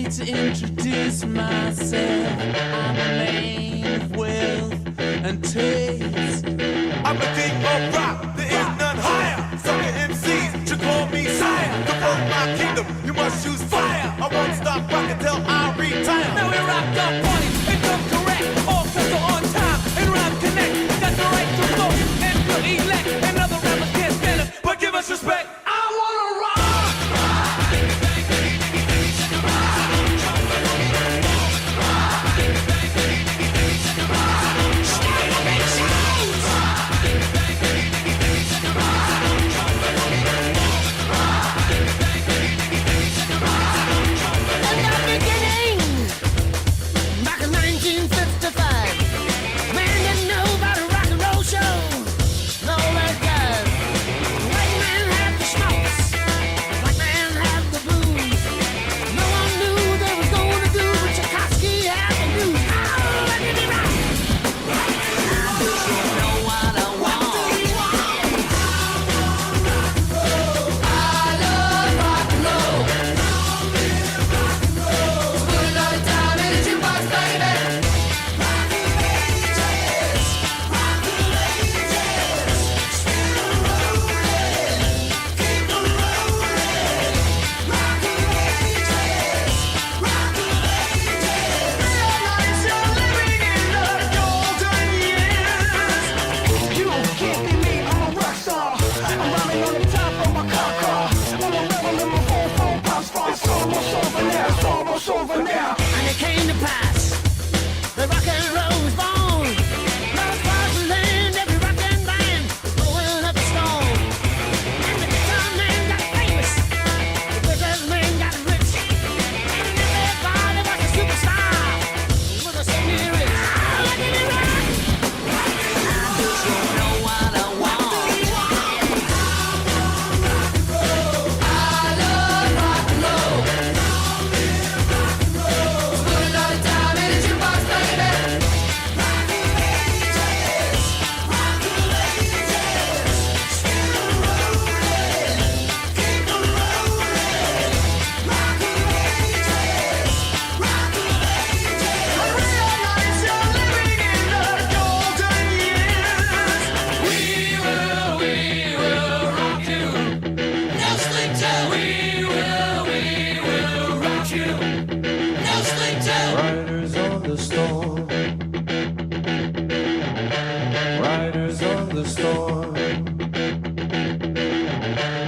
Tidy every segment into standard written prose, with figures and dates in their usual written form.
to introduce myself. I'm a man of wealth and taste. I'm the king of rock, there is none higher. Sucker MCs should call me sire. To fuck my kingdom, you must choose fire. I won't stop rocking till I retire. Now we rock the party and come correct. All crystal on time and rhyme connect. Got the right to vote and to elect. And other rappers can't stand it, but give us respect. I wanna rock.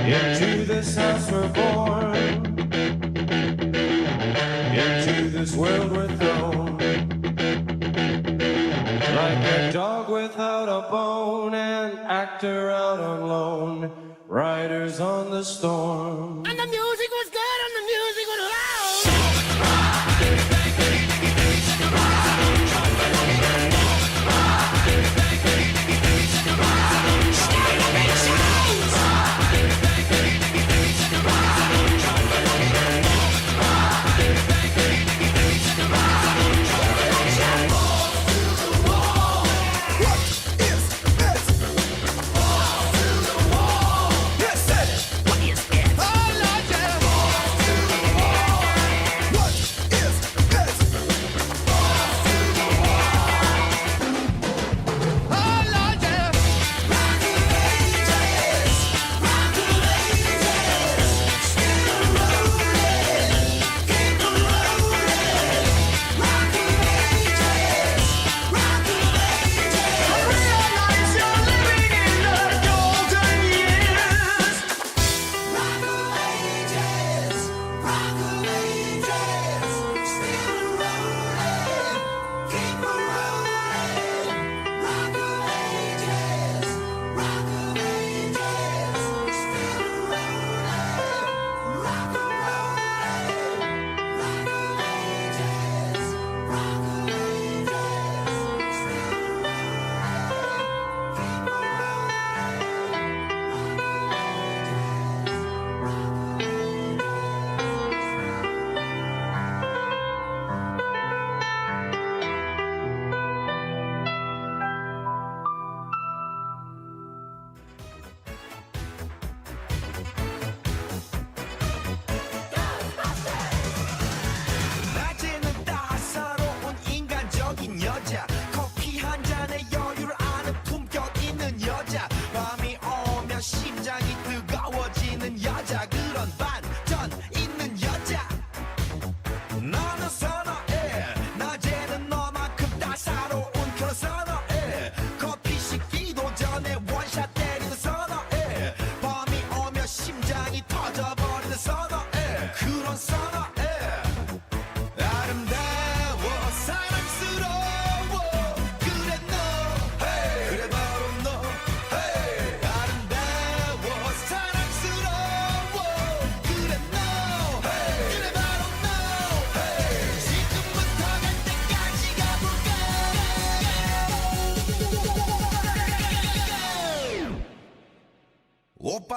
Into this house we're born, into this world we're thrown, like a dog without a bone, an actor out on loan, riders on the storm. And the music was good and the music was loud. What is it?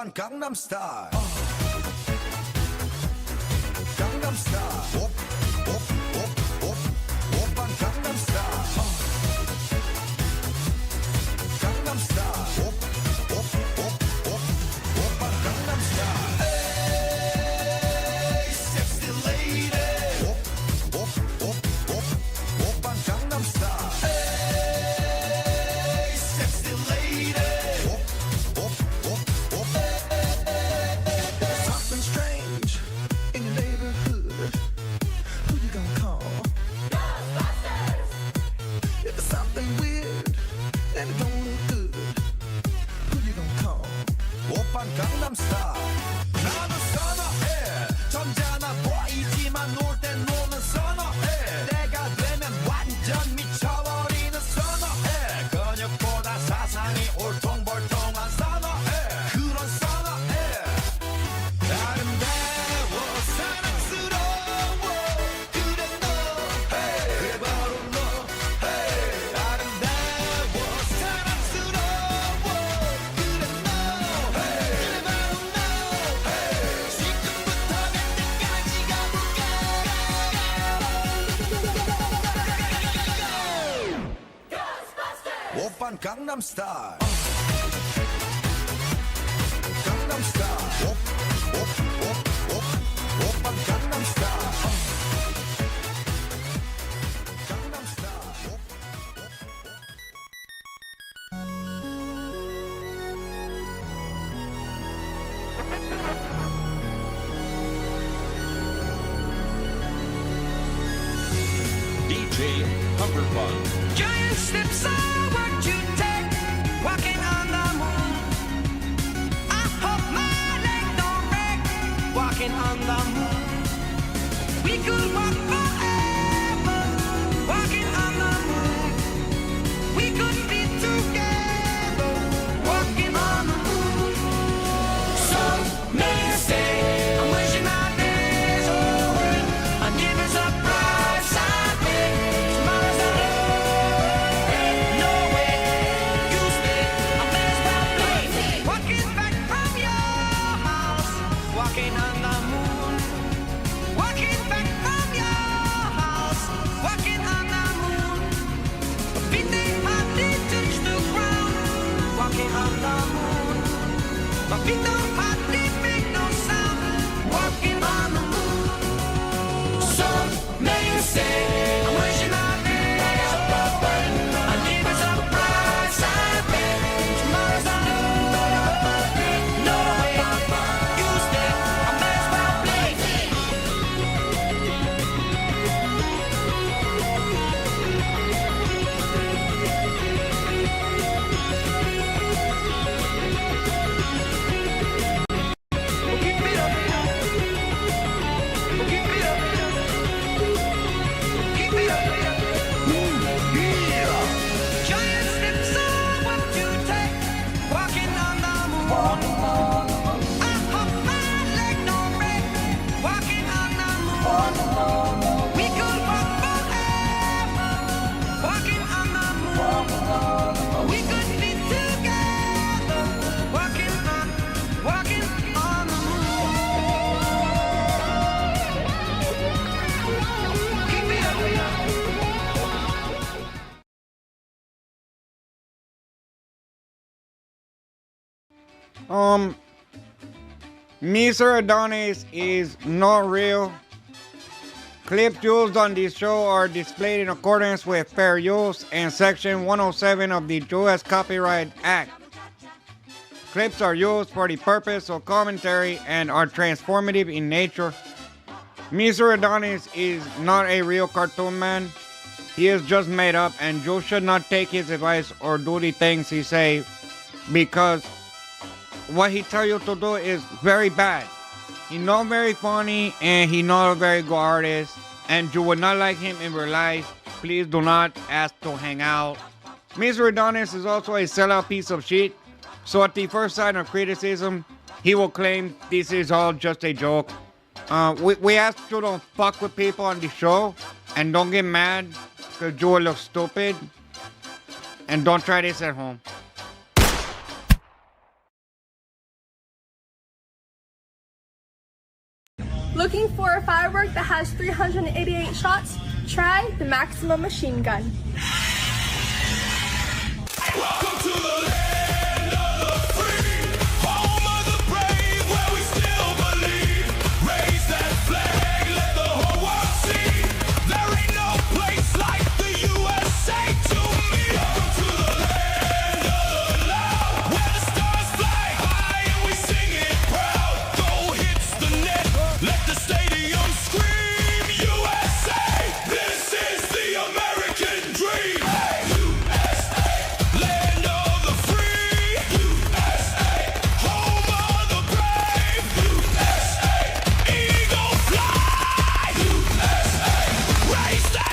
오빤 강남스타일 강남스타일 오빤 강남스타일 강남스타일 오빤 강남스타일 에이 섹시 레이디 오빤 강남스타일 에이 섹시 레이디 Something strange in your neighborhood. Who you gonna call? Ghostbusters! If it's something weird and it don't look good, who you gonna call? 오빤 강남스타일 나는 선어해 점잖아 보이지만 놀 땐 노는 선어해 내가 되면 완전 미쳐버리는 선어해 근육보다 사상이 울퉁불퉁한 선어해 그런 선어해 아름다워 사랑스러워 그래 너 hey, 그래 바로 너 hey. 아름다워 사랑스러워 그래 너 hey. 그래 바로 너 hey. 지금부터 갈 때까지 가볼까 오빤 강남스타일 강남스타일 오빤 강남스타일 강남스타일 DJ Humberbug. Giant steps are what you take, walking on the moon. I hope my leg don't break, walking on the moon. We could walk forever, walking on the moon. We could be together, walking on the moon. Some may say I'm wishing my days over. I'm giving surprise side tomorrow's not no way. You stay, I may as well play. Walking back from your house, walking on the moon. Walking back from your house, walking on the moon. My feet they hardly touch the ground, walking on the moon. My feet don't hardly make no sound, walking on the moon. Some may say I'm wishing my days over. I need a surprise side bed. Tomorrow's not no way. You stay, I may as well play. Keep it up. Keep it up. Keep it up. Giant steps are what you take, walking on the moon. I hope my leg don't break, walking on the moon. We could walk forever, walking on the moon. We could be together, walking on the moon. Keep it up. Mr. Adonis is not real. Clips used on this show are displayed in accordance with fair use and Section 107 of the U.S. Copyright Act. Clips are used for the purpose of commentary and are transformative in nature. Mr. Adonis is not a real cartoon man. He is just made up, and you should not take his advice or do the things he say, because what he tell you to do is very bad. He not very funny, and he not a very good artist, and you would not like him in real life. Please do not ask to hang out. Mr. Adonis is also a sellout piece of shit, so at the first sign of criticism, he will claim this is all just a joke. We ask you don't fuck with people on the show, and don't get mad because you will look stupid, and don't try this at home. Looking for a firework that has 388 shots? Try the Maximum Machine Gun. Welcome to the land of the free, home of the brave, where we still believe. Raise that flag, let the whole world see. There ain't no place like the USA to me. Welcome to the land of the loud, where the stars fly high and we sing it proud. Goal hits the net, let the stadium scream. USA, this is the American dream. USA, land of the free. USA, home of the brave. USA, eagle fly. USA, raise that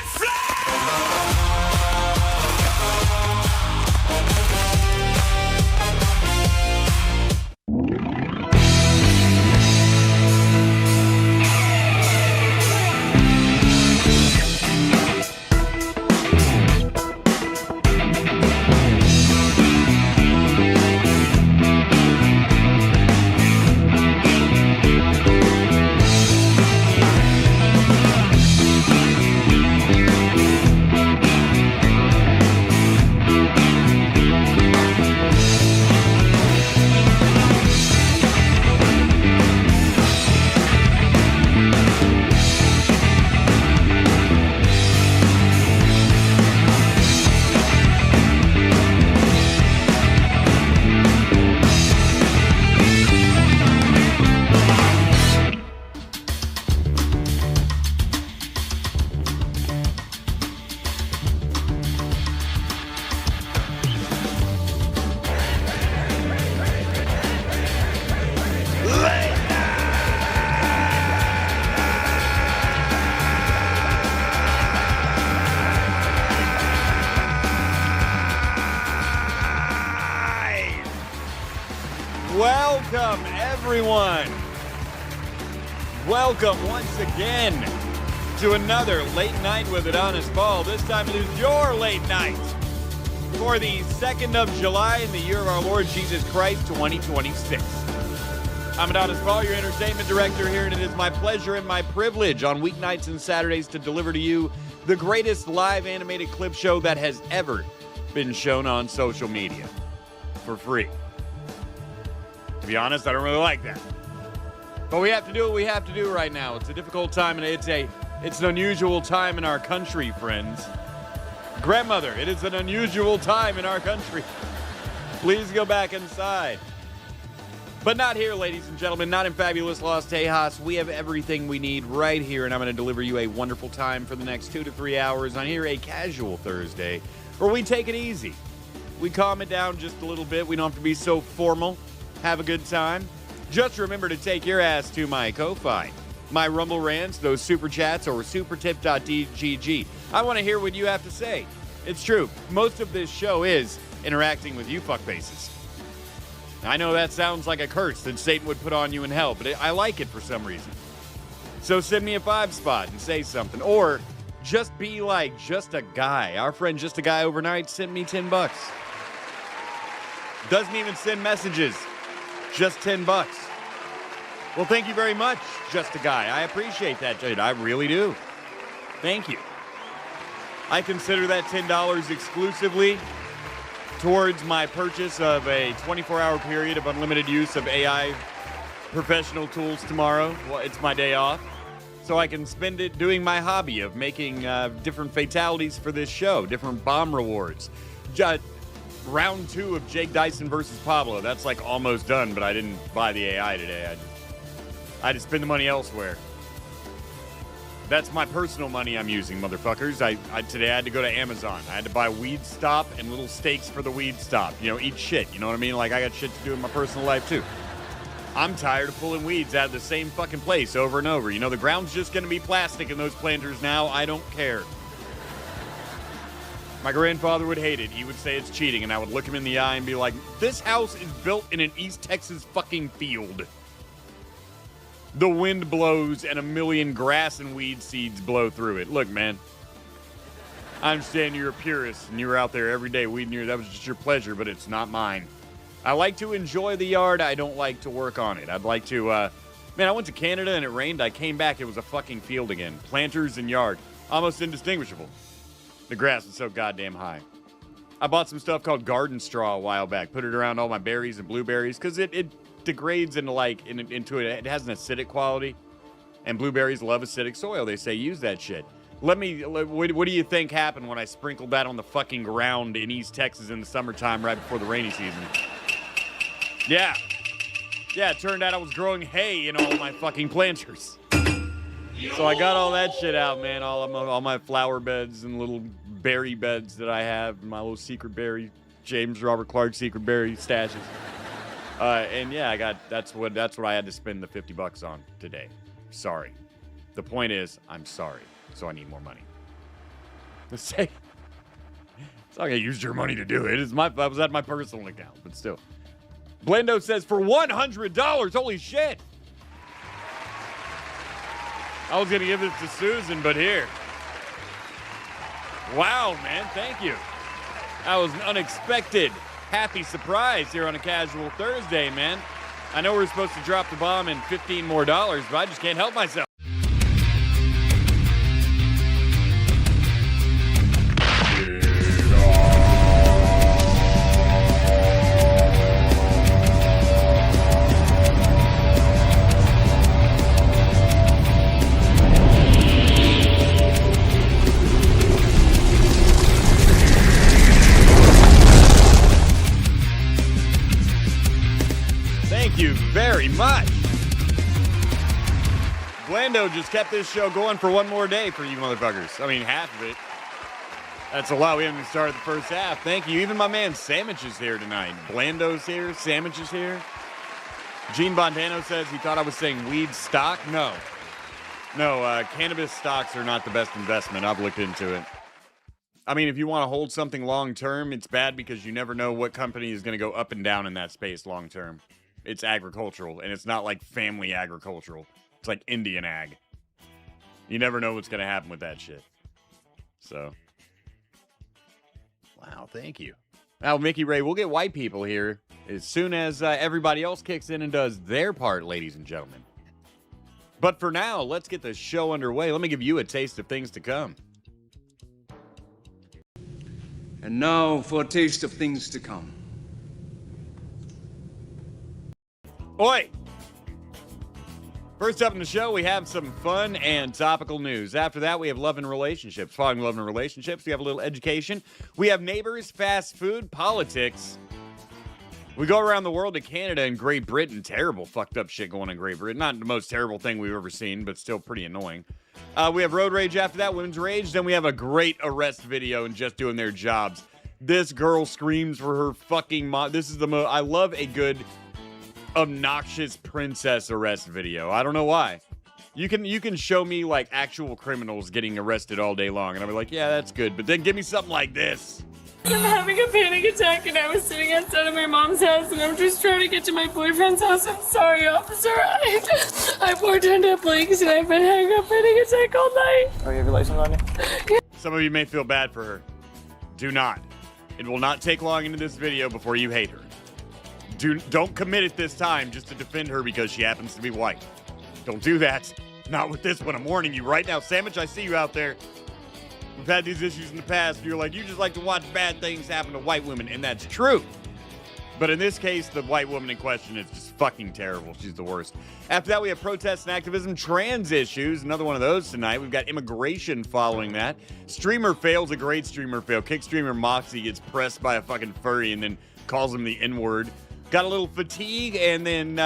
Welcome, everyone. Welcome once again to another Late Night with Adonis Paul. This time it is your late night for the 2nd of July in the year of our Lord Jesus Christ, 2026. I'm Adonis Paul, your entertainment director here, and it is my pleasure and my privilege on weeknights and Saturdays to deliver to you the greatest live animated clip show that has ever been shown on social media for free. To be honest, I don't really like that. But we have to do what we have to do right now. It's a difficult time, and it's an unusual time in our country, friends. Grandmother, it is an unusual time in our country. Please go back inside. But not here, ladies and gentlemen, not in fabulous Los Tejas. We have everything we need right here, and I'm going to deliver you a wonderful time for the next 2 to 3 hours on here, a casual Thursday, where we take it easy. We calm it down just a little bit. We don't have to be so formal. Have a good time. Just remember to take your ass to my Ko-Fi, my Rumble Rants, those Super Chats, or supertip.gg. I want to hear what you have to say. It's true. Most of this show is interacting with you fuckfaces. I know that sounds like a curse that Satan would put on you in hell, but I like it for some reason. So send me a 5-spot and say something. Or just be like Just a Guy. Our friend Just a Guy overnight sent me $10. Doesn't even send messages. Just $10. Well, thank you very much, Just a Guy. I appreciate that, dude. I really do. Thank you. I consider that $10 exclusively towards my purchase of a 24-hour period of unlimited use of AI professional tools tomorrow. Well, it's my day off. So I can spend it doing my hobby of making different fatalities for this show, different bomb rewards. Round 2 of Jake Dyson versus Pablo. That's like almost done, but I didn't buy the AI today. I had to spend the money elsewhere. That's my personal money I'm using, motherfuckers. Today I had to go to Amazon. I had to buy weed stop and little stakes for the weed stop. You know, eat shit. You know what I mean? Like, I got shit to do in my personal life, too. I'm tired of pulling weeds out of the same fucking place over and over. You know, the ground's just going to be plastic in those planters now. I don't care. My grandfather would hate it. He would say it's cheating, and I would look him in the eye and be like, this house is built in an East Texas fucking field. The wind blows and a million grass and weed seeds blow through it. Look, man, I understand you're a purist and you're out there every day weeding that was just your pleasure, but it's not mine. I like to enjoy the yard. I don't like to work on it. I'd like to Man, I went to Canada and it rained. I came back, it was a fucking field again. Planters and yard. Almost indistinguishable. The grass was so goddamn high. I bought some stuff called garden straw a while back. Put it around all my berries and blueberries because it degrades into it has an acidic quality. And blueberries love acidic soil. They say use that shit. What do you think happened when I sprinkled that on the fucking ground in East Texas in the summertime right before the rainy season? Yeah. Yeah, it turned out I was growing hay in all my fucking planters. So I got all that shit out, man. All my flower beds and little berry beds that I have, my little secret berry, James Robert Clark secret berry stashes. And yeah, that's what I had to spend the $50 on today. Sorry. The point is, I'm sorry. So I need more money. Let's say it's not like I used your money to do it. I was at my personal account, but still. Blendo says for $100. Holy shit. I was going to give this to Susan, but here. Wow, man. Thank you. That was an unexpected, happy surprise here on a casual Thursday, man. I know we're supposed to drop the bomb in $15 more, but I just can't help myself. Thank you very much. Blando just kept this show going for one more day for you motherfuckers. I mean, half of it. That's a lot. We haven't even started the first half. Thank you. Even my man Sandwich is here tonight. Blando's here. Sandwich is here. Gene Bontano says he thought I was saying weed stock. No. No, cannabis stocks are not the best investment. I've looked into it. I mean, if you want to hold something long term, it's bad because you never know what company is going to go up and down in that space long term. It's agricultural, and it's not like family agricultural. It's like Indian ag. You never know what's going to happen with that shit. So, wow, thank you. Now, Mickey Ray, we'll get white people here as soon as everybody else kicks in and does their part, ladies and gentlemen. But for now, let's get the show underway. Let me give you a taste of things to come. And now for a taste of things to come. Oi! First up in the show, we have some fun and topical news. After that, we have love and relationships. Following love and relationships, we have a little education. We have neighbors, fast food, politics. We go around the world to Canada and Great Britain. Terrible fucked up shit going on in Great Britain. Not the most terrible thing we've ever seen, but still pretty annoying. We have road rage after that, women's rage. Then we have a great arrest video and just doing their jobs. This girl screams for her fucking mom. This is the most... I love a good... obnoxious princess arrest video. I don't know why. You can show me like actual criminals getting arrested all day long and I'll be like, yeah, that's good, but then give me something like this. I'm having a panic attack and I was sitting outside of my mom's house and I'm just trying to get to my boyfriend's house. I'm sorry, officer. I poured into blinks and I've been having a panic attack all night. Oh, you have your license on you? Yeah. Some of you may feel bad for her. Do not. It will not take long into this video before you hate her. Don't commit it this time just to defend her because she happens to be white. Don't do that. Not with this one. I'm warning you right now. Sandwich, I see you out there. We've had these issues in the past. You're like, you just like to watch bad things happen to white women, and that's true. But in this case, the white woman in question is just fucking terrible. She's the worst. After that, we have protests and activism, trans issues. Another one of those tonight. We've got immigration following that. Streamer fails, a great streamer fail. Kick streamer Moxie gets pressed by a fucking furry and then calls him the N-word. Got a little fatigue, and then,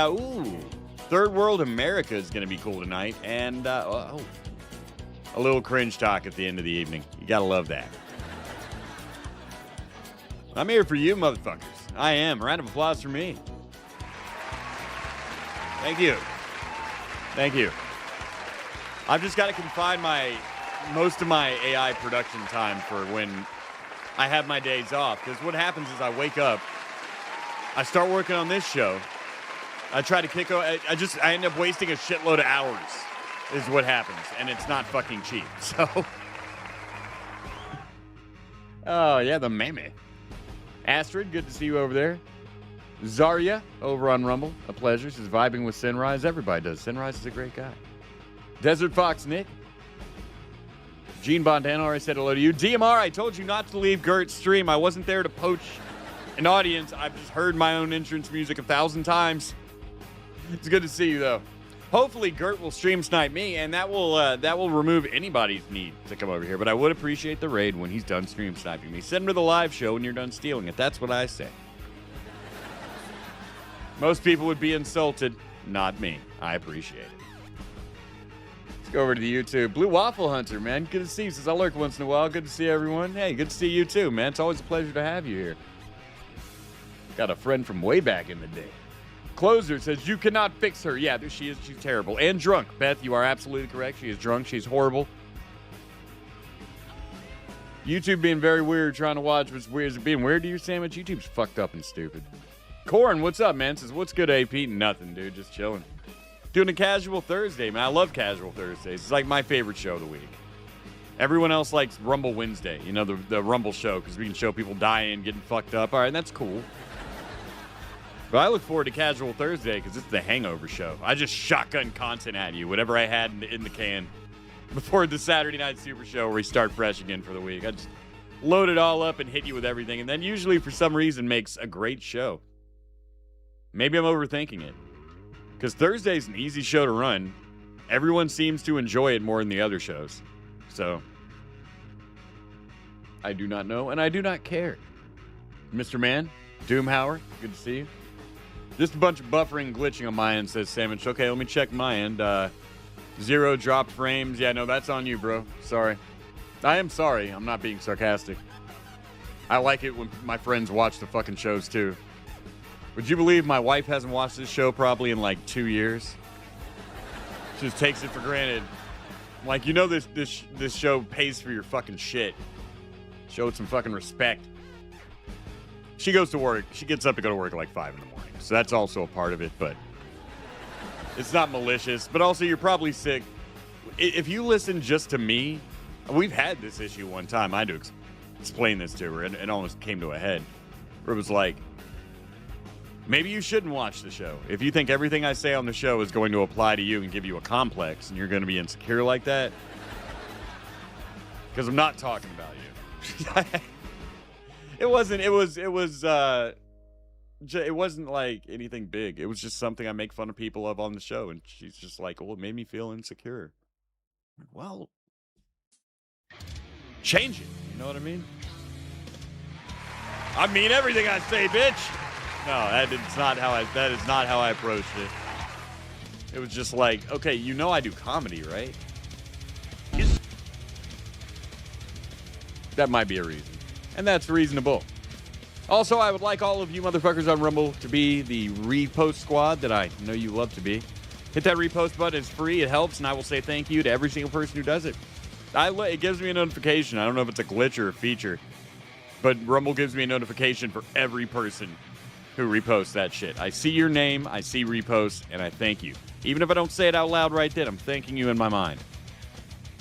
Third World America is going to be cool tonight. And, a little cringe talk at the end of the evening. You got to love that. I'm here for you, motherfuckers. I am. Round of applause for me. Thank you. Thank you. I've just got to confine most of my AI production time for when I have my days off. Because what happens is I wake up, I start working on this show. I try to kick I end up wasting a shitload of hours is what happens. And it's not fucking cheap. So. Oh, yeah, the meme. Astrid, good to see you over there. Zarya over on Rumble, a pleasure. She's vibing with Sinrise. Everybody does. Sinrise is a great guy. Desert Fox Nick. Gene Bontano already said hello to you. DMR, I told you not to leave Gert's stream. I wasn't there to poach an audience. I've just heard my own entrance music 1,000 times. It's good to see you, though. Hopefully, Gert will stream snipe me, and that will remove anybody's need to come over here. But I would appreciate the raid when he's done stream sniping me. Send him to the live show when you're done stealing it. That's what I say. Most people would be insulted. Not me. I appreciate it. Let's go over to the YouTube. Blue Waffle Hunter, man. Good to see you. Since I lurk once in a while. Good to see everyone. Hey, good to see you too, man. It's always a pleasure to have you here. Got a friend from way back in the day. Closer says, you cannot fix her. Yeah, she is. She's terrible. And drunk. Beth, you are absolutely correct. She is drunk. She's horrible. YouTube being very weird, trying to watch what's weird. Is it being weird to you, Sandwich? YouTube's fucked up and stupid. Corn, what's up, man? Says, what's good, AP? Nothing, dude. Just chilling. Doing a casual Thursday, man. I love casual Thursdays. It's like my favorite show of the week. Everyone else likes Rumble Wednesday, you know, the Rumble show, because we can show people dying, getting fucked up. All right, that's cool. But I look forward to Casual Thursday because it's the hangover show. I just shotgun content at you, whatever I had in the can before the Saturday Night Super Show where we start fresh again for the week. I just load it all up and hit you with everything, and then usually for some reason makes a great show. Maybe I'm overthinking it because Thursday's an easy show to run. Everyone seems to enjoy it more than the other shows. So I do not know, and I do not care. Mr. Man, Doomhauer, good to see you. Just a bunch of buffering and glitching on my end, says Sandwich. Okay, let me check my end. 0 dropped frames. Yeah, no, that's on you, bro. Sorry. I am sorry. I'm not being sarcastic. I like it when my friends watch the fucking shows, too. Would you believe my wife hasn't watched this show probably in, like, 2 years? She just takes it for granted. I'm like, you know this show pays for your fucking shit. Show it some fucking respect. She goes to work. She gets up to go to work at like 5 in the morning. So that's also a part of it, but it's not malicious. But also, you're probably sick. If you listen just to me, we've had this issue one time. I had to explain this to her, and it almost came to a head. Where it was like, maybe you shouldn't watch the show. If you think everything I say on the show is going to apply to you and give you a complex, and you're going to be insecure like that, because I'm not talking about you. It wasn't like anything big. It was just something I make fun of people of on the show, and she's just like, "Oh, it made me feel insecure." Well, change it. You know what I mean? I mean everything I say, bitch. No, that is not how I approached it. It was just like, okay, you know I do comedy, right? That might be a reason. And that's reasonable. Also, I would like all of you motherfuckers on Rumble to be the repost squad that I know you love to be. Hit that repost button. It's free. It helps, and I will say thank you to every single person who does it. It gives me a notification. I don't know if it's a glitch or a feature, but Rumble gives me a notification for every person who reposts that shit. I see your name, I see reposts, and I thank you. Even if I don't say it out loud right then, I'm thanking you in my mind.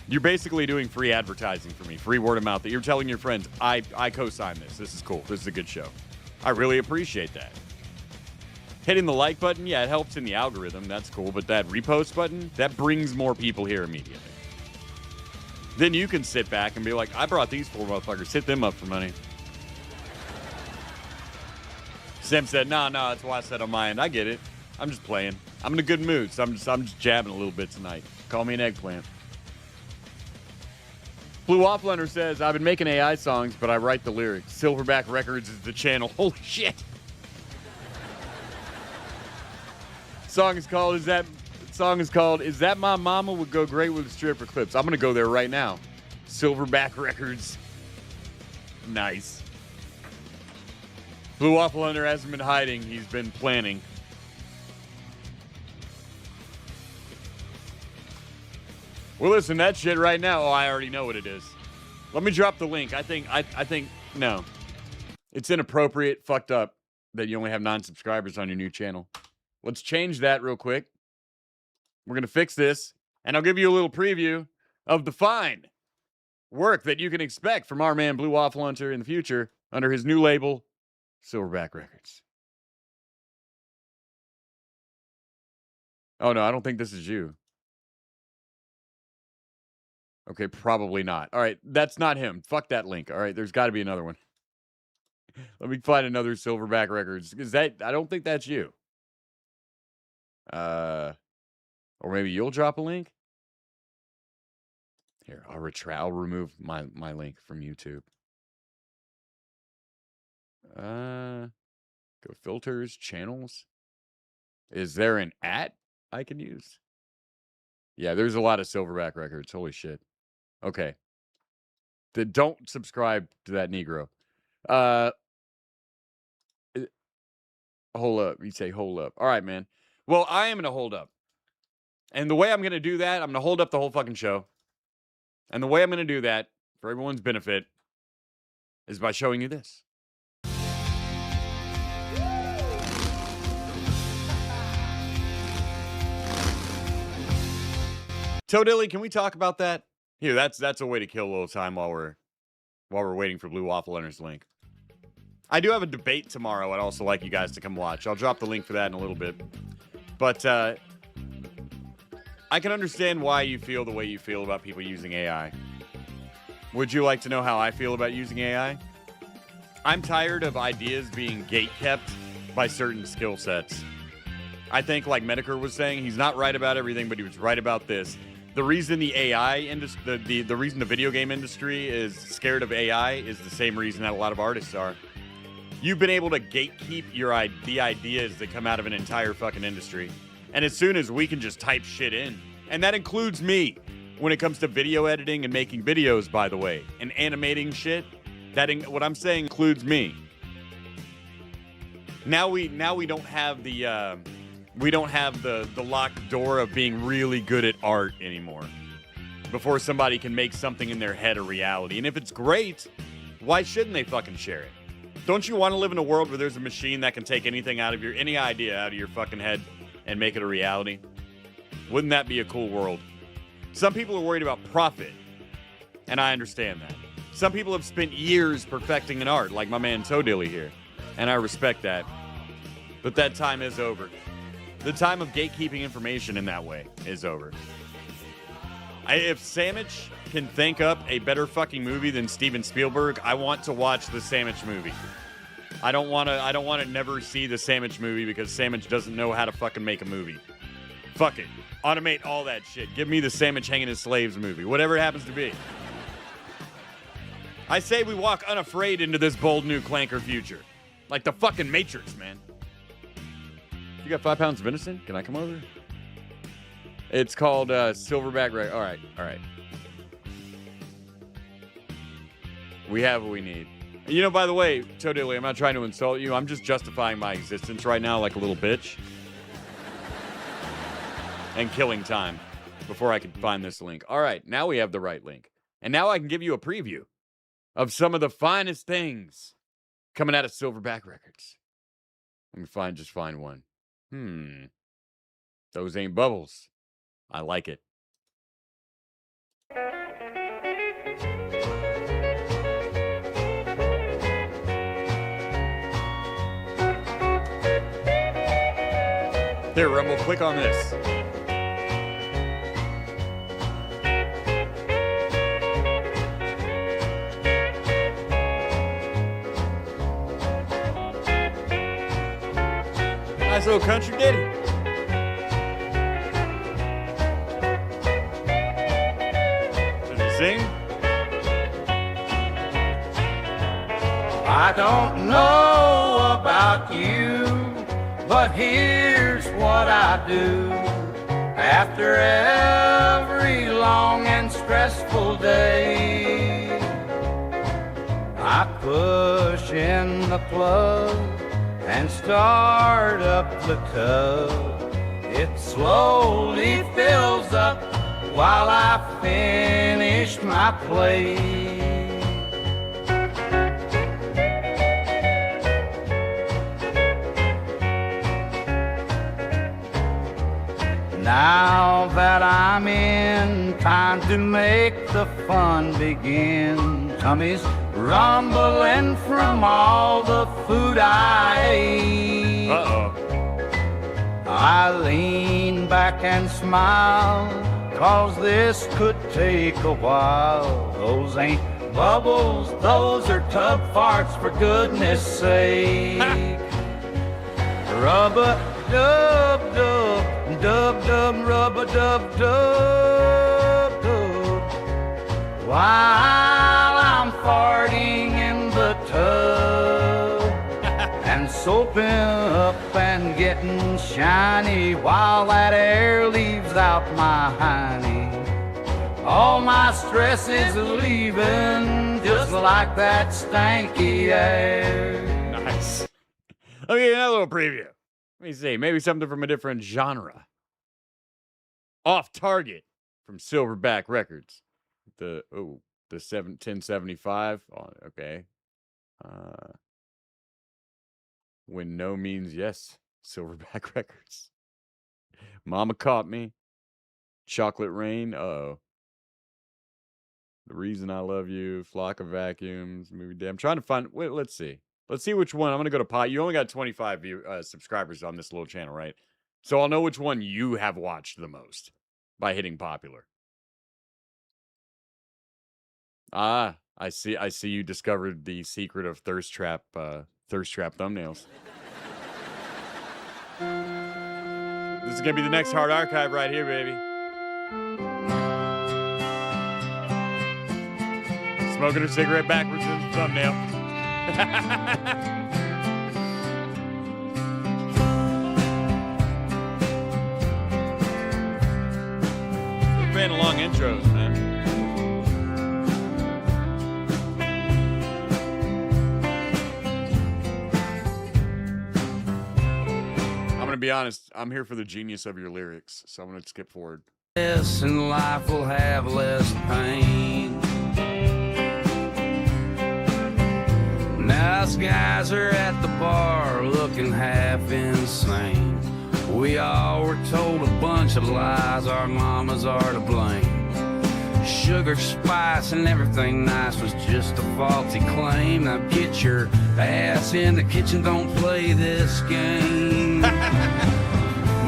You're basically doing free advertising for me, free word of mouth, that you're telling your friends, I co-sign this. This is cool. This is a good show. I really appreciate that. Hitting the like button, yeah, it helps in the algorithm. That's cool. But that repost button, that brings more people here immediately. Then you can sit back and be like, I brought these 4 motherfuckers. Hit them up for money. Sim said, no, that's why I said on my end. I get it. I'm just playing. I'm in a good mood, so I'm just jabbing a little bit tonight. Call me an eggplant. Blue Waffle Hunter says, I've been making AI songs, but I write the lyrics. Silverback Records is the channel. Holy shit. Song is called, Is That My Mama Would Go Great with Stripper Clips. I'm going to go there right now. Silverback Records. Nice. Blue Waffle Hunter hasn't been hiding. He's been planning. Well, listen, that shit right now. Oh, I already know what it is. Let me drop the link. I think no. It's inappropriate, fucked up that you only have 9 subscribers on your new channel. Let's change that real quick. We're going to fix this, and I'll give you a little preview of the fine work that you can expect from our man Blue Waffle Hunter in the future under his new label, Silverback Records. Oh, no, I don't think this is you. Okay, probably not. All right, that's not him. Fuck that link. All right, there's got to be another one. Let me find another Silverback Records, because I don't think that's you. Or maybe you'll drop a link? Here, I'll remove my link from YouTube. Go filters, channels. Is there an @ I can use? Yeah, there's a lot of Silverback Records. Holy shit. Okay. Don't subscribe to that Negro. Hold up. You say hold up. All right, man. Well, I am going to hold up. And the way I'm going to do that, I'm going to hold up the whole fucking show. And the way I'm going to do that, for everyone's benefit, is by showing you this. Toe Dilly, can we talk about that? Here, that's a way to kill a little time while we're waiting for Blue Waffle Hunter's link. I do have a debate tomorrow I'd also like you guys to come watch. I'll drop the link for that in a little bit. But I can understand why you feel the way you feel about people using AI. Would you like to know how I feel about using AI? I'm tired of ideas being gatekept by certain skill sets. I think, like Medicare was saying, he's not right about everything, but he was right about this. The reason the AI industry, the reason the video game industry is scared of AI is the same reason that a lot of artists are. You've been able to gatekeep the ideas that come out of an entire fucking industry. And as soon as we can just type shit in, and that includes me when it comes to video editing and making videos, by the way, and animating shit, what I'm saying includes me. Now we don't have the locked door of being really good at art anymore before somebody can make something in their head a reality. And if it's great, why shouldn't they fucking share it? Don't you want to live in a world where there's a machine that can take any idea out of your fucking head and make it a reality? Wouldn't that be a cool world? Some people are worried about profit, and I understand that. Some people have spent years perfecting an art, like my man Toe Dilly here, and I respect that. But that time is over. The time of gatekeeping information in that way is over. If Sandwich can think up a better fucking movie than Steven Spielberg, I want to watch the Sandwich movie. I don't want to never see the Sandwich movie because Sandwich doesn't know how to fucking make a movie. Fuck it. Automate all that shit. Give me the Sandwich Hanging His Slaves movie. Whatever it happens to be. I say we walk unafraid into this bold new clanker future. Like the fucking Matrix, man. You got 5 pounds of venison? Can I come over? It's called Silverback Records. All right. We have what we need. You know, by the way, Toe Dilly, I'm not trying to insult you. I'm just justifying my existence right now like a little bitch. And killing time before I can find this link. All right, now we have the right link. And now I can give you a preview of some of the finest things coming out of Silverback Records. Let me find one. Those ain't bubbles. I like it. Here, Rumble, click on this. Nice little country ditty. Does he sing? I don't know about you, but here's what I do. After every long and stressful day, I push in the plug and start up the tub. It slowly fills up while I finish my plate. Now that I'm in, time to make the fun begin. Tummy's rumbling from all the food I ate. I lean back and smile, 'cause this could take a while. Those ain't bubbles, those are tub farts, for goodness sake. Rubber dub dub, dub dub, rubber dub dub dub. While I'm farting in the tub and soaping up and getting shiny, while that air leaves out my hiney, all my stress is leaving just like that stanky air. Nice. Let me get another little preview. Let me see. Maybe something from a different genre. Off Target from Silverback Records. The 1075. Oh, okay. When No Means Yes. Silverback Records. Mama Caught Me. Chocolate Rain. Uh-oh. The Reason I Love You. Flock of Vacuums. Movie Day. I'm trying to find... Wait, let's see. Let's see which one. I'm going to go to pot. You only got 25 subscribers on this little channel, right? So I'll know which one you have watched the most by hitting popular. Ah, I see you discovered the secret of thirst trap thumbnails. This is going to be the next hard archive right here, baby. Smoking a cigarette backwards in the thumbnail. We're playing along intros, man. I'm gonna be honest, I'm here for the genius of your lyrics, so I'm gonna skip forward. Yes, and life will have less pain. Nice guys are at the bar looking half insane. We all were told a bunch of lies, our mamas are to blame. Sugar, spice, and everything nice was just a faulty claim. Now get your ass in the kitchen, don't play this game.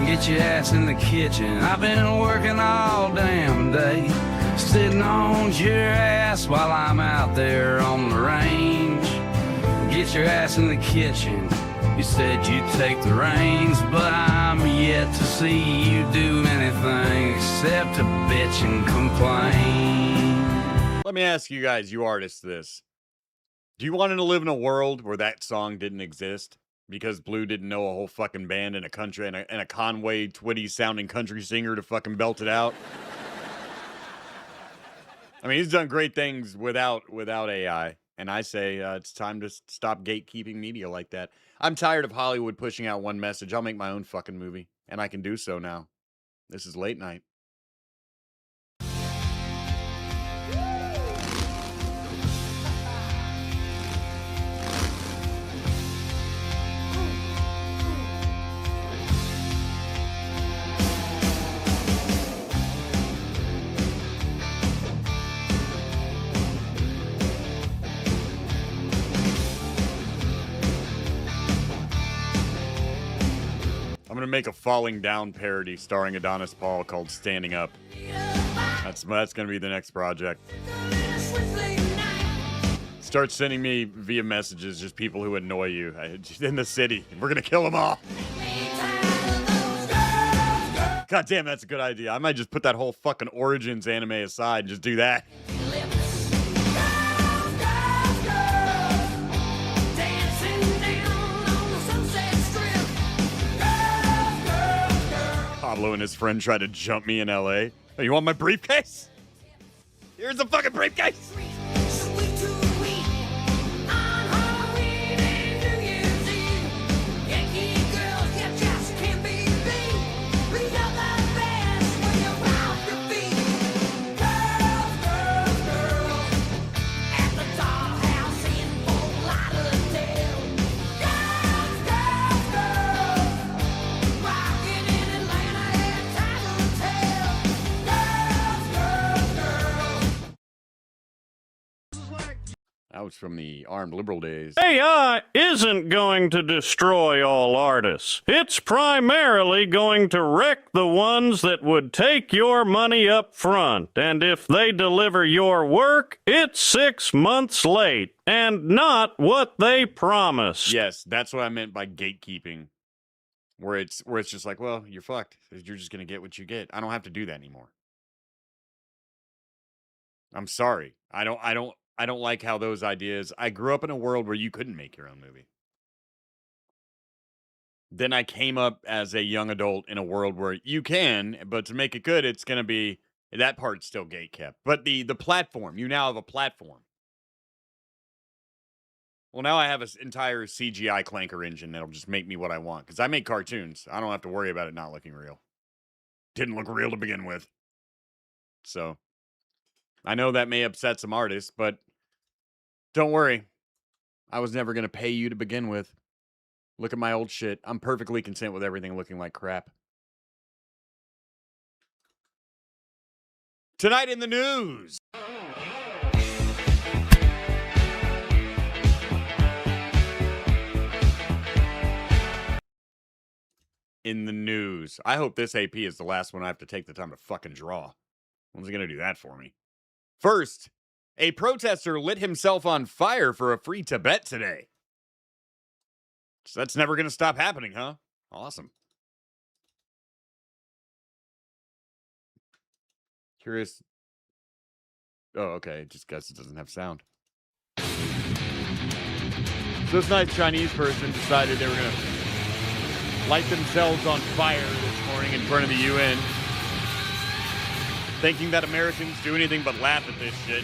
Get your ass in the kitchen. I've been working all damn day, sitting on your ass while I'm out there on the range. Get your ass in the kitchen. You said you'd take the reins, but I'm yet to see you do anything except to bitch and complain. Let me ask you guys, you artists, this. Do you want to live in a world where that song didn't exist? Because Blue didn't know a whole fucking band and a country and a Conway Twitty sounding country singer to fucking belt it out? I mean, he's done great things without AI. And I say it's time to stop gatekeeping media like that. I'm tired of Hollywood pushing out one message. I'll make my own fucking movie. And I can do so now. This is Late Night. I'm gonna make a Falling Down parody starring Adonis Paul called Standing Up. That's gonna be the next project. Start sending me via messages just people who annoy you in the city. We're gonna kill them all. God damn, that's a good idea. I might just put that whole fucking Origins anime aside and just do that. Pablo and his friend tried to jump me in LA. Oh, you want my briefcase? Here's the fucking briefcase. That was from the armed liberal days. AI isn't going to destroy all artists. It's primarily going to wreck the ones that would take your money up front. And if they deliver your work, it's 6 months late and not what they promised. Yes, that's what I meant by gatekeeping. Where it's just like, well, you're fucked. You're just gonna get what you get. I don't have to do that anymore. I'm sorry. I don't like how those ideas. I grew up in a world where you couldn't make your own movie. Then I came up as a young adult in a world where you can, but to make it good, it's going to be, that part's still gatekept. But the platform, you now have a platform. Well, now I have an entire CGI clanker engine that'll just make me what I want. Because I make cartoons. I don't have to worry about it not looking real. Didn't look real to begin with. So, I know that may upset some artists, but don't worry. I was never going to pay you to begin with. Look at my old shit. I'm perfectly content with everything looking like crap. Tonight in the news. In the news. I hope this AP is the last one I have to take the time to fucking draw. When's he going to do that for me? First, a protester lit himself on fire for a free Tibet today. So that's never going to stop happening, huh? Awesome. Curious. Oh, okay. Just guess it doesn't have sound. So this nice Chinese person decided they were going to light themselves on fire this morning in front of the UN, thinking that Americans do anything but laugh at this shit.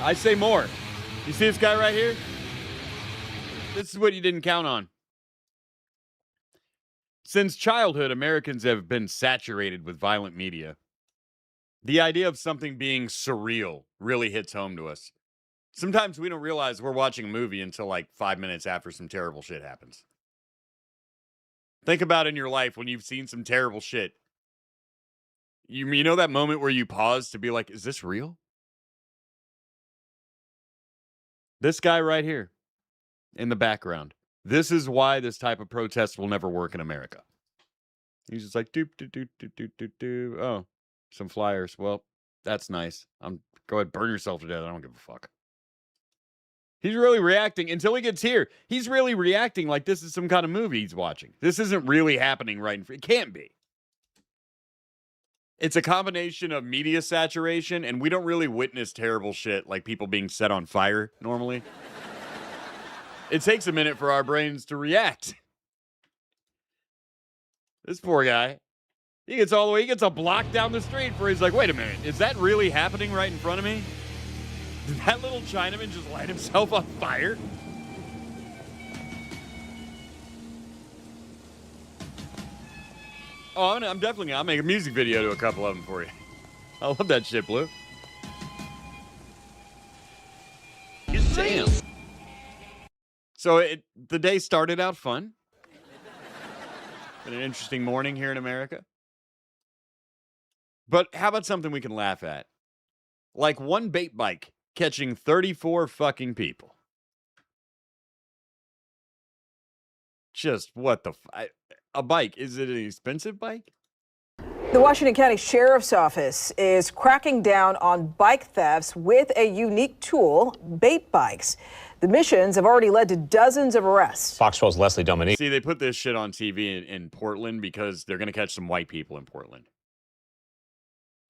I say more. You see this guy right here? This is what you didn't count on. Since childhood, Americans have been saturated with violent media. The idea of something being surreal really hits home to us. Sometimes we don't realize we're watching a movie until like 5 minutes after some terrible shit happens. Think about in your life when you've seen some terrible shit. You know that moment where you pause to be like, is this real? This guy right here in the background. This is why this type of protest will never work in America. He's just like, doop, doop, doop, doop, doop, doop, doop. Oh, some flyers. Well, that's nice. Go ahead, burn yourself to death. I don't give a fuck. He's really reacting until he gets here. He's really reacting like this is some kind of movie he's watching. This isn't really happening right in front. It can't be. It's a combination of media saturation, and we don't really witness terrible shit like people being set on fire normally. It takes a minute for our brains to react. This poor guy, he gets a block down the street for he's like, wait a minute, is that really happening right in front of me? Did that little Chinaman just light himself on fire? Oh, I'm definitely I'll make a music video to a couple of them for you. I love that shit, Blue. Damn. So the day started out fun. Been an interesting morning here in America. But how about something we can laugh at? Like one bait bike catching 34 fucking people. Just what the a bike, is it an expensive bike? The Washington County Sheriff's Office is cracking down on bike thefts with a unique tool, bait bikes. The missions have already led to dozens of arrests. Fox 12's Leslie Dominique. See, they put this shit on TV in Portland because they're going to catch some white people in Portland.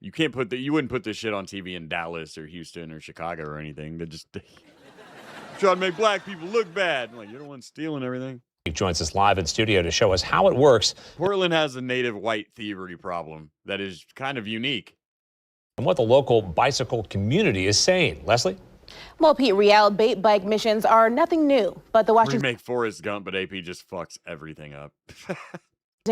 You can't you wouldn't put this shit on TV in Dallas or Houston or Chicago or anything. They just try to make black people look bad. I'm like, you're the one stealing everything. He joins us live in studio to show us how it works. Portland has a native white thievery problem that is kind of unique. And what the local bicycle community is saying. Leslie? Well, Pete Riel, bait bike missions are nothing new, but the Washington Remake Forrest Gump, but AP just fucks everything up.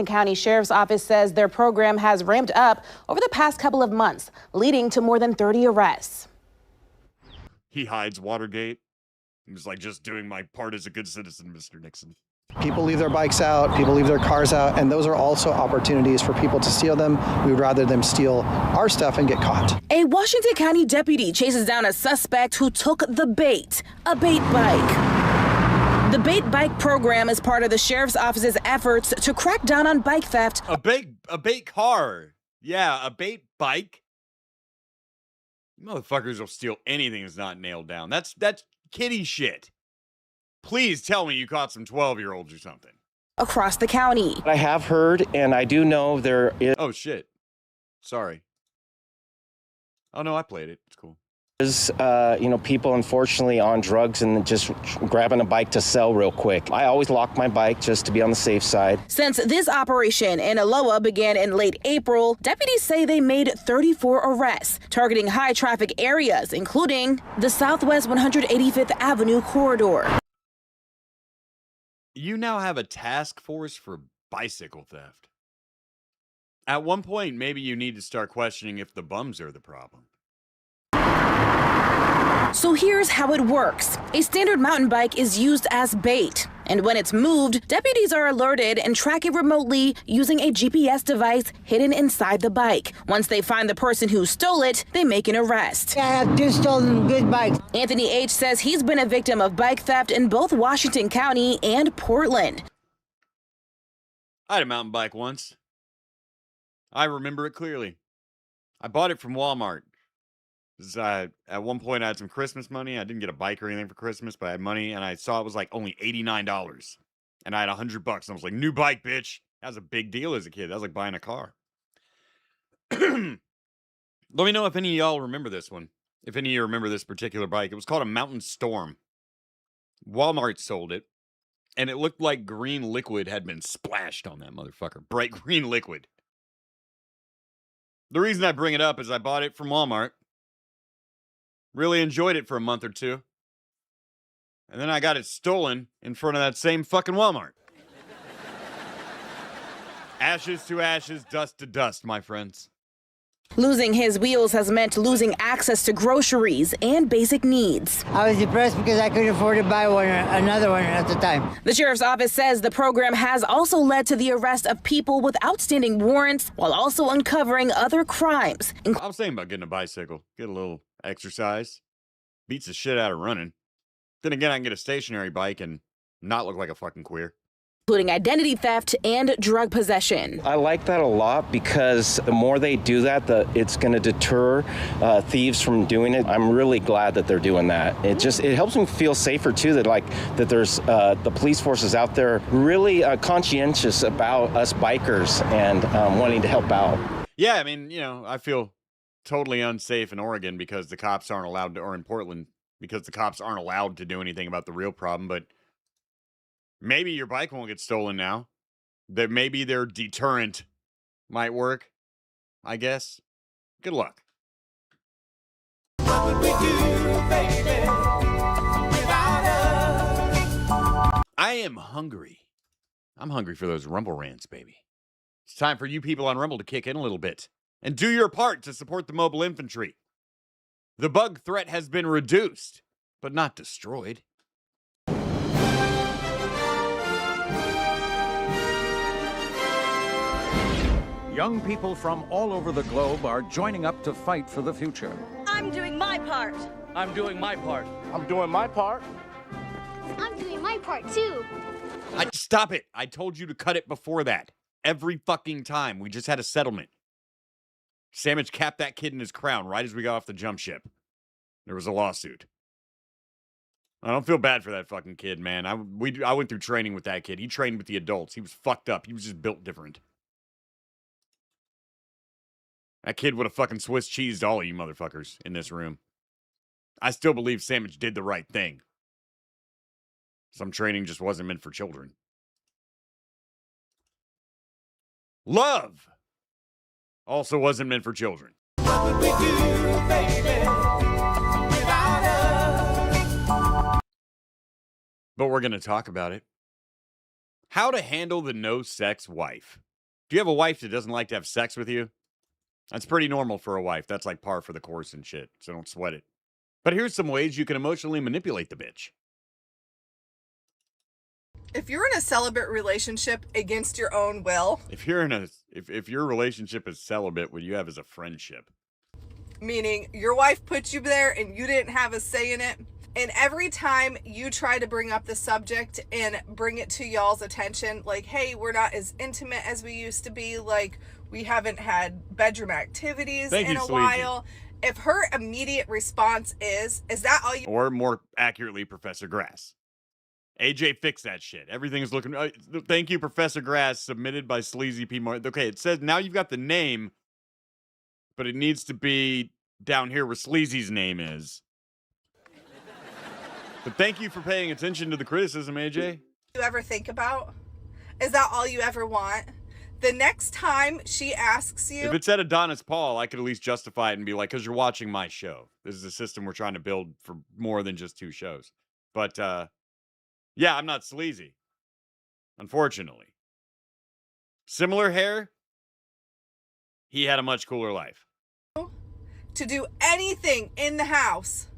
County Sheriff's Office says their program has ramped up over the past couple of months, leading to more than 30 arrests. He hides Watergate. He was like, just doing my part as a good citizen, Mr. Nixon. People leave their bikes out, people leave their cars out, and those are also opportunities for people to steal them. We would rather them steal our stuff and get caught. A Washington County deputy chases down a suspect who took the bait, a bait bike. The bait bike program is part of the sheriff's office's efforts to crack down on bike theft. A bait car. Yeah, a bait bike. Motherfuckers will steal anything that's not nailed down. That's kiddie shit. Please tell me you caught some 12-year-olds or something. Across the county. I have heard, and I do know there is... Oh, shit. Sorry. Oh, no, I played it. It's cool. Is, people unfortunately on drugs and just grabbing a bike to sell real quick. I always lock my bike just to be on the safe side. Since this operation in Aloha began in late April, deputies say they made 34 arrests, targeting high-traffic areas, including the Southwest 185th Avenue corridor. You now have a task force for bicycle theft. At one point, maybe you need to start questioning if the bums are the problem. So here's how it works. A standard mountain bike is used as bait. And when it's moved, deputies are alerted and track it remotely using a GPS device hidden inside the bike. Once they find the person who stole it, they make an arrest. I have 2 stolen good bikes. Anthony H. says he's been a victim of bike theft in both Washington County and Portland. I had a mountain bike once. I remember it clearly. I bought it from Walmart. At one point, I had some Christmas money. I didn't get a bike or anything for Christmas, but I had money, and I saw it was like only $89. And I had $100, and I was like, new bike, bitch. That was a big deal as a kid. That was like buying a car. Let me know if any of y'all remember this one. If any of you remember this particular bike. It was called a Mountain Storm. Walmart sold it, and it looked like green liquid had been splashed on that motherfucker. Bright green liquid. The reason I bring it up is I bought it from Walmart. Really enjoyed it for a month or two. And then I got it stolen in front of that same fucking Walmart. Ashes to ashes, dust to dust, my friends. Losing his wheels has meant losing access to groceries and basic needs. I was depressed because I couldn't afford to buy another one at the time. The sheriff's office says the program has also led to the arrest of people with outstanding warrants while also uncovering other crimes. I was thinking about getting a bicycle, get a little exercise. Beats the shit out of running. Then again, I can get a stationary bike and not look like a fucking queer. Including identity theft and drug possession. I like that a lot because the more they do that, it's going to deter thieves from doing it. I'm really glad that they're doing that. It helps me feel safer too. That there's the police forces out there really conscientious about us bikers and wanting to help out. Yeah, I mean, I feel totally unsafe in Oregon because the cops aren't allowed to, or in Portland because the cops aren't allowed to do anything about the real problem, but maybe your bike won't get stolen now. That maybe their deterrent might work, I guess. Good luck. What would we do, baby, without us? I am hungry. I'm hungry for those Rumble rants, baby. It's time for you people on Rumble to kick in a little bit and do your part to support the mobile infantry. The bug threat has been reduced, but not destroyed. Young people from all over the globe are joining up to fight for the future. I'm doing my part. I'm doing my part. I'm doing my part. I'm doing my part too. Stop it. I told you to cut it before that. Every fucking time. We just had a settlement. Sandwich capped that kid in his crown right as we got off the jump ship. There was a lawsuit. I don't feel bad for that fucking kid, man. I went through training with that kid. He trained with the adults. He was fucked up. He was just built different. That kid would have fucking Swiss cheesed all of you motherfuckers in this room. I still believe Sandwich did the right thing. Some training just wasn't meant for children. Love also wasn't meant for children. What would we do, baby, without us? But we're going to talk about it. How to handle the no-sex wife. If you have a wife that doesn't like to have sex with you, that's pretty normal for a wife. That's like par for the course and shit, so don't sweat it. But here's some ways you can emotionally manipulate the bitch. If you're in a celibate relationship against your own will, If you're in a if your relationship is celibate, what you have is a friendship. meaning your wife put you there and you didn't have a say in it, and every time you try to bring up the subject and bring it to y'all's attention, like, hey, we're not as intimate as we used to be, like, we haven't had bedroom activities in a while. If her immediate response is that all you... Or more accurately, Professor Grass. AJ, fix that shit. Everything's looking... thank you, Professor Grass, submitted by Sleazy P. Martin. Okay, it says now you've got the name, but it needs to be down here where Sleazy's name is. But thank you for paying attention to the criticism, AJ. You ever think about? Is that all you ever want? The next time she asks you... If it said Adonis Paul, I could at least justify it and be like, because you're watching my show. This is a system we're trying to build for more than just 2 shows. But, yeah, I'm not sleazy. Unfortunately. Similar hair, he had a much cooler life. To do anything in the house,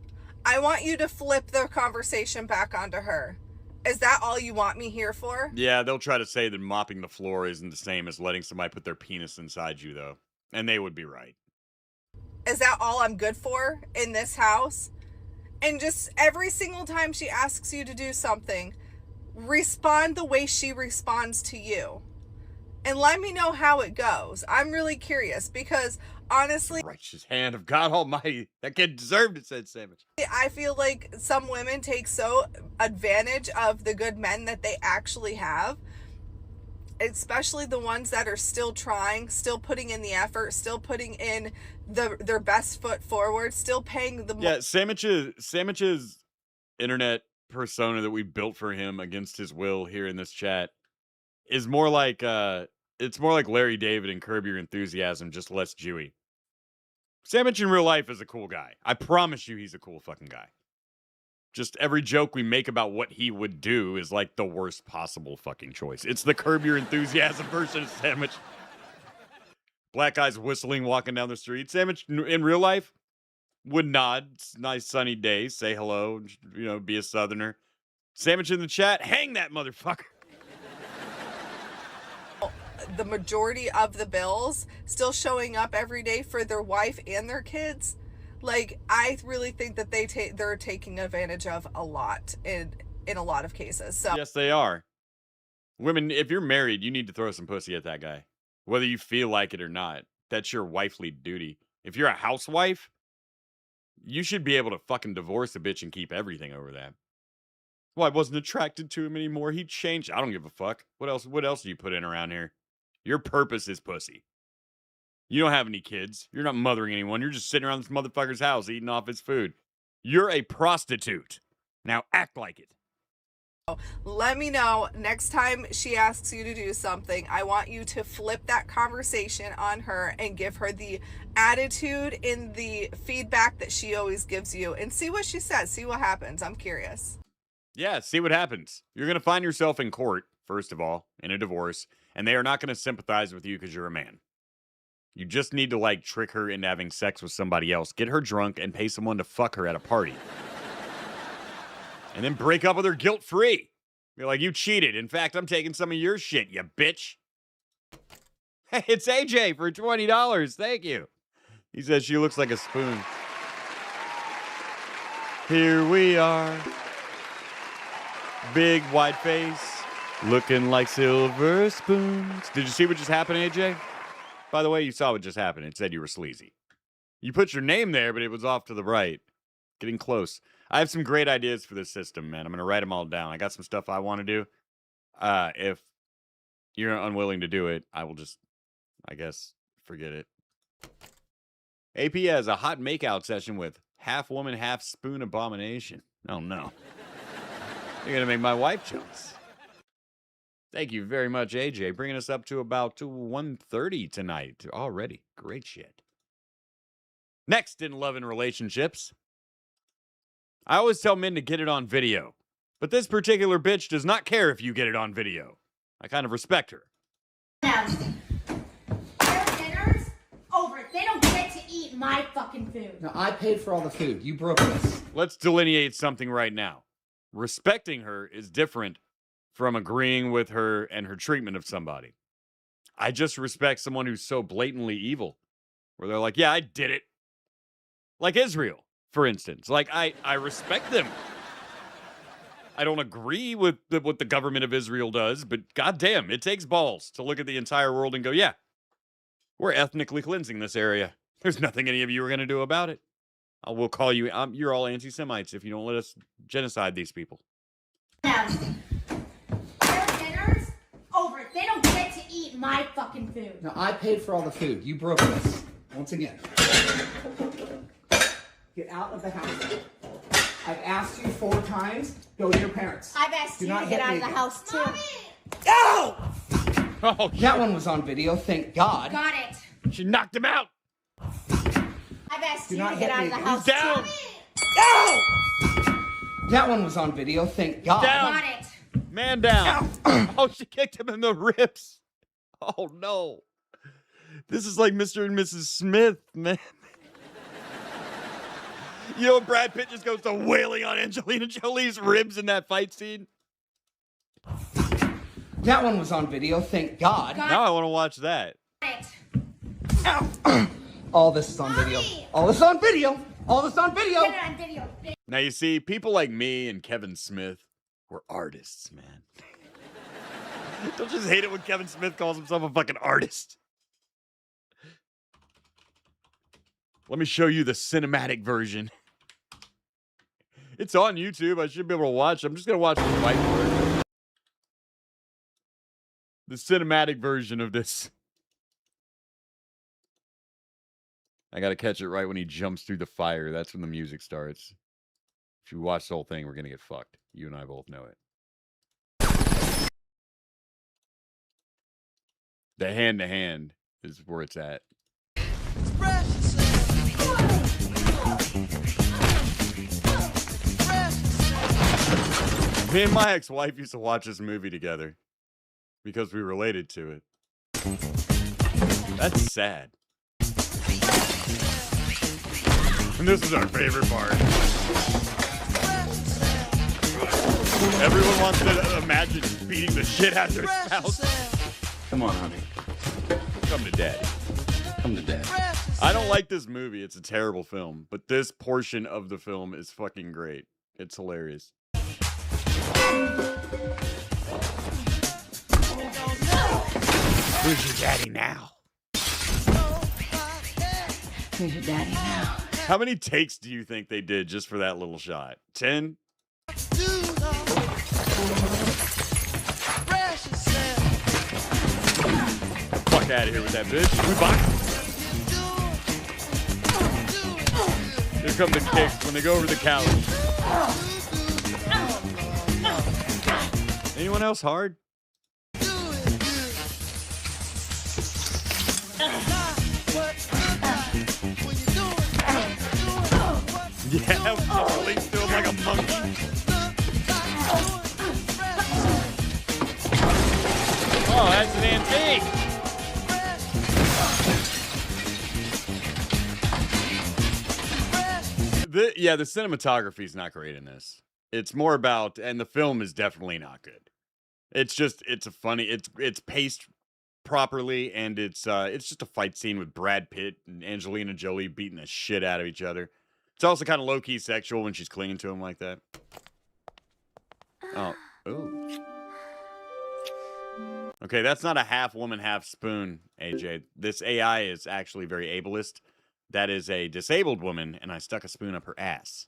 I want you to flip the conversation back onto her. Is that all you want me here for? Yeah, they'll try to say that mopping the floor isn't the same as letting somebody put their penis inside you, though. And they would be right. Is that all I'm good for in this house? And just every single time she asks you to do something, respond the way she responds to you. And let me know how it goes. I'm really curious because, honestly... Righteous hand of God Almighty. That kid deserved it, said Sandwich. I feel like some women take so advantage of the good men that they actually have. Especially the ones that are still trying, still putting in the effort, still putting in their best foot forward, still paying the... Yeah, Sandwich's internet persona that we built for him against his will here in this chat is more like, it's more like Larry David and Curb Your Enthusiasm, just less Jewy. Sandwich in real life is a cool guy. I promise you he's a cool fucking guy. Just every joke we make about what he would do is like the worst possible fucking choice. It's the Curb Your Enthusiasm version of Sandwich. Black guys whistling, walking down the street. Sandwich in real life would nod. It's a nice sunny day. Say hello. You know, be a southerner. Sandwich in the chat. Hang that motherfucker. The majority of the bills still showing up every day for their wife and their kids. Like, I really think that they're taking advantage of a lot in a lot of cases. So Yes, they are. Women, if you're married, you need to throw some pussy at that guy. Whether you feel like it or not. That's your wifely duty. If you're a housewife, you should be able to fucking divorce a bitch and keep everything over that. Well, I wasn't attracted to him anymore. He changed. I don't give a fuck. What else do you put in around here? Your purpose is pussy. You don't have any kids. You're not mothering anyone. You're just sitting around this motherfucker's house eating off his food. You're a prostitute. Now act like it. let me know next time she asks you to do something. I want you to flip that conversation on her and give her the attitude and the feedback that she always gives you and see what she says. See what happens. I'm curious. Yeah, see what happens. You're going to find yourself in court, first of all, in a divorce, and they are not going to sympathize with you because you're a man. You just need to, like, trick her into having sex with somebody else, get her drunk, and pay someone to fuck her at a party. And then break up with her guilt-free. Be like, you cheated. In fact, I'm taking some of your shit, you bitch. Hey, it's AJ for $20. Thank you. He says she looks like a spoon. Here we are. Big white face. Looking like silver spoons. Did you see what just happened, AJ? By the way, you saw what just happened. It said you were sleazy. You put your name there, but it was off to the right. Getting close. I have some great ideas for this system, man. I'm going to write them all down. I got some stuff I want to do. If you're unwilling to do it, I will just, I guess, forget it. AP has a hot makeout session with half woman, half spoon abomination. Oh, no. You're going to make my wife jealous. Thank you very much, AJ. Bringing us up to about 1:30 tonight already. Great shit. Next in Love and Relationships. I always tell men to get it on video. But this particular bitch does not care if you get it on video. I kind of respect her. Their dinner's over. They don't get to eat my fucking food. No, I paid for all the food. You broke this. Let's delineate something right now. Respecting her is different from agreeing with her and her treatment of somebody. I just respect someone who's so blatantly evil, where they're like, yeah, I did it. Like Israel, for instance. Like, I respect them. I don't agree with what the government of Israel does, but goddamn, it takes balls to look at the entire world and go, yeah, we're ethnically cleansing this area. There's nothing any of you are going to do about it. We'll call you, you're all anti-Semites if you don't let us genocide these people. Their dinner's over. They don't get to eat my fucking food. No, I paid for all the food. You broke this. Once again. Get out of the house. I've asked you 4 times. Go to your parents. I've asked Do you not to get out of the naked. house too. Ow! Oh, that one was on video. Thank God. Got it. She knocked him out. I've asked Do you not to get hit out me. of the house He's down. too. Ow! That one was on video. Thank God. Down. Got it. Man down. Oh, she kicked him in the ribs. Oh, no. This is like Mr. and Mrs. Smith, man. You know, Brad Pitt just goes to wailing on Angelina Jolie's ribs in that fight scene. That one was on video. Thank God. Now I want to watch that. All this is on video. All this is on video. All this is on video. Get it on video. Now, you see, people like me and Kevin Smith were artists, man. Don't just hate it when Kevin Smith calls himself a fucking artist. Let me show you the cinematic version. It's on YouTube. I should be able to watch. I'm just going to watch the fight version. The cinematic version of this. I got to catch it right when he jumps through the fire. That's when the music starts. If you watch the whole thing, we're going to get fucked. You and I both know it. The hand-to-hand is where it's at. Me and my ex-wife used to watch this movie together because we related to it. That's sad. And this is our favorite part. Everyone wants to imagine beating the shit out of their spouse. Come on, honey. Come to daddy. Come to dad. I don't like this movie. It's a terrible film. But this portion of the film is fucking great. It's hilarious. Who's your daddy now? Who's your daddy now? How many takes do you think they did just for that little shot? 10? Fuck out of here with that bitch. We box. Here come the kicks when they go over the couch. Anyone else hard? Yeah, links to him like a monkey. Oh, that's an antique. The cinematography is not great in this. It's more about, and the film is definitely not good. It's just, it's paced properly, and it's just a fight scene with Brad Pitt and Angelina Jolie beating the shit out of each other. It's also kind of low-key sexual when she's clinging to him like that. Oh, ooh. Okay, that's not a half woman, half spoon, AJ. This AI is actually very ableist. That is a disabled woman, and I stuck a spoon up her ass.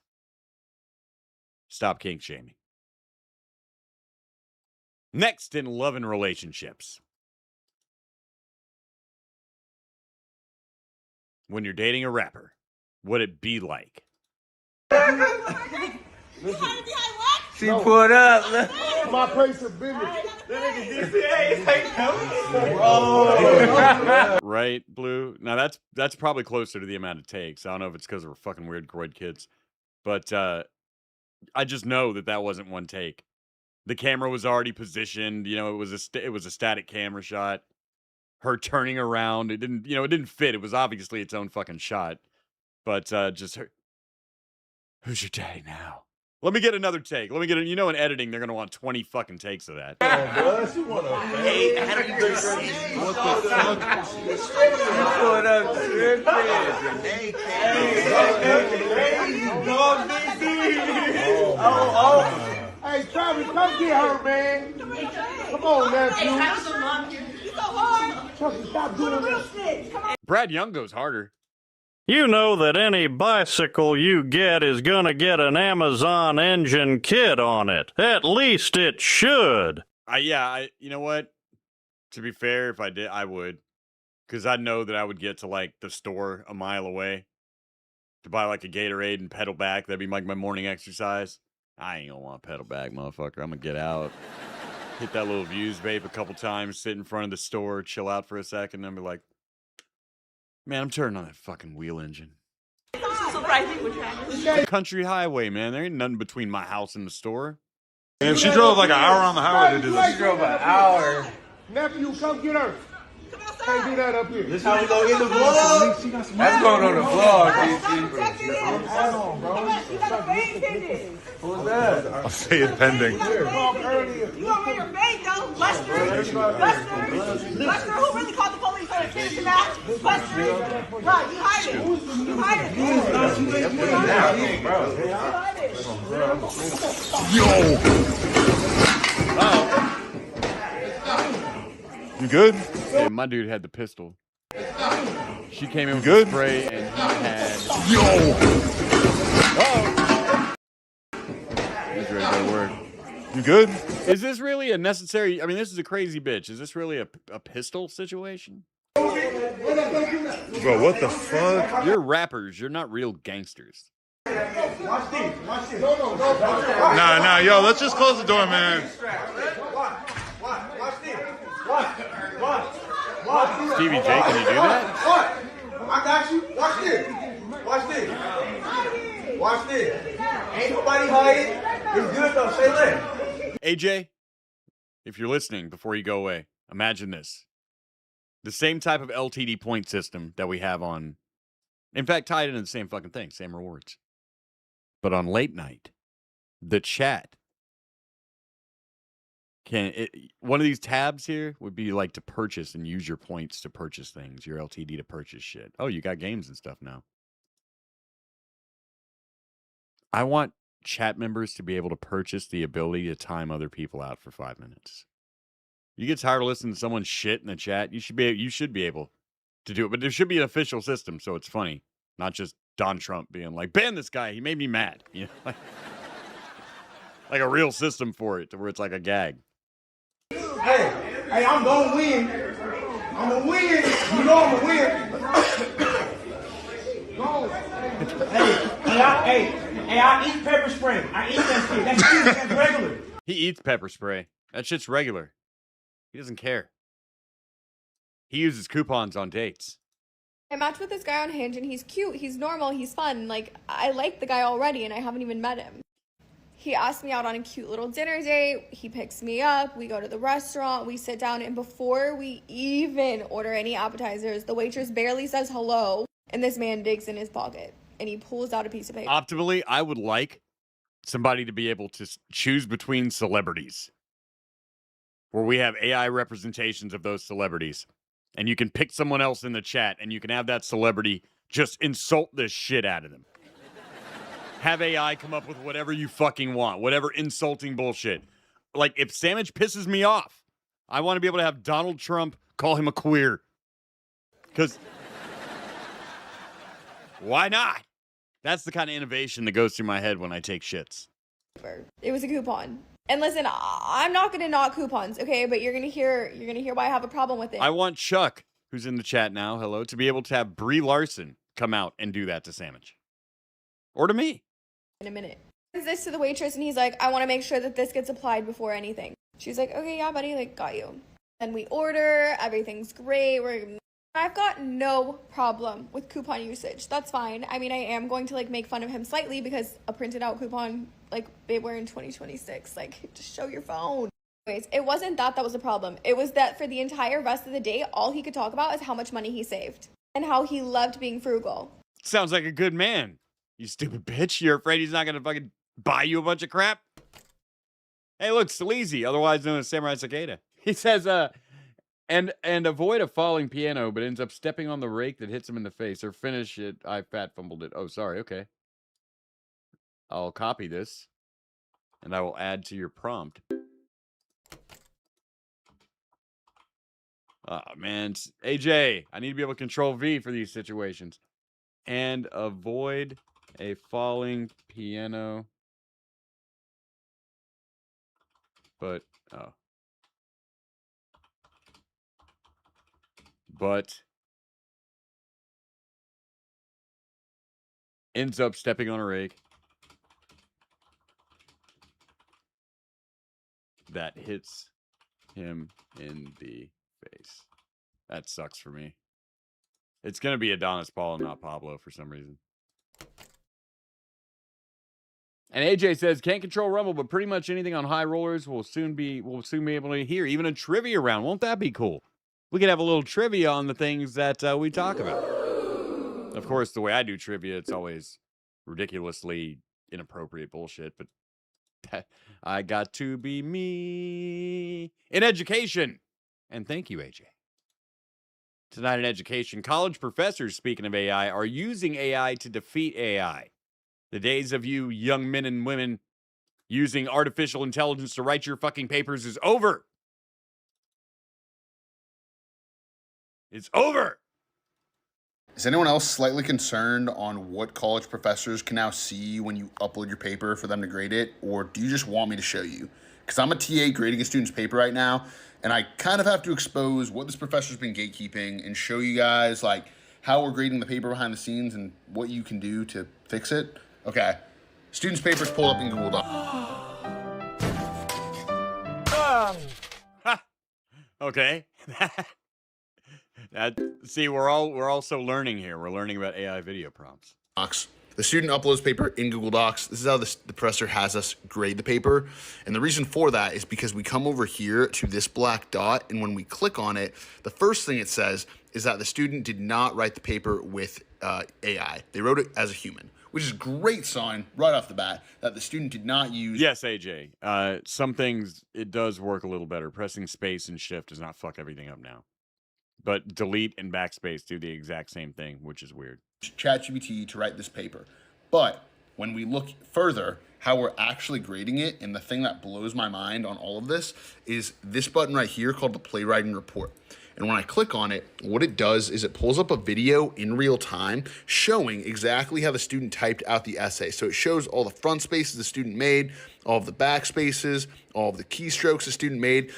Stop kink shaming. Next in love and relationships. When you're dating a rapper, what'd it be like? She pulled up. My place of business. Right, Blue? Now, that's probably closer to the amount it takes. I don't know if it's because we're fucking weird groid kids. But I just know that wasn't one take. The camera was already positioned. You know, it was a static camera shot. Her turning around, it didn't fit. It was obviously its own fucking shot. But just her. Who's your daddy now? Let me get another take. Let me get it. You know, in editing, they're gonna want 20 fucking takes of that. Hey, Travis, come get her, man. Come on, nephew. Chucky, stop doing this. Brad Young goes harder. You know that any bicycle you get is gonna get an Amazon engine kit on it. At least it should. You know what? To be fair, if I did, I would. Because I know that I would get to, like, the store a mile away to buy, like, a Gatorade and pedal back. That'd be, like, my morning exercise. I ain't gonna want to pedal back, motherfucker. I'm gonna get out, hit that little Views vape a couple times, sit in front of the store, chill out for a second, and be like, man, I'm turning on that fucking wheel engine. It's a country highway, man. There ain't nothing between my house and the store. And she drove like an hour on the highway to do this. She drove an hour. Nephew, come get her. Can't do that up here. This how we go in the vlog. That's going on the vlog, Who's that? I'll say it pending. You over your maid though, Buster. Buster, who really called the police on a kid tonight? Buster. Right, you hiding. You hiding. You good? Yeah, my dude had the pistol. She came in with the spray and he had... He's ready to go to work. You good? Is this really a necessary... I mean, this is a crazy bitch. Is this really a pistol situation? Bro, what the fuck? You're rappers. You're not real gangsters. Watch this. Nah, yo, let's just close the door, man. Stevie J, can you do that? I got you. Watch this. Watch this. Ain't nobody hiding. It's good though. Say less. AJ, if you're listening before you go away, imagine this. The same type of LTD point system that we have on... In fact, tied into the same fucking thing, same rewards. But on late night, the chat... one of these tabs here would be like to purchase and use your points to purchase things, your LTD to purchase shit. Oh, you got games and stuff now. I want chat members to be able to purchase the ability to time other people out for 5 minutes. You get tired of listening to someone's shit in the chat, you should be able to do it. But there should be an official system so it's funny, not just Don Trump being like, ban this guy, he made me mad. You know, like a real system for it, to where it's like a gag. Hey, I'm gonna win. I'm gonna win. You know I'm gonna win. I eat pepper spray. I eat that shit. That's regular. He eats pepper spray. That shit's regular. He doesn't care. He uses coupons on dates. I matched with this guy on Hinge and he's cute, he's normal, he's fun. Like, I like the guy already and I haven't even met him. He asked me out on a cute little dinner date. He picks me up. We go to the restaurant. We sit down. And before we even order any appetizers, the waitress barely says hello. And this man digs in his pocket. And he pulls out a piece of paper. Optimally, I would like somebody to be able to choose between celebrities. Where we have AI representations of those celebrities. And you can pick someone else in the chat. And you can have that celebrity just insult the shit out of them. Have AI come up with whatever you fucking want. Whatever insulting bullshit. Like, if Sandwich pisses me off, I want to be able to have Donald Trump call him a queer. Because... why not? That's the kind of innovation that goes through my head when I take shits. It was a coupon. And listen, I'm not going to knock coupons, okay? But you're going to hear why I have a problem with it. I want Chuck, who's in the chat now, hello, to be able to have Brie Larson come out and do that to Sandwich. Or to me. In a minute. He says this to the waitress and he's like, I want to make sure that this gets applied before anything. She's like, okay, yeah, buddy, like, got you. And we order, everything's great. I've got no problem with coupon usage. That's fine. I mean, I am going to, like, make fun of him slightly because a printed out coupon, like, babe, we're in 2026. Like, just show your phone. Anyways, it wasn't that was the problem. It was that for the entire rest of the day, all he could talk about is how much money he saved and how he loved being frugal. Sounds like a good man. You stupid bitch. You're afraid he's not going to fucking buy you a bunch of crap. Hey, look, Sleazy, otherwise known as Samurai Cicada. He says, and avoid a falling piano, but ends up stepping on the rake that hits him in the face, or finish it. I fat fumbled it. Oh, sorry. Okay. I'll copy this, and I will add to your prompt. Oh, man. AJ, I need to be able to control V for these situations. And avoid a falling piano. But, oh. But ends up stepping on a rake that hits him in the face. That sucks for me. It's going to be Adonis Paul and not Pablo for some reason. And AJ says, can't control Rumble, but pretty much anything on high rollers we'll soon be able to hear. Even a trivia round. Won't that be cool? We could have a little trivia on the things that we talk about. Of course, the way I do trivia, it's always ridiculously inappropriate bullshit, but I got to be me in education. And thank you, AJ. Tonight in education, college professors, speaking of AI, are using AI to defeat AI. The days of you young men and women using artificial intelligence to write your fucking papers is over. It's over. Is anyone else slightly concerned on what college professors can now see when you upload your paper for them to grade it? Or do you just want me to show you? Because I'm a TA grading a student's paper right now, and I kind of have to expose what this professor's been gatekeeping and show you guys like how we're grading the paper behind the scenes and what you can do to fix it. Okay, student's paper's pulled up in Google Docs. Okay. See, we're also learning here. We're learning about AI video prompts. The student uploads paper in Google Docs. This is how the professor has us grade the paper. And the reason for that is because we come over here to this black dot, and when we click on it, the first thing it says is that the student did not write the paper with AI. They wrote it as a human, which is a great sign right off the bat that the student did not use... Yes, AJ. Some things, it does work a little better. Pressing space and shift does not fuck everything up now. But delete and backspace do the exact same thing, which is weird. ChatGPT to write this paper. But when we look further, how we're actually grading it, and the thing that blows my mind on all of this is this button right here called the Playwriting Report. And when I click on it, what it does is it pulls up a video in real time showing exactly how the student typed out the essay. So it shows all the front spaces the student made, all of the back spaces, all of the keystrokes the student made.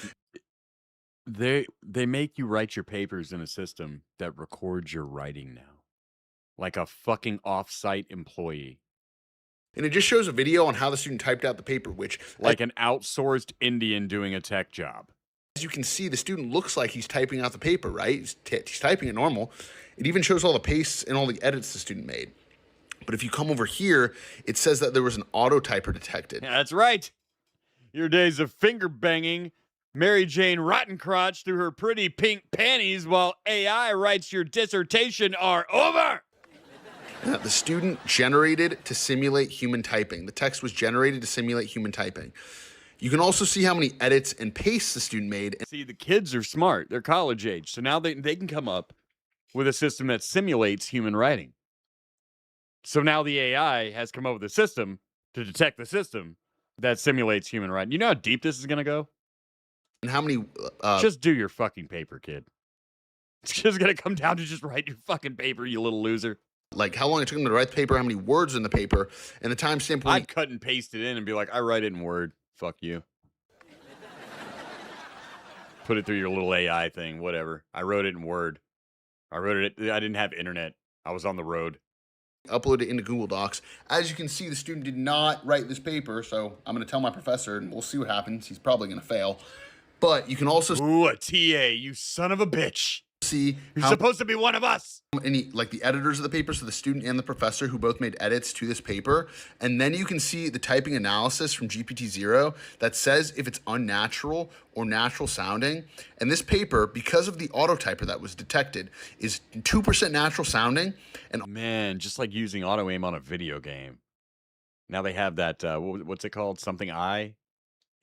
They make you write your papers in a system that records your writing now. Like a fucking off-site employee. And it just shows a video on how the student typed out the paper, which... Like an outsourced Indian doing a tech job. As you can see, the student looks like he's typing out the paper, right? He's typing it normal. It even shows all the pastes and all the edits the student made. But if you come over here, it says that there was an auto typer detected. Yeah, that's right. Your days of finger banging Mary Jane Rottencrotch through her pretty pink panties while AI writes your dissertation are over. The student generated to simulate human typing. The text was generated to simulate human typing. You can also see how many edits and pastes the student made. See, the kids are smart. They're college age. So now they can come up with a system that simulates human writing. So now the AI has come up with a system to detect the system that simulates human writing. You know how deep this is going to go? And how many... just do your fucking paper, kid. It's just going to come down to just write your fucking paper, you little loser. Like how long it took him to write the paper, how many words in the paper, and the timestamp. I'd cut and paste it in and be like, I write it in Word. Fuck you. Put it through your little AI thing, whatever. I wrote it in Word. I didn't have internet. I was on the road. Upload it into Google Docs. As you can see, the student did not write this paper, so I'm going to tell my professor, and we'll see what happens. He's probably going to fail. But you can also... Ooh, a TA, you son of a bitch. See, you're supposed to be one of us. Like the editors of the paper, so the student and the professor who both made edits to this paper. And then you can see the typing analysis from GPT-0 that says if it's unnatural or natural sounding. And this paper, because of the auto typer that was detected, is 2% natural sounding. And man, just like using auto aim on a video game. Now they have that, what's it called? Something I?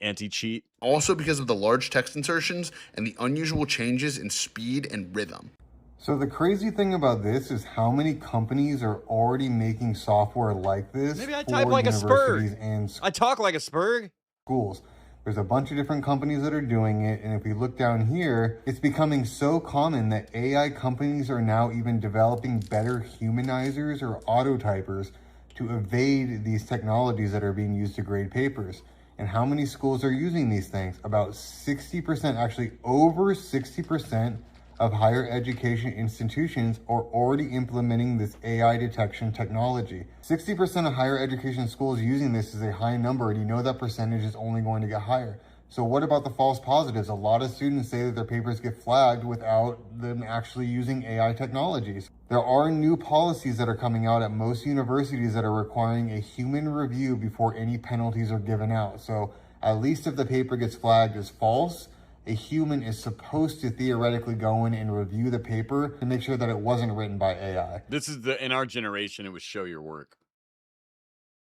Anti-cheat. Also because of the large text insertions and the unusual changes in speed and rhythm. So the crazy thing about this is how many companies are already making software like this. Maybe I for type like a universities spurg. and I talk like a spurg. Schools. There's a bunch of different companies that are doing it, and if we look down here, it's becoming so common that AI companies are now even developing better humanizers or autotypers to evade these technologies that are being used to grade papers. And how many schools are using these things? About 60%, actually over 60% of higher education institutions are already implementing this AI detection technology. 60% of higher education schools using this is a high number, and you know that percentage is only going to get higher. So what about the false positives? A lot of students say that their papers get flagged without them actually using AI technologies. There are new policies that are coming out at most universities that are requiring a human review before any penalties are given out. So at least if the paper gets flagged as false, a human is supposed to theoretically go in and review the paper to make sure that it wasn't written by AI. This is in our generation, it was show your work.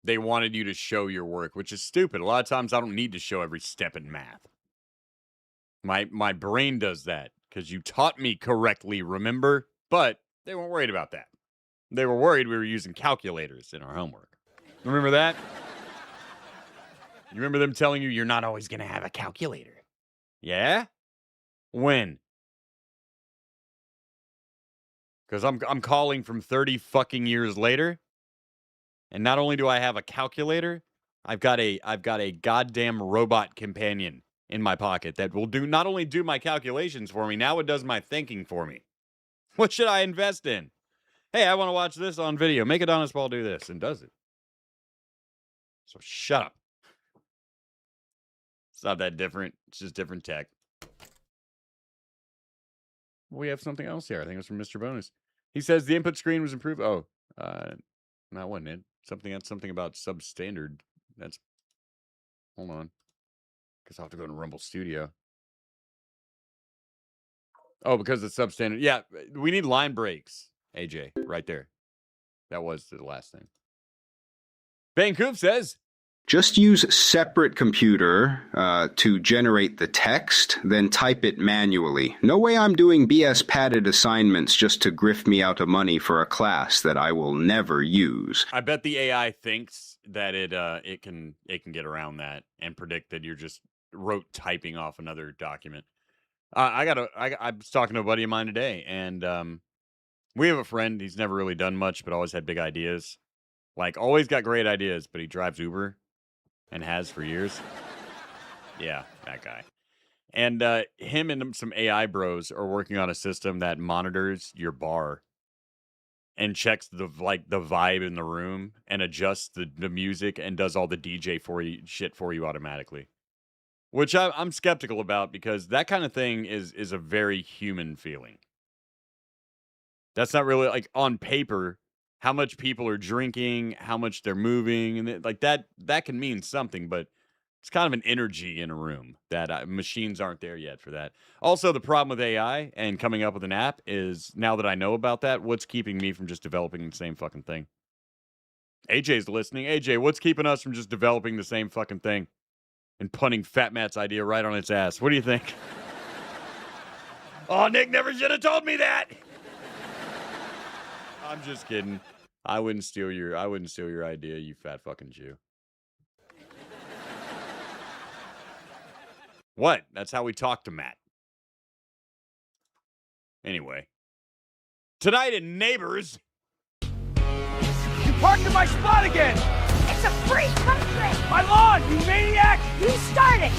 They wanted you to show your work, which is stupid. A lot of times I don't need to show every step in math. My brain does that because you taught me correctly, remember? But they weren't worried about that. They were worried we were using calculators in our homework. Remember that? You remember them telling you you're not always going to have a calculator? Yeah? When? Because I'm calling from 30 fucking years later. And not only do I have a calculator, I've got a goddamn robot companion in my pocket that will not only do my calculations for me, now it does my thinking for me. What should I invest in? Hey, I want to watch this on video. Make Adonis Ball do this, and does it. So shut up. It's not that different. It's just different tech. We have something else here. I think it was from Mr. Bonus. He says the input screen was improved. Oh, that wasn't it. Something about substandard. Hold on. Because I'll have to go to Rumble Studio. Oh, because it's substandard. Yeah, we need line breaks, AJ, right there. That was the last thing. Bang Coop says, just use separate computer to generate the text, then type it manually. No way I'm doing BS padded assignments just to grift me out of money for a class that I will never use. I bet the AI thinks that it can get around that and predict that you're just rote typing off another document. I was talking to a buddy of mine today, and we have a friend. He's never really done much, but always had big ideas. Like, always got great ideas, but he drives Uber. And has for years. Yeah, that guy. And him and some AI bros are working on a system that monitors your bar and checks the vibe in the room and adjusts the music and does all the DJ shit for you automatically. Which I'm skeptical about, because that kind of thing is a very human feeling. That's not really like on paper. How much people are drinking, how much they're moving, and like that can mean something, but it's kind of an energy in a room that machines aren't there yet for that. Also, the problem with AI and coming up with an app is, now that I know about that, what's keeping me from just developing the same fucking thing? AJ's listening. AJ, what's keeping us from just developing the same fucking thing and punting Fat Matt's idea right on its ass? What do you think? Oh, Nick never should have told me that. I'm just kidding. I wouldn't steal your idea, you fat fucking Jew. What? That's how we talk to Matt. Anyway. Tonight in Neighbors. You parked in my spot again! It's a free country! My lawn, you maniac! You started!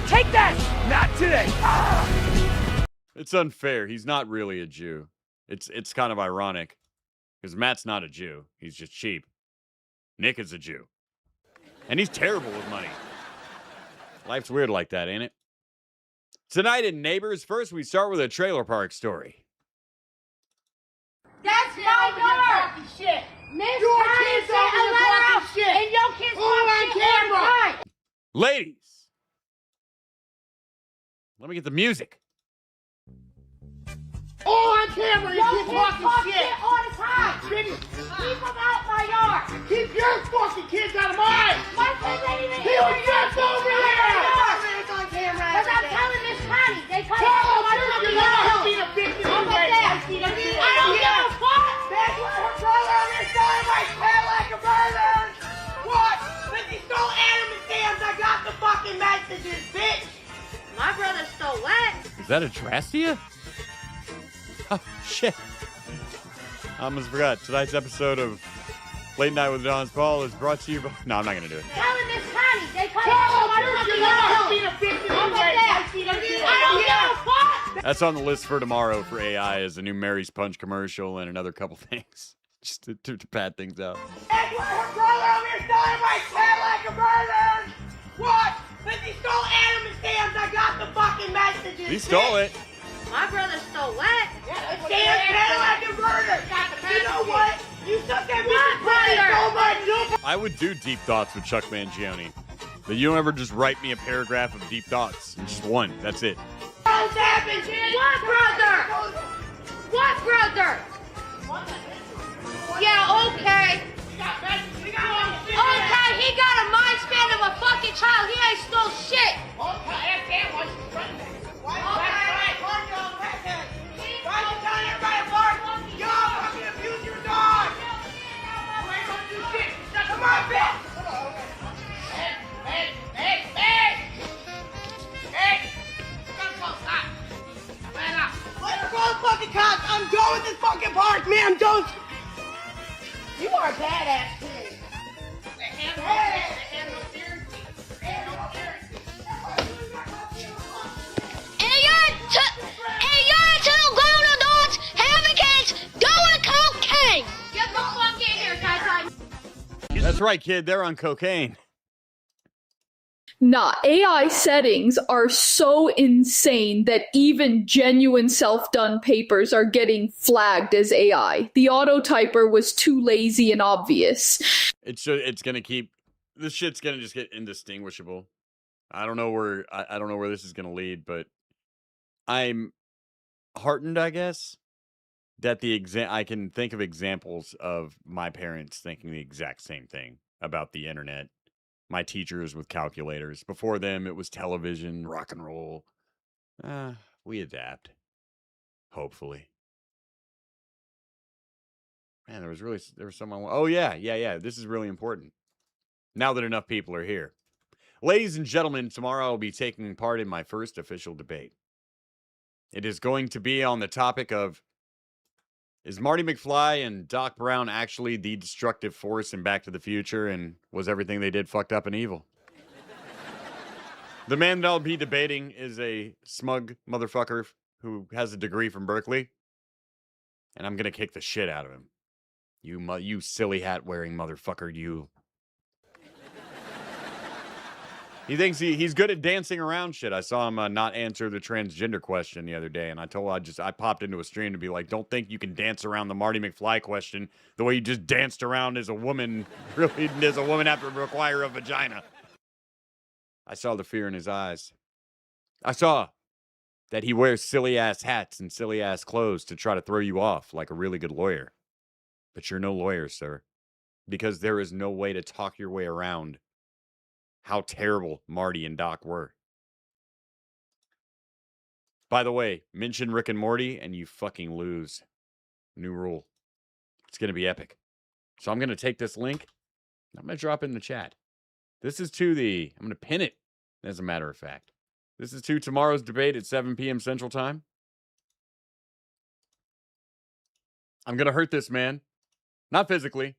Take that! Not today! It's unfair. He's not really a Jew. It's kind of ironic. Because Matt's not a Jew. He's just cheap. Nick is a Jew. And he's terrible with money. Life's weird like that, ain't it? Tonight in Neighbors, first we start with a trailer park story. That's my yard! Shit! Miss your kids over the talking shit! And your kids talk shit all the time! Ladies! Let me get the music. All on camera, you keep talking shit all the time! Keep them out my yard! Keep your fucking kids got a mic! My friend ain't even here! He was just over there! It's on camera. Because I'm telling Miss Connie. They cut it off my fucking mouth. Being a victim anyway. I don't give a fuck! That's why her brother on this side of my tail like a murder! What? But he stole anime stamps. I got the fucking messages, bitch! My brother stole what? Is that a Drastia? Oh, shit. I almost forgot. Tonight's episode of Late Night with Adonis Paul is brought to you by... No, I'm not going to do it. Telling Miss Connie. They cut it off my fucking mouth. Being a victim anyway. I don't give a fuck! That's on the list for tomorrow for AI as a new Mary's Punch commercial and another couple things. Just to pad things out. That's why her brother on this side of my tail like a murder! What? But he stole anime stamps. I got the fucking messages. He stole it. My brother stole what? Stamps like a murder. You know what? You took that bitch's so much. I would do deep thoughts with Chuck Mangione. But you don't ever just write me a paragraph of deep thoughts. Just one. That's it. What brother? What brother? Yeah, okay. Okay, he got a mind span of a fucking child. He ain't stole shit. Come on, bitch! Hey! Stop! Man up! Let's go, fucking cops! I'm going with this fucking park, man! I'm going! You are a badass, too. And you're to the grown adults having kids doing cocaine! Get the fuck in here, Ty. That's right, kid. They're on cocaine. Nah, AI settings are so insane that even genuine self-done papers are getting flagged as AI. The autotyper was too lazy and obvious. It's gonna keep this shit's gonna just get indistinguishable. I don't know where this is gonna lead, but I'm heartened, I guess, that I can think of examples of my parents thinking the exact same thing about the internet. My teachers with calculators. Before them, it was television, rock and roll. We adapt. Hopefully. Man, there was someone. Oh, yeah. This is really important. Now that enough people are here. Ladies and gentlemen, tomorrow I'll be taking part in my first official debate. It is going to be on the topic of, is Marty McFly and Doc Brown actually the destructive force in Back to the Future, and was everything they did fucked up and evil? The man that I'll be debating is a smug motherfucker who has a degree from Berkeley, and I'm gonna kick the shit out of him. You silly hat-wearing motherfucker, you. He thinks he's good at dancing around shit. I saw him not answer the transgender question the other day, and I popped into a stream to be like, don't think you can dance around the Marty McFly question the way you just danced around as a woman, really, as a woman after require a vagina. I saw the fear in his eyes. I saw that he wears silly-ass hats and silly-ass clothes to try to throw you off like a really good lawyer. But you're no lawyer, sir, because there is no way to talk your way around how terrible Marty and Doc were. By the way, mention Rick and Morty and you fucking lose. New rule. It's going to be epic. So I'm going to take this link. I'm going to drop it in the chat. This is I'm going to pin it, as a matter of fact. This is to tomorrow's debate at 7 p.m. Central Time. I'm going to hurt this man. Not physically,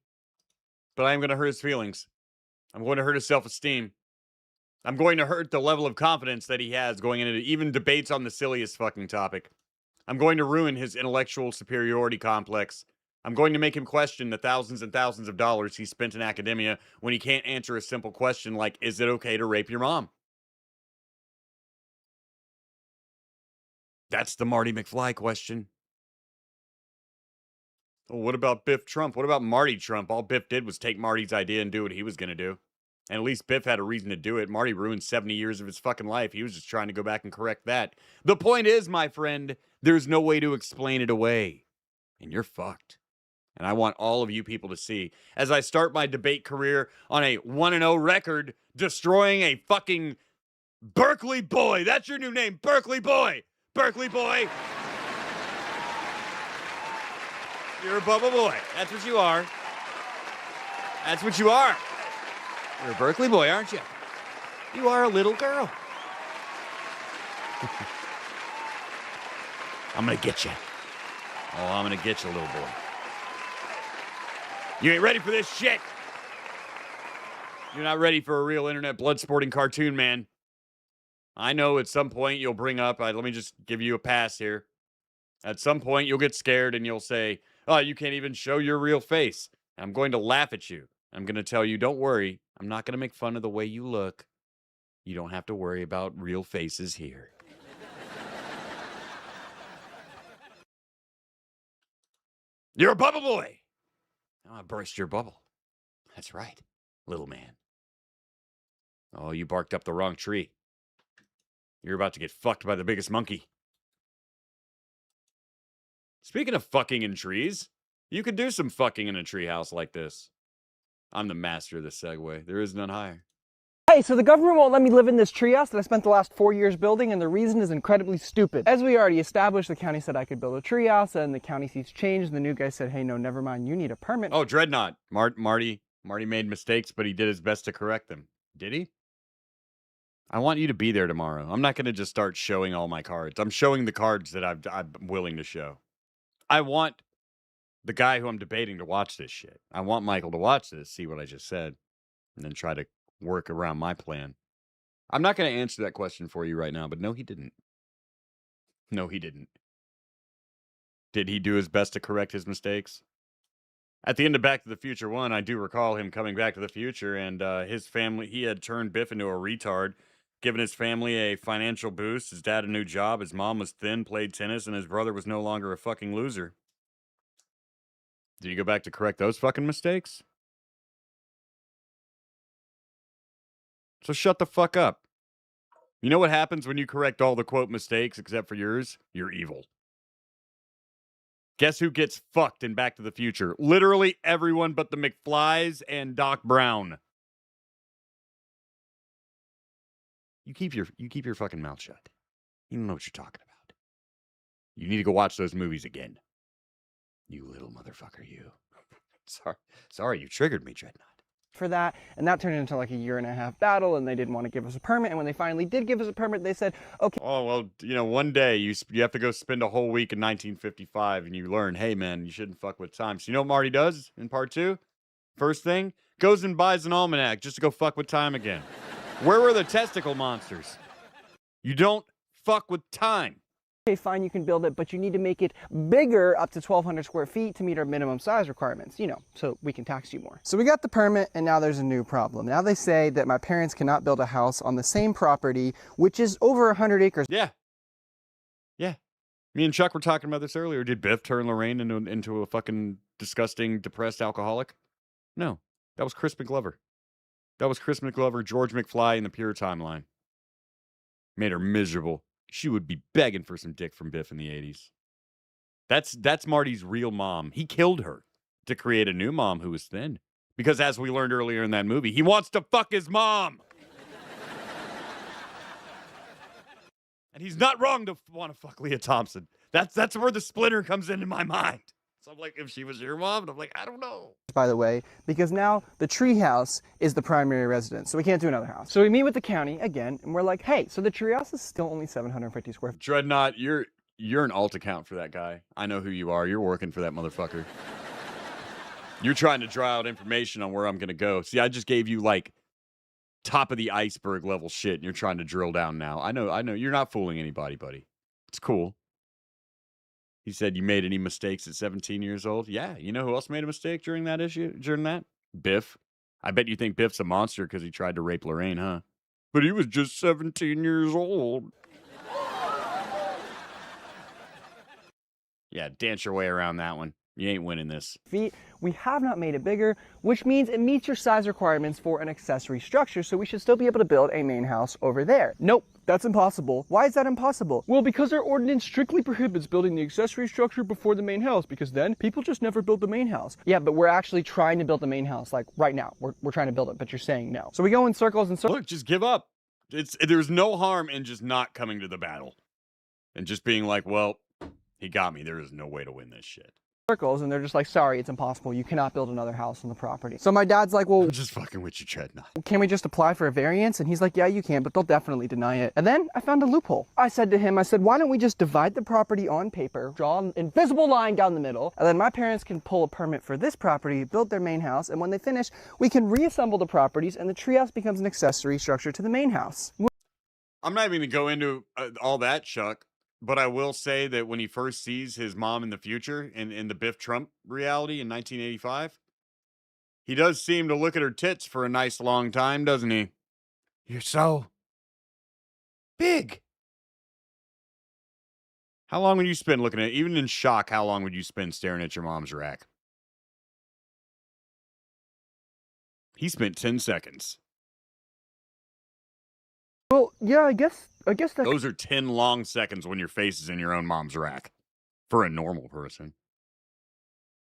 but I am going to hurt his feelings. I'm going to hurt his self-esteem. I'm going to hurt the level of confidence that he has going into even debates on the silliest fucking topic. I'm going to ruin his intellectual superiority complex. I'm going to make him question the thousands and thousands of dollars he spent in academia when he can't answer a simple question like, is it okay to rape your mom? That's the Marty McFly question. Well, what about Biff Trump? What about Marty Trump? All Biff did was take Marty's idea and do what he was going to do. And at least Biff had a reason to do it. Marty ruined 70 years of his fucking life. He was just trying to go back and correct that. The point is, my friend, there's no way to explain it away. And you're fucked. And I want all of you people to see, as I start my debate career on a 1-0 record, destroying a fucking Berkeley boy. That's your new name, Berkeley boy. Berkeley boy. You're a bubble boy. That's what you are. That's what you are. You're a Berkeley boy, aren't you? You are a little girl. I'm gonna get you. Oh, I'm gonna get you, little boy. You ain't ready for this shit. You're not ready for a real internet blood-sporting cartoon, man. I know at some point you'll bring up, let me just give you a pass here. At some point you'll get scared and you'll say, oh, you can't even show your real face. I'm going to laugh at you. I'm going to tell you, don't worry. I'm not going to make fun of the way you look. You don't have to worry about real faces here. You're a bubble boy. I burst your bubble. That's right, little man. Oh, you barked up the wrong tree. You're about to get fucked by the biggest monkey. Speaking of fucking in trees, you could do some fucking in a tree house like this. I'm the master of the segue. There is none higher. Hey, so the government won't let me live in this treehouse that I spent the last 4 years building, and the reason is incredibly stupid. As we already established, the county said I could build a treehouse, and the county sees change, and the new guy said, hey, no, never mind, you need a permit. Oh, Dreadnought. Marty made mistakes, but he did his best to correct them. Did he? I want you to be there tomorrow. I'm not going to just start showing all my cards. I'm showing the cards that I'm willing to show. I want the guy who I'm debating to watch this shit. I want Michael to watch this, see what I just said, and then try to work around my plan. I'm not going to answer that question for you right now, but no, he didn't. No, he didn't. Did he do his best to correct his mistakes? At the end of Back to the Future 1, I do recall him coming back to the future, and his family, he had turned Biff into a retard, given his family a financial boost, his dad a new job, his mom was thin, played tennis, and his brother was no longer a fucking loser. Did you go back to correct those fucking mistakes? So shut the fuck up. You know what happens when you correct all the quote mistakes except for yours? You're evil. Guess who gets fucked in Back to the Future? Literally everyone but the McFlys and Doc Brown. You keep your fucking mouth shut. You don't know what you're talking about. You need to go watch those movies again. You little motherfucker, you. Sorry, you triggered me, Dreadnought. For that, and that turned into like a 1.5-year battle, and they didn't want to give us a permit, and when they finally did give us a permit, they said, okay. Oh, well, one day you have to go spend a whole week in 1955, and you learn, hey, man, you shouldn't fuck with time. So you know what Marty does in part 2? First thing, goes and buys an almanac just to go fuck with time again. Where were the testicle monsters? You don't fuck with time. Okay, fine, you can build it, but you need to make it bigger, up to 1,200 square feet, to meet our minimum size requirements, so we can tax you more. So we got the permit, and now there's a new problem. Now they say that my parents cannot build a house on the same property, which is over 100 acres. Yeah. Me and Chuck were talking about this earlier. Did Biff turn Lorraine into a fucking disgusting, depressed alcoholic? No. That was Chris McGlover. That was Chris McGlover, George McFly in the Pure Timeline. Made her miserable. She would be begging for some dick from Biff in the 80s. That's Marty's real mom. He killed her to create a new mom who was thin. Because as we learned earlier in that movie, he wants to fuck his mom. And he's not wrong to want to fuck Leah Thompson. That's where the splinter comes into my mind. So I'm like, if she was your mom, and I'm like, I don't know. By the way, because now the treehouse is the primary residence, so we can't do another house. So we meet with the county again, and we're like, hey, so the treehouse is still only 750 square feet. Dreadnought, you're an alt account for that guy. I know who you are. You're working for that motherfucker. You're trying to draw out information on where I'm going to go. See, I just gave you, like, top of the iceberg level shit, and you're trying to drill down now. I know. You're not fooling anybody, buddy. It's cool. He said, you made any mistakes at 17 years old? Yeah. You know who else made a mistake during that? Biff. I bet you think Biff's a monster because he tried to rape Lorraine, huh? But he was just 17 years old. Yeah, dance your way around that one. You ain't winning this. Feet. We have not made it bigger, which means it meets your size requirements for an accessory structure, so we should still be able to build a main house over there. Nope, that's impossible. Why is that impossible? Well, because our ordinance strictly prohibits building the accessory structure before the main house, because then people just never build the main house. Yeah, but we're actually trying to build the main house, like right now. We're trying to build it, but you're saying no. So we go in circles and circles. Look, just give up. There's no harm in just not coming to the battle. And just being like, well, he got me. There is no way to win this shit. And they're just like, sorry, it's impossible. You cannot build another house on the property. So my dad's like, well, I'm just fucking with you, Chad. Can we just apply for a variance? And he's like, yeah, you can, but they'll definitely deny it. And then I found a loophole. I said to him, why don't we just divide the property on paper, draw an invisible line down the middle, and then my parents can pull a permit for this property, build their main house, and when they finish, we can reassemble the properties and the treehouse becomes an accessory structure to the main house. I'm not even going to go into all that, Chuck. But I will say that when he first sees his mom in the future, in the Biff Trump reality in 1985, he does seem to look at her tits for a nice long time, doesn't he? You're so big. How long would you spend looking at it? Even in shock, how long would you spend staring at your mom's rack? He spent 10 seconds. Well, yeah, I guess that... Those are 10 long seconds when your face is in your own mom's rack. For a normal person.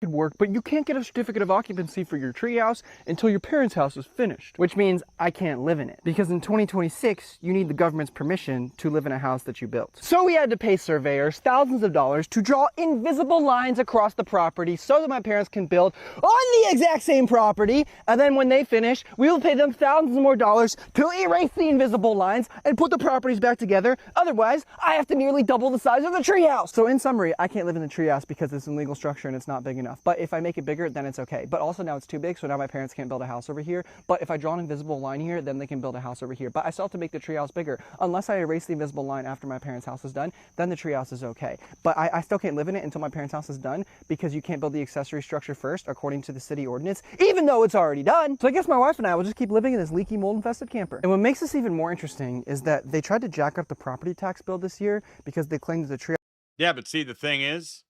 Could work, but you can't get a certificate of occupancy for your treehouse until your parents' house is finished. Which means I can't live in it. Because in 2026, you need the government's permission to live in a house that you built. So we had to pay surveyors thousands of dollars to draw invisible lines across the property so that my parents can build on the exact same property. And then when they finish, we will pay them thousands more dollars to erase the invisible lines and put the properties back together. Otherwise, I have to nearly double the size of the treehouse. So in summary, I can't live in the treehouse because it's an illegal structure and it's not big enough. But if I make it bigger, then it's okay. But also now it's too big, so now my parents can't build a house over here. But if I draw an invisible line here, then they can build a house over here. But I still have to make the treehouse bigger. Unless I erase the invisible line after my parents' house is done, then the treehouse is okay. But I still can't live in it until my parents' house is done because you can't build the accessory structure first, according to the city ordinance, even though it's already done. So I guess my wife and I will just keep living in this leaky, mold-infested camper. And what makes this even more interesting is that they tried to jack up the property tax bill this year because they claimed the treehouse... Yeah, but see, the thing is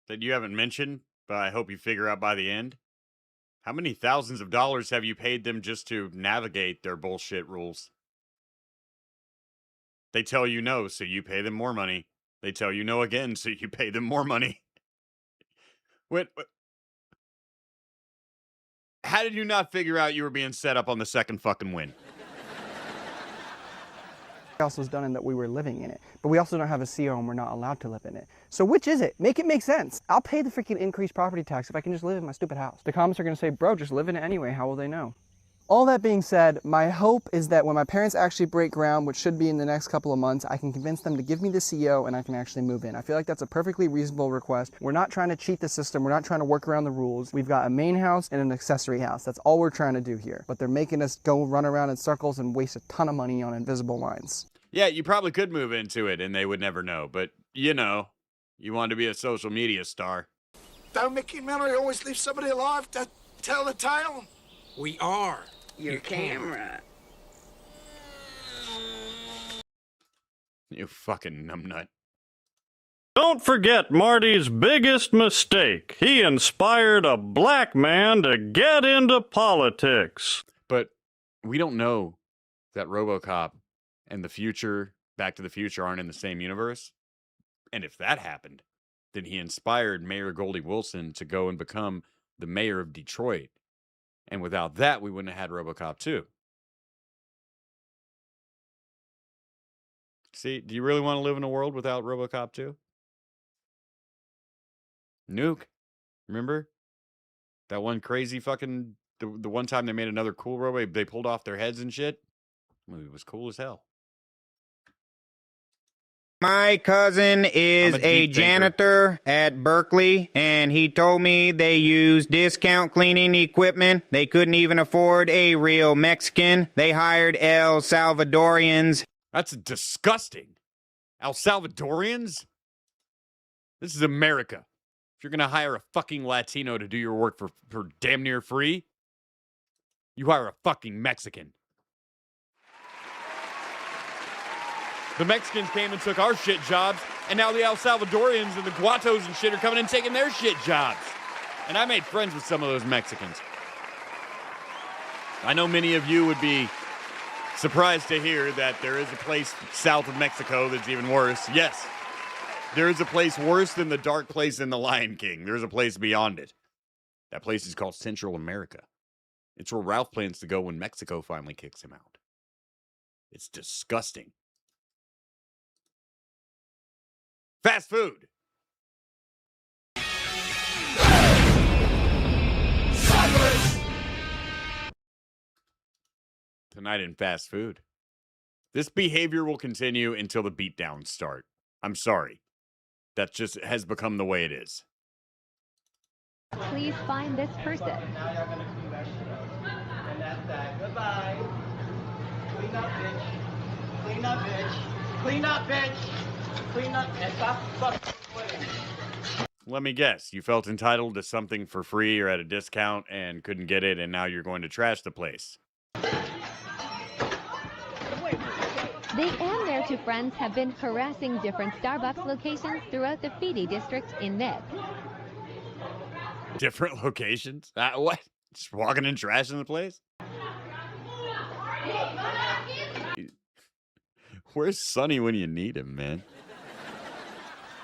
that you haven't mentioned, but I hope you figure out by the end. How many thousands of dollars have you paid them just to navigate their bullshit rules? They tell you no, so you pay them more money. They tell you no again, so you pay them more money. What? How did you not figure out you were being set up on the second fucking win? house was done and that we were living in it. But we also don't have a CO and we're not allowed to live in it. So which is it? Make it make sense. I'll pay the freaking increased property tax if I can just live in my stupid house. The comments are going to say, bro, just live in it anyway. How will they know? All that being said, my hope is that when my parents actually break ground, which should be in the next couple of months, I can convince them to give me the CO and I can actually move in. I feel like that's a perfectly reasonable request. We're not trying to cheat the system. We're not trying to work around the rules. We've got a main house and an accessory house. That's all we're trying to do here. But they're making us go run around in circles and waste a ton of money on invisible lines. Yeah, you probably could move into it and they would never know. But, you know, you want to be a social media star. Don't Mickey Miller always leave somebody alive to tell the tale? We are your camera. You fucking numbnut. Don't forget Marty's biggest mistake. He inspired a black man to get into politics. But we don't know that RoboCop and the future, Back to the Future, aren't in the same universe. And if that happened, then he inspired Mayor Goldie Wilson to go and become the mayor of Detroit. And without that, we wouldn't have had RoboCop 2. See, do you really want to live in a world without RoboCop 2? Nuke. Remember? That one crazy fucking... The one time they made another cool robot, they pulled off their heads and shit. The movie was cool as hell. My cousin is a janitor at Berkeley, and he told me they use discount cleaning equipment. They couldn't even afford a real Mexican. They hired El Salvadorians. That's disgusting. El Salvadorians? This is America. If you're going to hire a fucking Latino to do your work for damn near free, you hire a fucking Mexican. The Mexicans came and took our shit jobs And now the El Salvadorians and the Guatos and shit are coming and taking their shit jobs. And I made friends with some of those Mexicans. I know many of you would be surprised to hear that there is a place south of Mexico that's even worse. Yes, there is a place worse than the dark place in The Lion King. There's a place beyond it. That place is called Central America. It's where Ralph plans to go when Mexico finally kicks him out. It's disgusting. Fast food. Tonight in fast food. This behavior will continue until the beatdowns start. I'm sorry. That just has become the way it is. Please find this person. Now y'all gonna be back. And that's that. Goodbye. Clean up, bitch. Clean up, bitch. Clean up, bitch. Clean up and stop fucking playing. Let me guess. You felt entitled to something for free or at a discount and couldn't get it, and now you're going to trash the place. They and their two friends have been harassing different Starbucks locations throughout the Fidi district in Nip. Different locations? What? Just walking and trashing the place? Where's Sonny when you need him, man?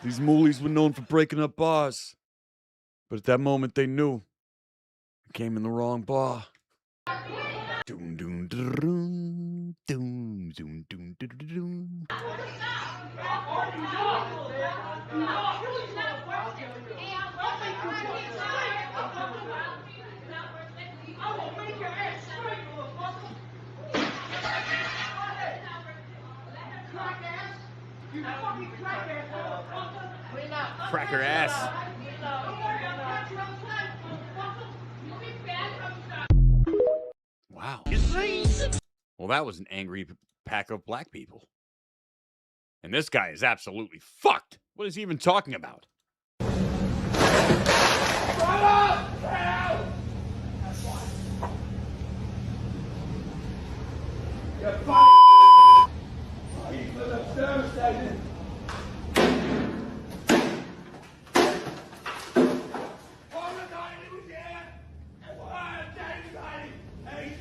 These moolies were known for breaking up bars. But at that moment, they knew. They came in the wrong bar. Doom, doom, doom, doom, doom, doom, doom, doom. Cracker ass. Wow. Well, that was an angry pack of black people. And this guy is absolutely fucked. What is he even talking about?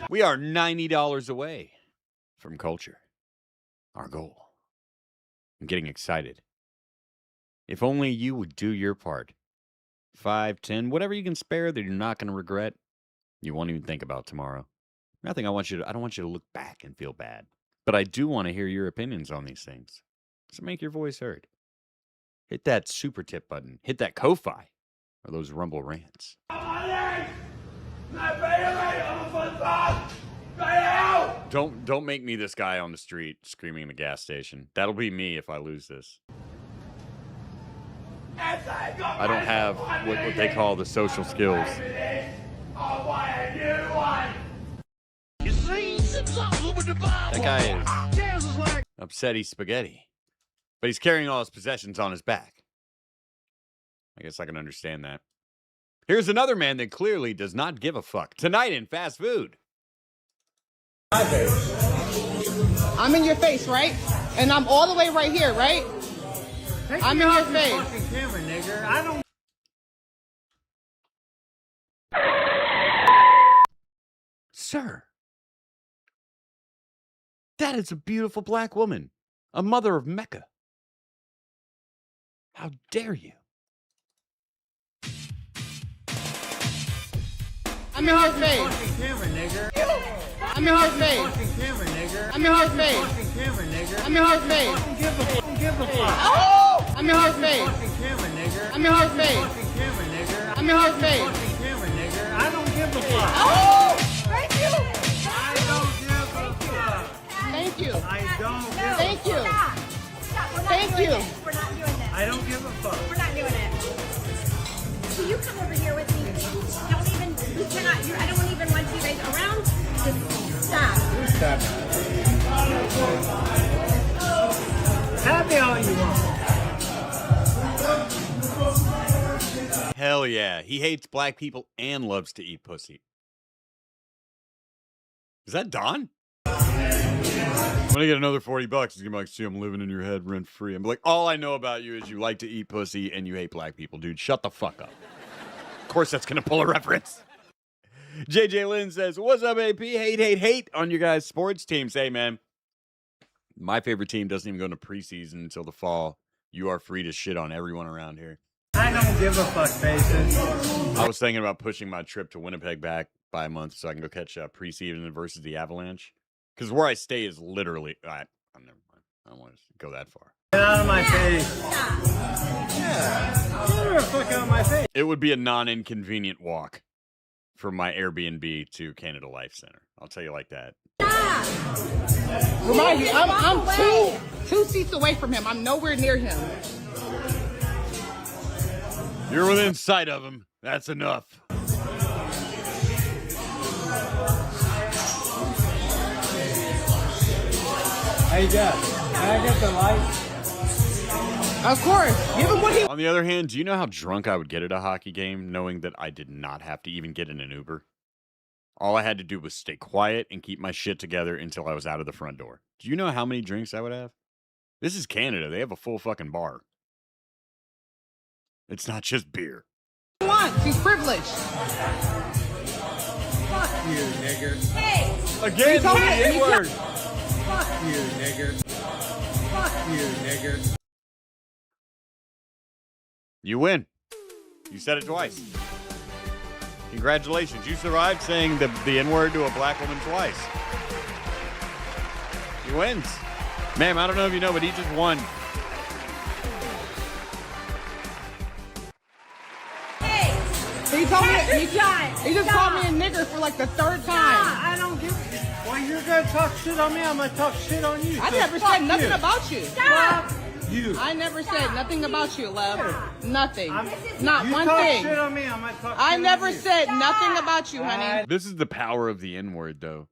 We are $90 away from culture. Our goal. I'm getting excited. If only you would do your part. 5, 10, whatever you can spare that you're not going to regret, you won't even think about tomorrow. Nothing I don't want you to look back and feel bad. But I do want to hear your opinions on these things. So make your voice heard. Hit that super tip button. Hit that Ko-Fi. Or those Rumble rants. Don't make me this guy on the street screaming in the gas station. That'll be me if I lose this. I don't have what they call the social skills. That guy is upset he's spaghetti. But he's carrying all his possessions on his back. I guess I can understand that. Here's another man that clearly does not give a fuck. Tonight in fast food. I'm in your face, right? And I'm all the way right here, right? I'm in your face. Fucking camera, nigger. I don't. Sir, that is a beautiful black woman, a mother of Mecca. How dare you? I'm in your face. Fucking camera, nigger. I'm in your face. Fucking camera, nigger. I'm in your face. Fucking camera, nigger. I'm in your face. Give a fuck. Oh! I'm in your face. Fucking camera, nigger. I'm in your face. Fucking camera, nigger. I'm in your face. Fucking camera, nigger. I don't give a fuck. Oh! Thank you. I don't give a fuck. Thank you. I don't give a Thank you. Stop. Thank you. We're not doing this. I don't give a fuck. We're not doing it. Will you come over here with me? Don't even, you cannot, I don't even want you guys around. Just stop. Stop. Happy all you want. Hell yeah. He hates black people and loves to eat pussy. Is that Don? I'm gonna get another $40. He's gonna be like, see, I'm living in your head rent free. I'm like, all I know about you is you like to eat pussy and you hate black people, dude. Shut the fuck up. Of course that's gonna pull a reference. JJ Lynn says, what's up, AP? Hate on your guys' sports teams. Hey, man. My favorite team doesn't even go into preseason until the fall. You are free to shit on everyone around here. I don't give a fuck, faces. I was thinking about pushing my trip to Winnipeg back by a month so I can go catch preseason versus the Avalanche. Because where I stay is literally... I'm never mind. I don't want to go that far. Get out of my face. Yeah. Get the fuck out of my face. It would be a non-inconvenient walk from my Airbnb to Canada Life Center. I'll tell you like that. Remind you, I'm two seats away from him. I'm nowhere near him. You're within sight of him. That's enough. Hey, Jeff, can I get the light? Of course. Give him what he... On the other hand, do you know how drunk I would get at a hockey game knowing that I did not have to even get in an Uber? All I had to do was stay quiet and keep my shit together until I was out of the front door. Do you know how many drinks I would have? This is Canada. They have a full fucking bar. It's not just beer. He's privileged. Fuck you, nigger. Hey! Again, the N-word. Fuck you, nigger. Fuck you, nigger. You win. You said it twice. Congratulations. You survived saying the N-word to a black woman twice. He wins. Ma'am, I don't know if you know, but he just won. He told me he just called me a nigger for like the third time. I don't give a... Well, you're gonna talk shit on me, I'm gonna talk shit on you. I so never fuck said nothing you. about you. Fuck you. I never said nothing about you, love. Nothing. Not you one talk thing. Shit on me, I'm gonna talk I shit never on you. said nothing about you, honey. This is the power of the N-word, though.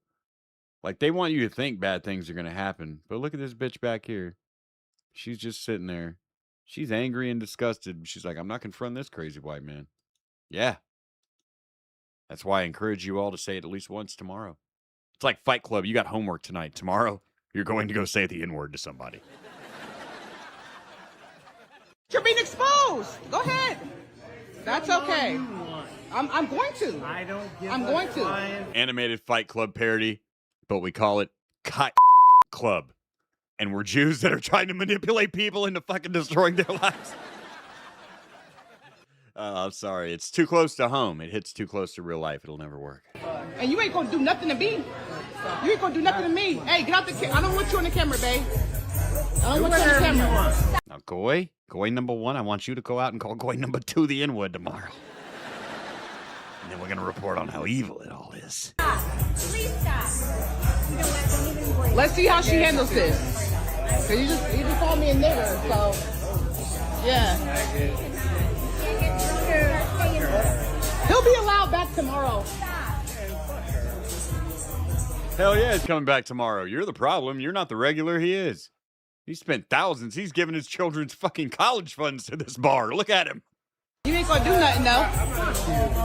Like, they want you to think bad things are going to happen. But look at this bitch back here. She's just sitting there. She's angry and disgusted. She's like, I'm not confronting this crazy white man. Yeah. That's why I encourage you all to say it at least once tomorrow. It's like Fight Club. You got homework tonight. Tomorrow, you're going to go say the N-word to somebody. You're being exposed. Go ahead. That's okay. I'm going to. I don't give I'm a going to. flying... Animated Fight Club parody, but we call it Kite Club. And we're Jews that are trying to manipulate people into fucking destroying their lives. I'm sorry. It's too close to home. It hits too close to real life. It'll never work. And you ain't gonna do nothing to me. You ain't gonna do nothing to me. Hey, get out the camera. I don't want you on the camera, babe. I don't want you on the camera. Now, Goy number 1, I want you to go out and call Goy number 2 the N-word tomorrow. And then we're going to report on how evil it all is. Please stop. Let's see how she handles this. Cause you just called me a nigger, so yeah. He'll be allowed back tomorrow. Hell yeah, he's coming back tomorrow. You're the problem. You're not the regular. He is. He spent thousands. He's giving his children's fucking college funds to this bar. Look at him. You ain't gonna do nothing though.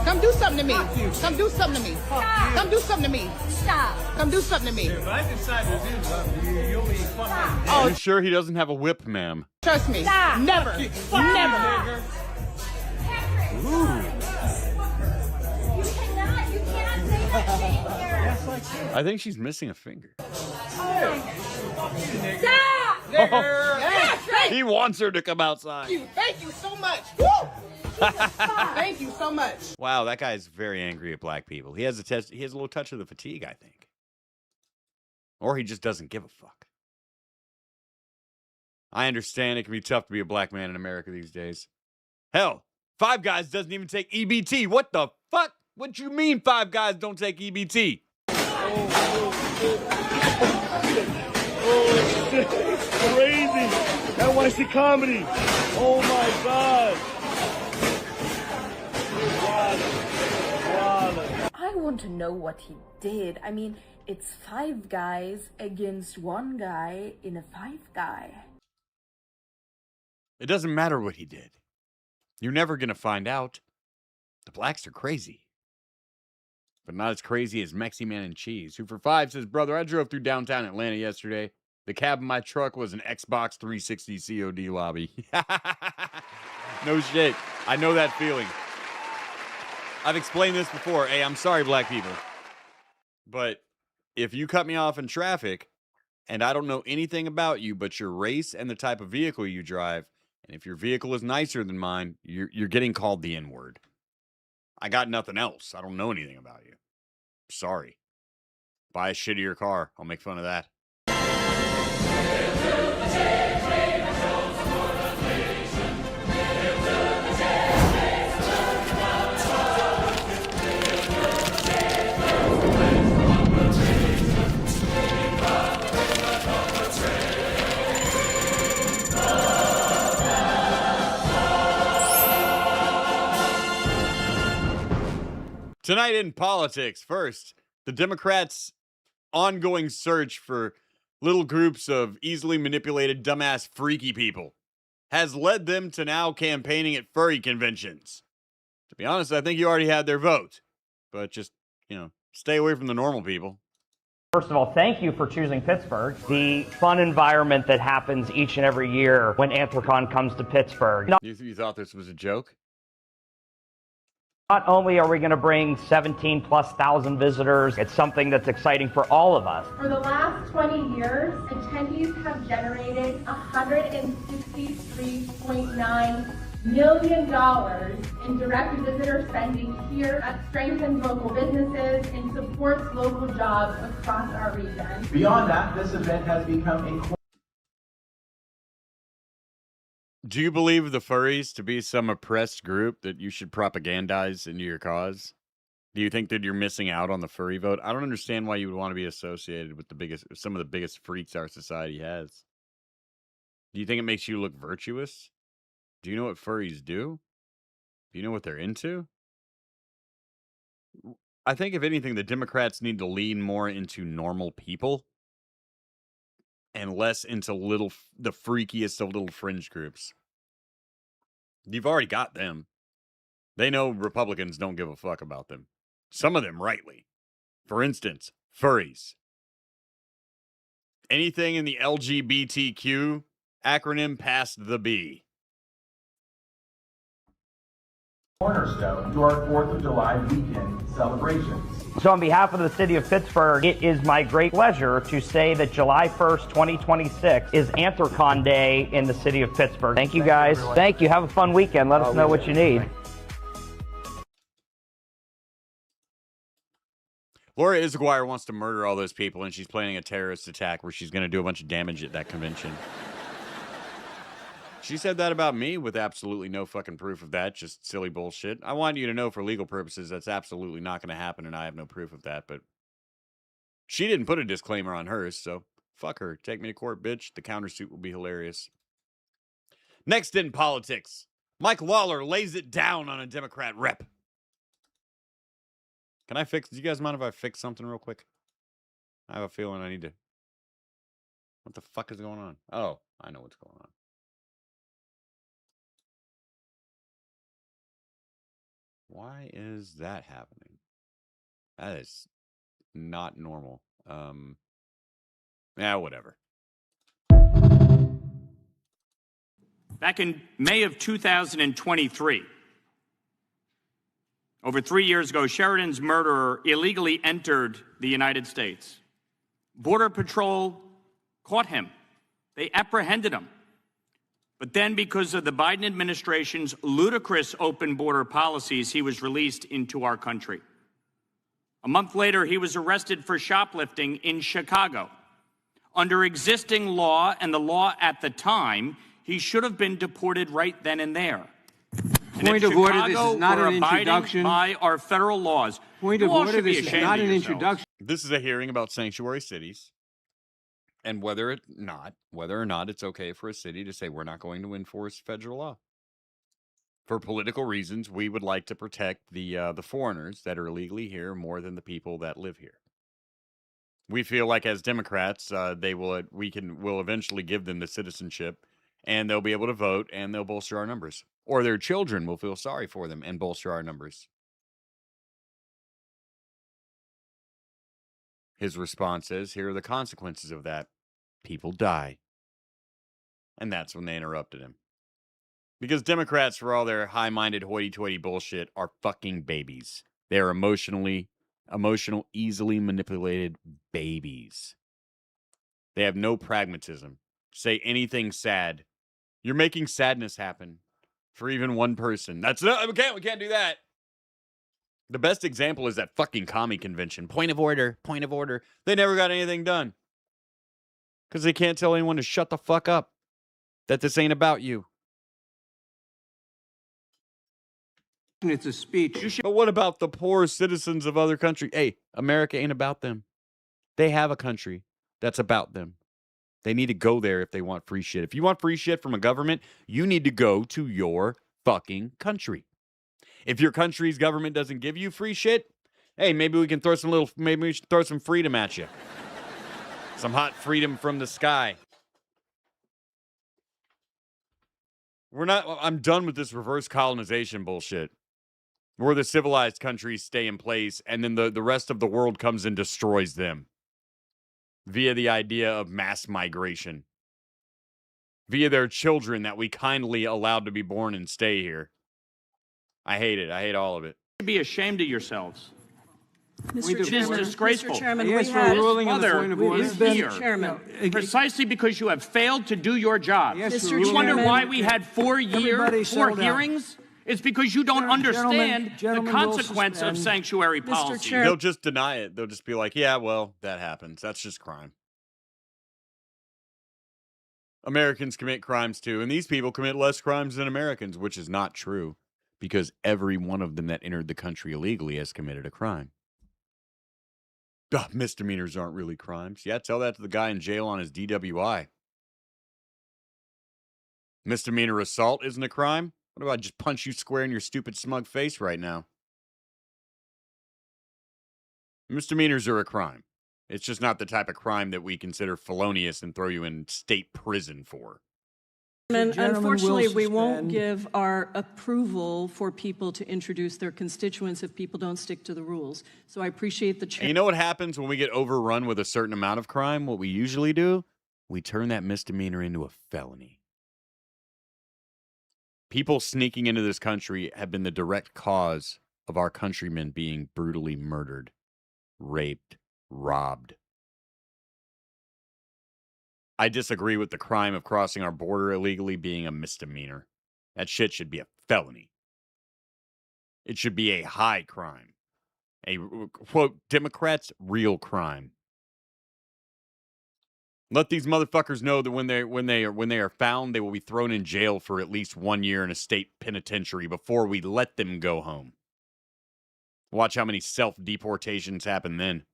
Come do something to me. Come do something to me. Come do something to me. Stop. Come do something to me. If I decide to do something, you'll be fucking... Are you sure he doesn't have a whip, ma'am? Trust me. Stop. Never. Never. Ooh. You cannot say that shit here. I think she's missing a finger. Stop. He wants her to come outside. Thank you so much. Woo! Thank you so much. Wow, that guy's very angry at black people. He has a little touch of the fatigue, I think. Or he just doesn't give a fuck. I understand it can be tough to be a black man in America these days. Hell, Five Guys doesn't even take EBT. What the fuck? What you mean Five Guys don't take EBT? Oh, shit. Crazy. That was the comedy. Oh, my God. I want to know what he did. I mean, it's 5 guys against 1 guy in a 5 guy. It doesn't matter what he did. You're never going to find out. The blacks are crazy. But not as crazy as Mexi Man and Cheese, who for 5 says, brother, I drove through downtown Atlanta yesterday. The cab of my truck was an Xbox 360 COD lobby. No shit. I know that feeling. I've explained this before. Hey, I'm sorry, black people. But if you cut me off in traffic and I don't know anything about you but your race and the type of vehicle you drive, and if your vehicle is nicer than mine, you're getting called the N-word. I got nothing else. I don't know anything about you. Sorry. Buy a shittier car. I'll make fun of that. Tonight in politics, first, the Democrats' ongoing search for little groups of easily manipulated, dumbass, freaky people has led them to now campaigning at furry conventions. To be honest, I think you already had their vote. But just, stay away from the normal people. First of all, thank you for choosing Pittsburgh. The fun environment that happens each and every year when Anthrocon comes to Pittsburgh. You thought this was a joke? Not only are we going to bring 17,000+ visitors, it's something that's exciting for all of us. For the last 20 years, attendees have generated $163.9 million in direct visitor spending here that strengthens local businesses and supports local jobs across our region. Beyond that, this event has become a... Do you believe the furries to be some oppressed group that you should propagandize into your cause? Do you think that you're missing out on the furry vote? I don't understand why you would want to be associated with some of the biggest freaks our society has. Do you think it makes you look virtuous? Do you know what furries do? Do you know what they're into? I think, if anything, the Democrats need to lean more into normal people and less into the freakiest of little fringe groups. You've already got them. They know Republicans don't give a fuck about them. Some of them rightly. For instance, furries. Anything in the LGBTQ acronym past the B. Cornerstone to our 4th of July weekend celebrations. So on behalf of the city of Pittsburgh, it is my great pleasure to say that July 1st, 2026 is Anthrocon Day in the city of Pittsburgh. Thank you guys. Thank you. Have a fun weekend. Let us know what you need. Laura Isguire wants to murder all those people, and she's planning a terrorist attack where she's going to do a bunch of damage at that convention. She said that about me with absolutely no fucking proof of that. Just silly bullshit. I want you to know for legal purposes that's absolutely not going to happen, and I have no proof of that. But she didn't put a disclaimer on hers, so fuck her. Take me to court, bitch. The countersuit will be hilarious. Next in politics, Mike Lawler lays it down on a Democrat rep. Do you guys mind if I fix something real quick? I have a feeling I need to. What the fuck is going on? Oh, I know what's going on. Why is that happening? That is not normal. Whatever. Back in May of 2023, over 3 years ago, Sheridan's murderer illegally entered the United States. Border Patrol caught him. They apprehended him. But then, because of the Biden administration's ludicrous open border policies, he was released into our country. A month later, he was arrested for shoplifting in Chicago. Under existing law and the law at the time, he should have been deported right then and there. Point of order, this is not an introduction. By our federal laws. Point of order, this is not an introduction. This is a hearing about sanctuary cities. And whether or not it's okay for a city to say we're not going to enforce federal law. For political reasons, we would like to protect the foreigners that are illegally here more than the people that live here. We feel like as Democrats, we'll eventually give them the citizenship, and they'll be able to vote, and they'll bolster our numbers. Or their children will feel sorry for them and bolster our numbers. His response is, here are the consequences of that. people die. And that's when they interrupted him. Because Democrats, for all their high-minded hoity-toity bullshit, are fucking babies. They're emotional, easily manipulated babies. They have no pragmatism. Say anything sad. You're making sadness happen for even one person. We can't do that. The best example is that fucking commie convention. Point of order. They never got anything done. Because they can't tell anyone to shut the fuck up. That this ain't about you. It's a speech. But what about the poor citizens of other countries? Hey, America ain't about them. They have a country that's about them. They need to go there if they want free shit. If you want free shit from a government, you need to go to your fucking country. If your country's government doesn't give you free shit, hey, maybe we should throw some freedom at you. Some hot freedom from the sky. I'm done with this reverse colonization bullshit. Where the civilized countries stay in place and then the rest of the world comes and destroys them. Via the idea of mass migration. Via their children that we kindly allowed to be born and stay here. I hate it. I hate all of it. You should be ashamed of yourselves. Mr. It is disgraceful. Mr. Chairman, Yes, we for had ruling on the point of order. Mr. Chairman. Precisely because you have failed to do your job. Yes, You Mr. wonder Chairman. why we had 4 Everybody settle down. hearings? It's because you don't understand gentlemen the will consequence of suspend. sanctuary Mr. policy. Chair- They'll just deny it. They'll just be like, yeah, well, that happens. That's just crime. Americans commit crimes too, and these people commit less crimes than Americans, which is not true, because every one of them that entered the country illegally has committed a crime. Misdemeanors aren't really crimes. Yeah, tell that to the guy in jail on his DWI. Misdemeanor assault isn't a crime? What about I just punch you square in your stupid smug face right now? Misdemeanors are a crime. It's just not the type of crime that we consider felonious and throw you in state prison for. Unfortunately, we won't give our approval for people to introduce their constituents if people don't stick to the rules. So I appreciate the And you know what happens when we get overrun with a certain amount of crime? What we usually do? We turn that misdemeanor into a felony. People sneaking into this country have been the direct cause of our countrymen being brutally murdered, raped, robbed. I disagree with the crime of crossing our border illegally being a misdemeanor. That shit should be a felony. It should be a high crime. A, quote, Democrats' real crime. Let these motherfuckers know that when they are found, they will be thrown in jail for at least 1 year in a state penitentiary before we let them go home. Watch how many self-deportations happen then.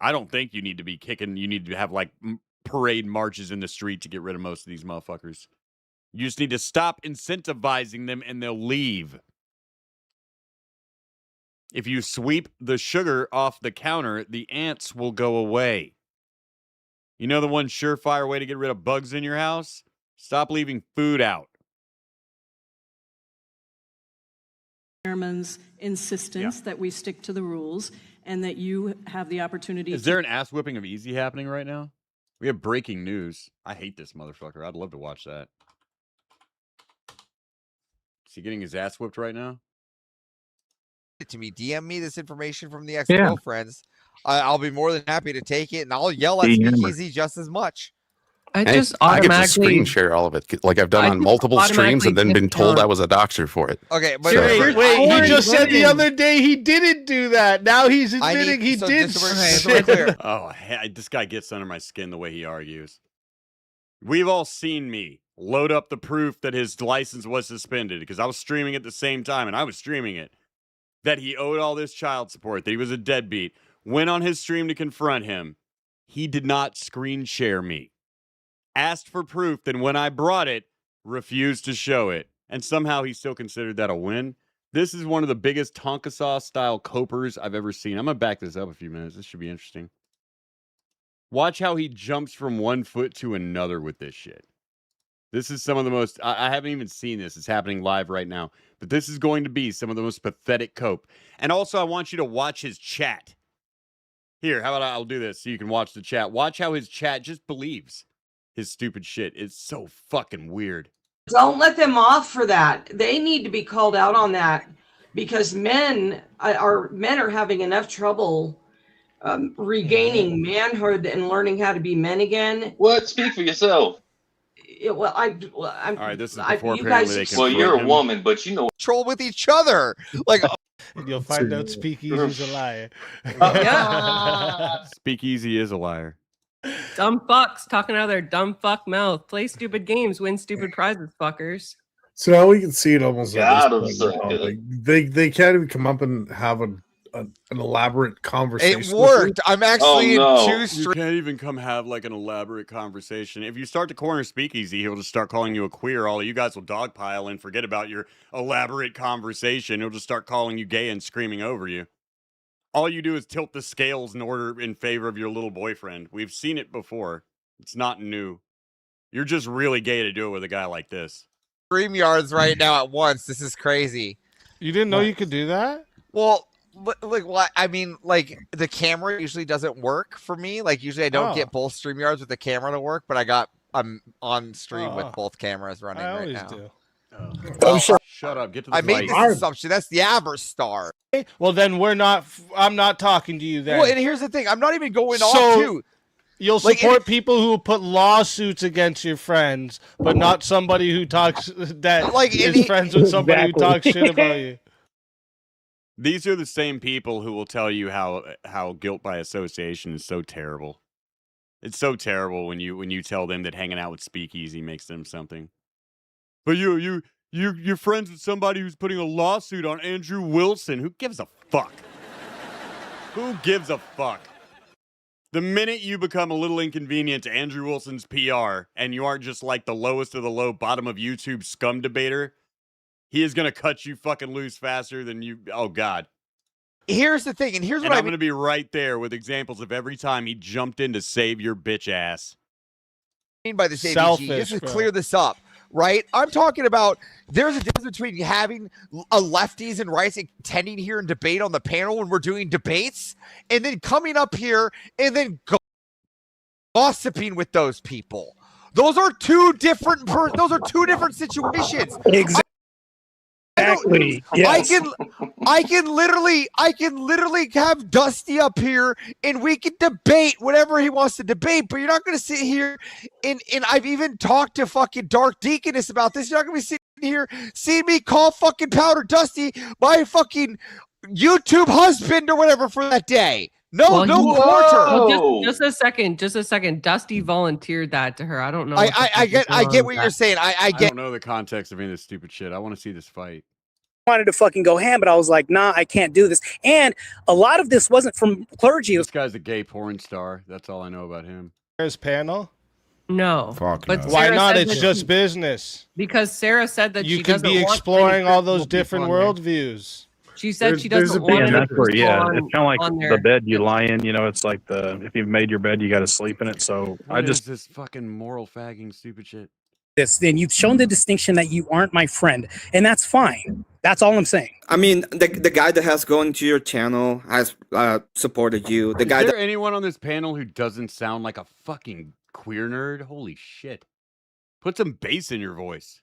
I don't think you need to be kicking. You need to have like parade marches in the street to get rid of most of these motherfuckers. You just need to stop incentivizing them and they'll leave. If you sweep the sugar off the counter, the ants will go away. You know the one surefire way to get rid of bugs in your house? Stop leaving food out. Chairman's insistence that we stick to the rules and that you have the opportunity. Is there an ass whipping of Easy happening right now? We have breaking news. I hate this motherfucker. I'd love to watch that. Is he getting his ass whipped right now? To me, DM me this information from the ex-girlfriends. I'll be more than happy to take it, and I'll yell at Speakeasy just as much. I get to screen share all of it, like I've done on multiple streams, and then been told I was a doxer for it. Okay, but wait, you just said the other day he didn't do that. Now he's admitting he did. Oh, this guy gets under my skin the way he argues. We've all seen me load up the proof that his license was suspended because I was streaming at the same time, and I was streaming it. That he owed all this child support, that he was a deadbeat. Went on his stream to confront him. He did not screen share me. Asked for proof, then when I brought it, refused to show it. And somehow he still considered that a win. This is one of the biggest Tonka Sauce style copers I've ever seen. I'm going to back this up a few minutes. This should be interesting. Watch how he jumps from one foot to another with this shit. This is some of the most, I haven't even seen this. It's happening live right now. But this is going to be some of the most pathetic cope. And also, I want you to watch his chat. Here, how about I'll do this so you can watch the chat. Watch how his chat just believes his stupid shit. It's so fucking weird. Don't let them off for that. They need to be called out on that because men are having enough trouble regaining manhood and learning how to be men again. What? Speak for yourself. I'm. All right, this is before you apparently guys, they can. Well, you're a woman, but you know, troll with each other. Like, And you'll find out Speakeasy's a liar. Speakeasy is a liar. Dumb fucks talking out of their dumb fuck mouth. Play stupid games, win stupid prizes, fuckers. So now we can see it almost. God, Like I'm this so point, good. like, they can't even come up and have an elaborate conversation. It worked. I'm actually Oh, no. in 2 You streams. can't even come have like an elaborate conversation. If you start to corner Speakeasy, he'll just start calling you a queer. All of you guys will dogpile and forget about your elaborate conversation. He'll just start calling you gay and screaming over you. All you do is tilt the scales in favor of your little boyfriend. We've seen it before. It's not new. You're just really gay to do it with a guy like this. StreamYards right now at once. This is crazy. You didn't know you could do that? Well, like, what? I mean, like, the camera usually doesn't work for me. Like, usually I don't get both StreamYards with the camera to work, but I'm on stream with both cameras running right now. Do. Shut up. Get to the I made fight. this assumption. That's the Averstar. Well, then I'm not talking to you then. Well, and here's the thing. I'm not even going So- off, too. You'll Like, support people who put lawsuits against your friends, but not somebody who talks that Like, is friends with somebody who talks shit about you. These are the same people who will tell you how guilt by association is so terrible. It's so terrible when you tell them that hanging out with Speakeasy makes them something. But you're friends with somebody who's putting a lawsuit on Andrew Wilson. Who gives a fuck? Who gives a fuck? The minute you become a little inconvenient to Andrew Wilson's PR and you aren't just like the lowest of the low bottom of YouTube scum debater, he is going to cut you fucking loose faster than you. Oh, God. Here's the thing, and here's what I'm going to be right there with examples of every time he jumped in to save your bitch ass. mean by this, ABG, Selfish, just to bro. clear this up, right? I'm talking about there's a difference between having a lefties and rights and contending here and debate on the panel when we're doing debates, and then coming up here and then gossiping with those people. Those are two different situations. Exactly. Yes. I can literally have Dusty up here and we can debate whatever he wants to debate, but you're not going to sit here and I've even talked to fucking Dark Deaconess about this. You're not going to be sitting here seeing me call fucking Powder Dusty my fucking YouTube husband or whatever for that day. No, no quarter. Well, just a second. Dusty volunteered that to her. I don't know. I get what you're saying. I don't know the context of any of this stupid shit. I want to see this fight. Wanted to fucking go ham, but I was like, nah, I can't do this. And a lot of this wasn't from clergy. This guy's a gay porn star. That's all I know about him. His panel? No. Fuck But no. Why Sarah not? said It's that just she- business. Because Sarah said that You she could doesn't be want exploring all those people different on there. worldviews. She said she doesn't want And any that's where, people yeah, on, it's kind of like on there. the bed you lie in. You know, it's like if you've made your bed, you got to sleep in it. So What is this fucking moral fagging stupid shit? This, then you've shown the distinction that you aren't my friend, and that's fine. That's all I'm saying. I mean, the guy that has gone to your channel has supported you. The guy Is that there anyone on this panel who doesn't sound like a fucking queer nerd? Holy shit. Put some bass in your voice.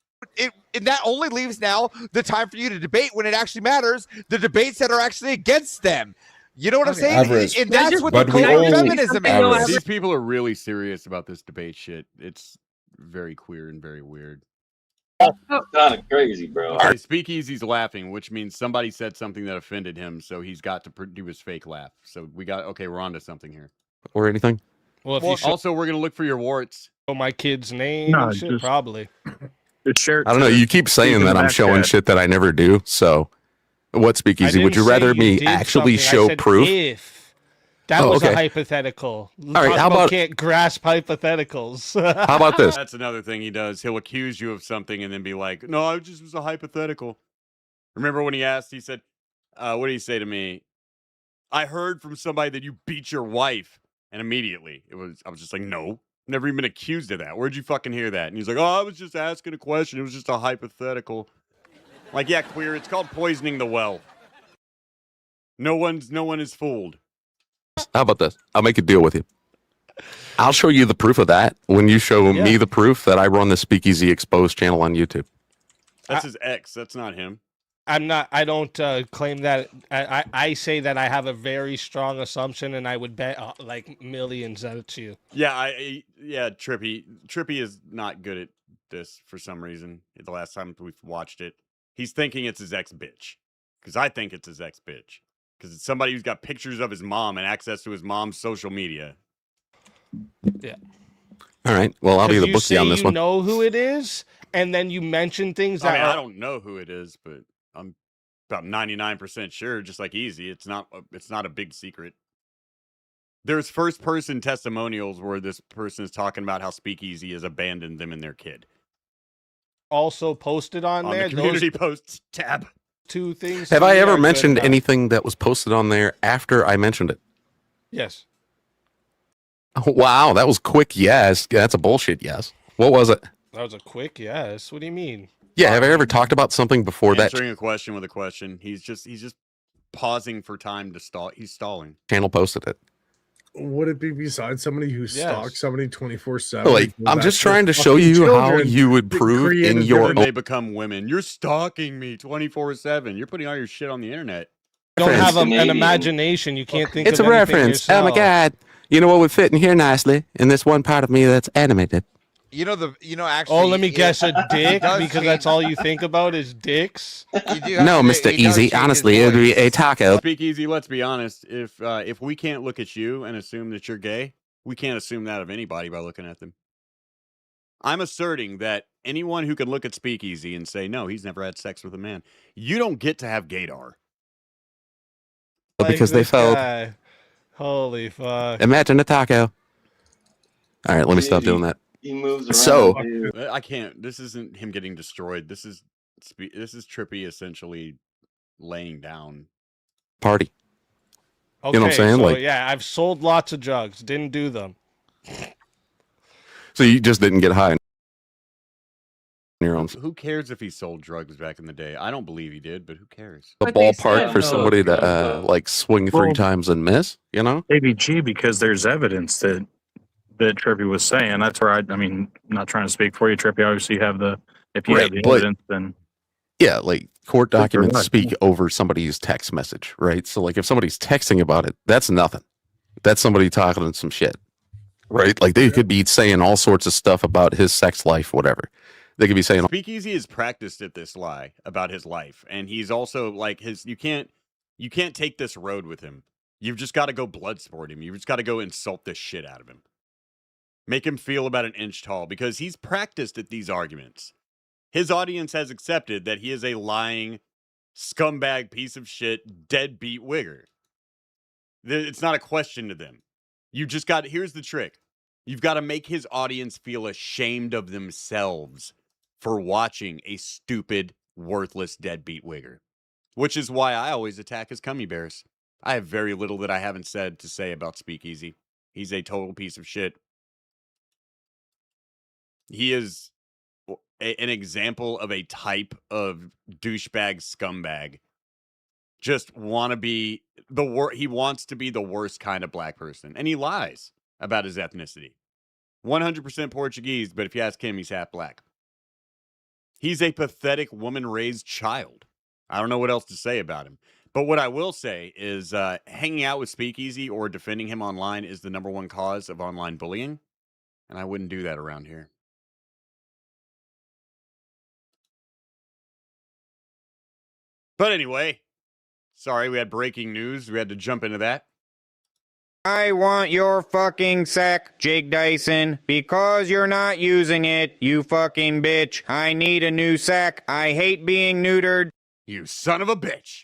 And that only leaves now the time for you to debate when it actually matters, the debates that are actually against them. You know what I'm saying? Average. And that's what the But we core all- feminism is. These people are really serious about this debate shit. It's very queer and very weird. Kind of crazy, bro. Okay, Speakeasy's laughing, which means somebody said something that offended him, so he's got to do his fake laugh. So we're on to something here. or anything. Well, if you show Also, we're going to look for your warts. my kid's name No, and shit, just- probably. It's shared. I don't know. You keep saying that I'm showing shit that I never do. So, what Speakeasy? Would you didn't say rather you me did actually something. I show said proof? If that Oh, was okay. a hypothetical. All right, how about- can't grasp hypotheticals? How about this? That's another thing he does. He'll accuse you of something and then be like, no, it just was a hypothetical. Remember when he asked, he said, what did he say to me? I heard from somebody that you beat your wife. And immediately, I was just like, no, never even been accused of that. Where'd you fucking hear that? And he's like, oh, I was just asking a question. It was just a hypothetical. Like, yeah, queer, it's called poisoning the well. No one is fooled. How about this? I'll make a deal with you. I'll show you the proof of that when you show me the proof that I run the Speakeasy Exposed channel on YouTube. That's his ex. That's not him. I don't claim that. I say that I have a very strong assumption, and I would bet like millions that it's you. Yeah, Trippy is not good at this for some reason. The last time we've watched it, he's thinking it's his ex bitch, because I think it's his ex bitch, because it's somebody who's got pictures of his mom and access to his mom's social media. Yeah. All right. Well, I'll be the bookie on this one. You know who it is, and then you mention things that I don't know who it is, but I'm about 99% sure, just like Easy. It's not a big secret. There's first-person testimonials where this person is talking about how Speakeasy has abandoned them and their kid. Also posted on there. The community posts tab. 2 things. Have I ever mentioned anything that was posted on there after I mentioned it? Yes. Oh, wow, that was quick. Yes, that's a bullshit. Yes. What was it? That was a quick yes. What do you mean? Yeah, have I ever talked about something before that? Answering a question with a question. He's just pausing for time to stall. He's stalling. Channel posted it. Would it be besides somebody who stalks somebody 24/7? Like, I'm just trying to show you how you would prove in your own. They become women. You're stalking me 24/7. You're putting all your shit on the internet. You don't have an imagination. You can't think. It's of a reference. Yourself. Oh my god! You know what would fit in here nicely in this one part of me that's animated. Actually. Oh, let me guess, a dick, because that's all you think about is dicks. No, Mr. Easy. Honestly, it would be a taco. Speakeasy, let's be honest. If we can't look at you and assume that you're gay, we can't assume that of anybody by looking at them. I'm asserting that anyone who can look at Speakeasy and say, no, he's never had sex with a man, you don't get to have gaydar. Because they felt. Guy. Holy fuck. Imagine a taco. All right, let me stop doing that. He moves around. So I can't. This isn't him getting destroyed. This is Trippy essentially laying down. Party. Okay, you know what I'm saying? So, like, yeah, I've sold lots of drugs. Didn't do them. So you just didn't get high on your own. Who cares if he sold drugs back in the day? I don't believe he did, but who cares? The ballpark for somebody to like swing 3 times and miss, you know? ABG, because there's evidence that Trippy was saying. That's where I mean, not trying to speak for you, Trippy. Obviously, you have if you have the evidence, then yeah, like court documents speak over somebody's text message, right? So, like, if somebody's texting about it, that's nothing. That's somebody talking some shit, right? Like, they could be saying all sorts of stuff about his sex life, whatever. They could be saying. Speakeasy is practiced at this lie about his life, and he's also like you can't take this road with him. You've just got to go blood sport him. You've just got to go insult the shit out of him. Make him feel about an inch tall, because he's practiced at these arguments. His audience has accepted that he is a lying, scumbag piece of shit, deadbeat wigger. It's not a question to them. Here's the trick. You've got to make his audience feel ashamed of themselves for watching a stupid, worthless, deadbeat wigger. Which is why I always attack his cummy bears. I have very little that I haven't said to say about Speakeasy. He's a total piece of shit. He is an example of a type of douchebag scumbag. Just want to be he wants to be the worst kind of black person. And he lies about his ethnicity. 100% Portuguese, but if you ask him, he's half black. He's a pathetic woman-raised child. I don't know what else to say about him. But what I will say is hanging out with Speakeasy or defending him online is the #1 cause of online bullying. And I wouldn't do that around here. But anyway, sorry, we had breaking news. We had to jump into that. I want your fucking sack, Jake Dyson, because you're not using it, you fucking bitch. I need a new sack. I hate being neutered. You son of a bitch.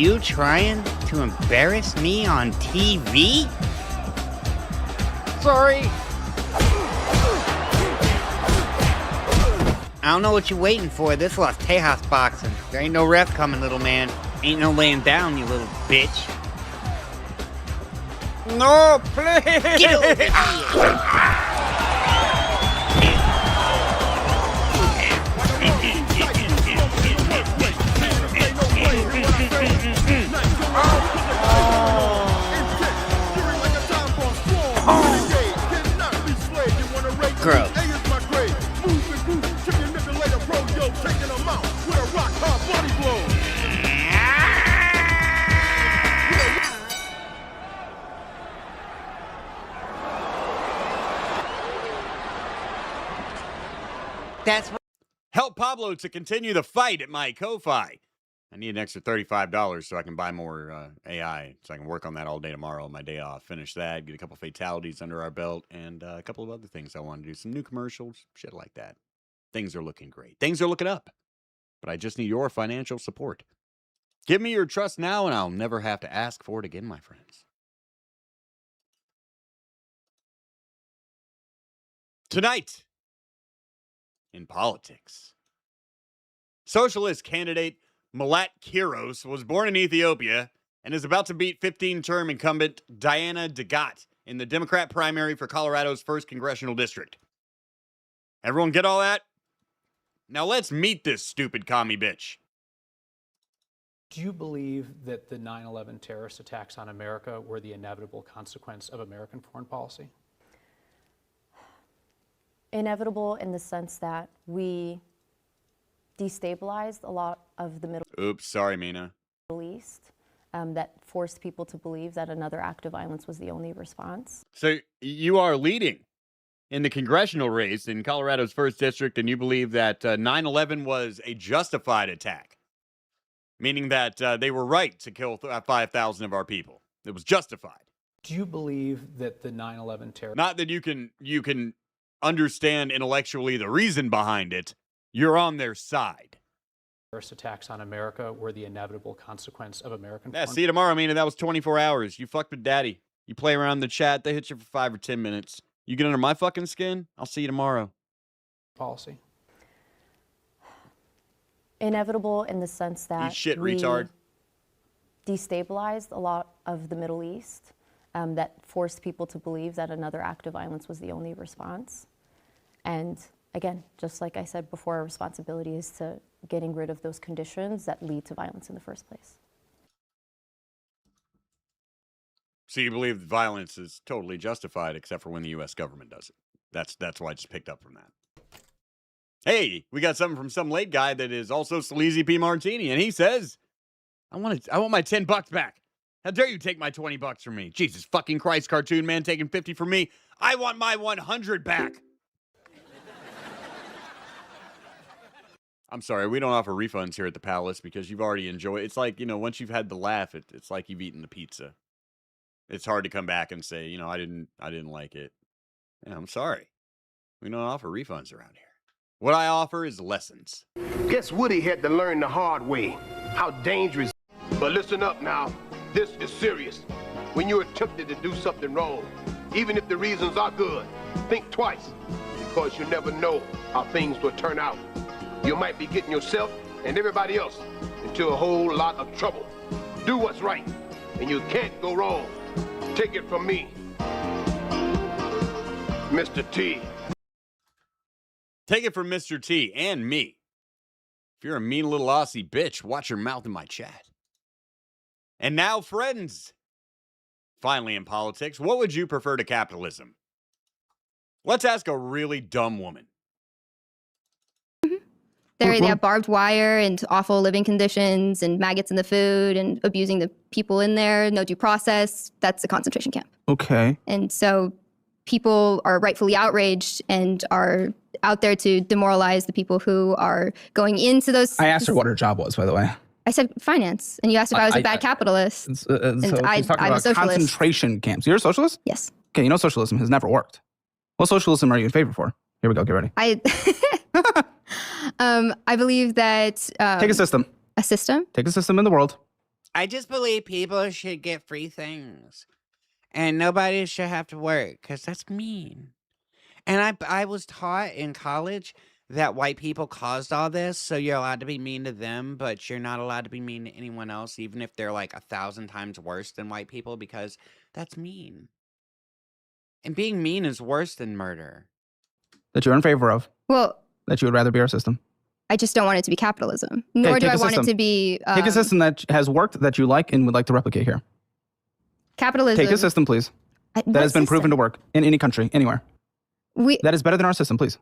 you trying to embarrass me on TV? Sorry. I don't know what you're waiting for. This Los Tejas boxing. There ain't no ref coming, little man. Ain't no laying down, you little bitch. No, please. Get over here. Gross. That's help Pablo to continue the fight at my Ko-Fi. I need an extra $35 so I can buy more AI, so I can work on that all day tomorrow on my day off. Finish that, get a couple fatalities under our belt, and a couple of other things I want to do. Some new commercials, shit like that. Things are looking great. Things are looking up. But I just need your financial support. Give me your trust now, and I'll never have to ask for it again, my friends. Tonight, in politics, socialist candidate Malat Kiros was born in Ethiopia and is about to beat 15-term incumbent Diana DeGott in the Democrat primary for Colorado's 1st Congressional District. Everyone get all that? Now let's meet this stupid commie bitch. Do you believe that the 9/11 terrorist attacks on America were the inevitable consequence of American foreign policy? Inevitable in the sense that we destabilized a lot of the Middle Sorry, Mina. East that forced people to believe that another act of violence was the only response. So you are leading in the congressional race in Colorado's 1st district, and you believe that 9/11 was a justified attack, meaning that they were right to kill 5,000 of our people. It was justified. Do you believe that the 9/11 terror? Not that you can understand intellectually the reason behind it. You're on their side. Terrorist attacks on America were the inevitable consequence of American Yeah, foreign see you tomorrow, Mina. That was 24 hours. You fucked with daddy. You play around in the chat. They hit you for 5 or 10 minutes. You get under my fucking skin, I'll see you tomorrow. policy. Inevitable in the sense that Eat shit, we retard. destabilized a lot of the Middle East that forced people to believe that another act of violence was the only response. And again, just like I said before, our responsibility is to getting rid of those conditions that lead to violence in the first place. So you believe that violence is totally justified except for when the U.S. government does it. That's why I just picked up from that. Hey, we got something from some late guy that is also Sleazy P. Martini, and he says, I want my $10 back. How dare you take my $20 from me? Jesus fucking Christ, cartoon man taking 50 from me. I want my 100 back. I'm sorry, we don't offer refunds here at the Palace because you've already enjoyed it. It's like, once you've had the laugh, it's like you've eaten the pizza. It's hard to come back and say, I didn't like it. Yeah, I'm sorry. We don't offer refunds around here. What I offer is lessons. Guess Woody had to learn the hard way how dangerous. But listen up now. This is serious. When you're tempted to do something wrong, even if the reasons are good, think twice, because you never know how things will turn out. You might be getting yourself and everybody else into a whole lot of trouble. Do what's right, and you can't go wrong. Take it from me, Mr. T. Take it from Mr. T and me. If you're a mean little Aussie bitch, watch your mouth in my chat. And now, friends, finally in politics, what would you prefer to capitalism? Let's ask a really dumb woman. They have barbed wire and awful living conditions and maggots in the food and abusing the people in there, no due process. That's a concentration camp. Okay. And so people are rightfully outraged and are out there to demoralize the people who are going into those. I asked her what her job was, by the way. I said finance, and you asked if I was a bad capitalist. So and she's talking I'm a about socialist. concentration camps. You're a socialist? Yes. Okay, you know socialism has never worked. What socialism are you in favor for? Here we go, get ready. I believe that... Take a system. A system? Take a system in the world. I just believe people should get free things. And nobody should have to work, because that's mean. And I was taught in college that white people caused all this, so you're allowed to be mean to them, but you're not allowed to be mean to anyone else, even if they're like 1,000 times worse than white people, because that's mean. And being mean is worse than murder. That you're in favor of. Well, that you would rather be our system. I just don't want it to be capitalism, nor do I want it to be. Take a system that has worked, that you like, and would like to replicate here. Capitalism. Take a system, please, that has been proven to work in any country, anywhere. That is better than our system, please.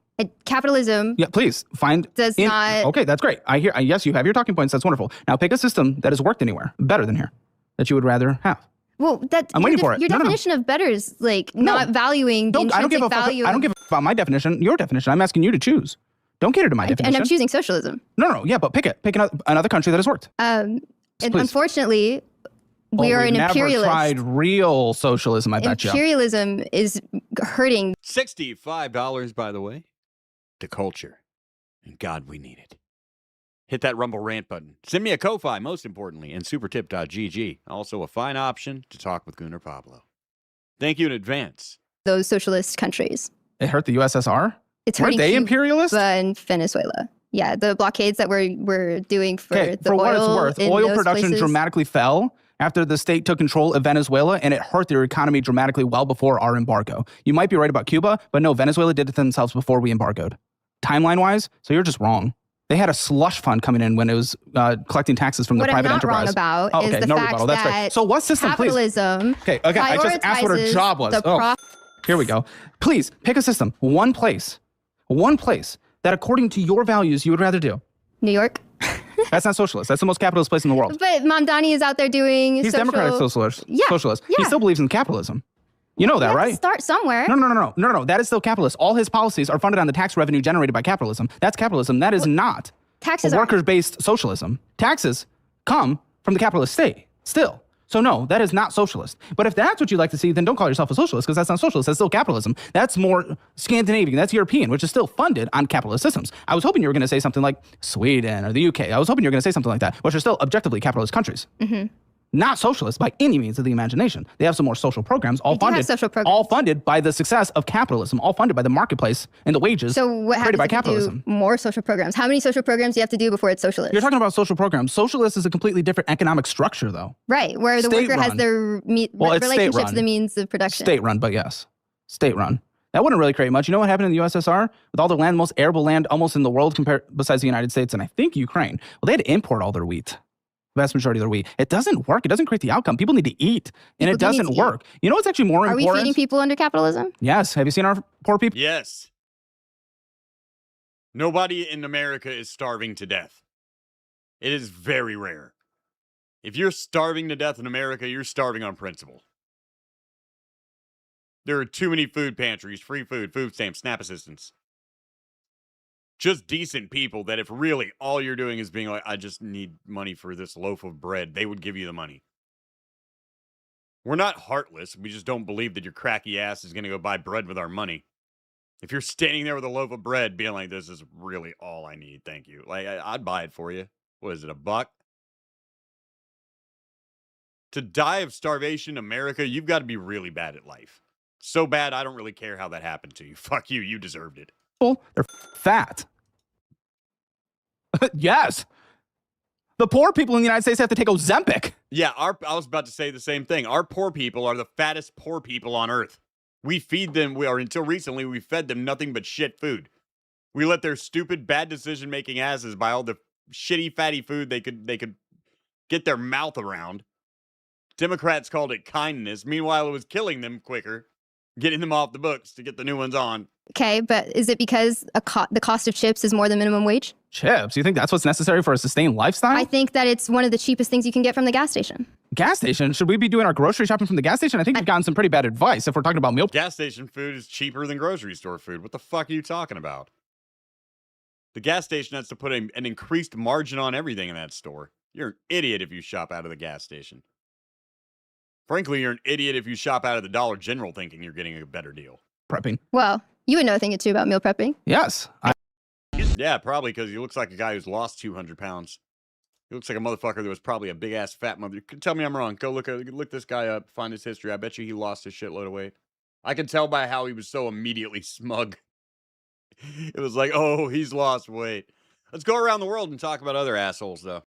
Capitalism. Yeah, please find. Not. Okay, that's great. I hear. Yes, you have your talking points. That's wonderful. Now pick a system that has worked anywhere, better than here, that you would rather have. Well, I'm waiting for it. Your definition of better is like not valuing the intrinsic value. I don't give a fuck about my definition. Your definition. I'm asking you to choose. Don't cater to my definition. And I'm choosing socialism. No. Yeah, but pick it. Pick another country that has worked. And unfortunately, we are an imperialist. Never tried real socialism, I bet you. Imperialism is hurting. $65, by the way, to culture. And God, we need it. Hit that Rumble rant button. Send me a Ko-Fi, most importantly, and supertip.gg. Also a fine option to talk with Gunnar Pablo. Thank you in advance. Those socialist countries. It hurt the USSR? It's Weren't hurting they imperialist? and Venezuela. Yeah, the blockades that we're doing for the for oil. What it's worth, in oil those production places. dramatically fell after the state took control of Venezuela, and it hurt their economy dramatically well before our embargo. You might be right about Cuba, but no, Venezuela did it themselves before we embargoed. Timeline-wise, so you're just wrong. They had a slush fund coming in when it was collecting taxes from the private enterprise. What I'm not wrong about is the fact That's that great. So what system, capitalism please? Okay, I just asked what her job was. Here we go. Please, pick a system. One place that according to your values you would rather do. New York. That's not socialist. That's the most capitalist place in the world. But Mamdani is out there doing He's democratic socialist. Yeah. Socialist. Yeah. He still believes in capitalism. You know that, right? Start somewhere. No. That is still capitalist. All his policies are funded on the tax revenue generated by capitalism. That's capitalism. That is not taxes a workers-based socialism. Taxes come from the capitalist state still. So no, that is not socialist. But if that's what you'd like to see, then don't call yourself a socialist, because that's not socialist. That's still capitalism. That's more Scandinavian. That's European, which is still funded on capitalist systems. I was hoping you were going to say something like Sweden or the UK. I was hoping you were going to say something like that, which are still objectively capitalist countries. Mm-hmm. Not socialist by any means of the imagination. They have some more social programs, all funded by the success of capitalism, all funded by the marketplace and the wages created by capitalism. Do more social programs? How many social programs do you have to do before it's socialist? You're talking about social programs. Socialist is a completely different economic structure, though. Right, where the worker has their relationship to the means of production. State-run, but yes. State-run. That wouldn't really create much. You know what happened in the USSR? With all the land, most arable land almost in the world besides the United States and I think Ukraine. Well, they had to import all their wheat. Vast majority of their wheat. It doesn't work. It doesn't create the outcome. People need to eat, and it doesn't work. You know what's actually more important? Are we feeding people under capitalism? Yes. Have you seen our poor people? Yes. Nobody in America is starving to death. It is very rare. If you're starving to death in America, you're starving on principle. There are too many food pantries, free food, food stamps, SNAP assistance. Just decent people that if really all you're doing is being like, I just need money for this loaf of bread, they would give you the money. We're not heartless. We just don't believe that your cracky ass is going to go buy bread with our money. If you're standing there with a loaf of bread being like, this is really all I need, thank you. Like, I'd buy it for you. What is it, $1? To die of starvation in America, you've got to be really bad at life. So bad, I don't really care how that happened to you. Fuck you, you deserved it. They're fat. Yes. The poor people in the United States have to take Ozempic. Yeah, I was about to say the same thing. Our poor people are the fattest poor people on earth. We feed them, until recently, we fed them nothing but shit food. We let their stupid, bad decision-making asses buy all the shitty, fatty food they could get their mouth around. Democrats called it kindness. Meanwhile, it was killing them quicker, getting them off the books to get the new ones on. Okay, but is it because the cost of chips is more than minimum wage? Chips? You think that's what's necessary for a sustained lifestyle? I think that it's one of the cheapest things you can get from the gas station. Gas station? Should we be doing our grocery shopping from the gas station? I think we've gotten some pretty bad advice if we're talking about meal. Gas station food is cheaper than grocery store food. What the fuck are you talking about? The gas station has to put an increased margin on everything in that store. You're an idiot if you shop out of the gas station. Frankly, you're an idiot if you shop out of the Dollar General thinking you're getting a better deal. Prepping. Well, you would know a thing or two about meal prepping. Yes. Yeah, probably because he looks like a guy who's lost 200 pounds. He looks like a motherfucker that was probably a big ass fat mother. Tell me I'm wrong. Go look this guy up, find his history. I bet you he lost a shitload of weight. I can tell by how he was so immediately smug. It was like, oh, he's lost weight. Let's go around the world and talk about other assholes, though.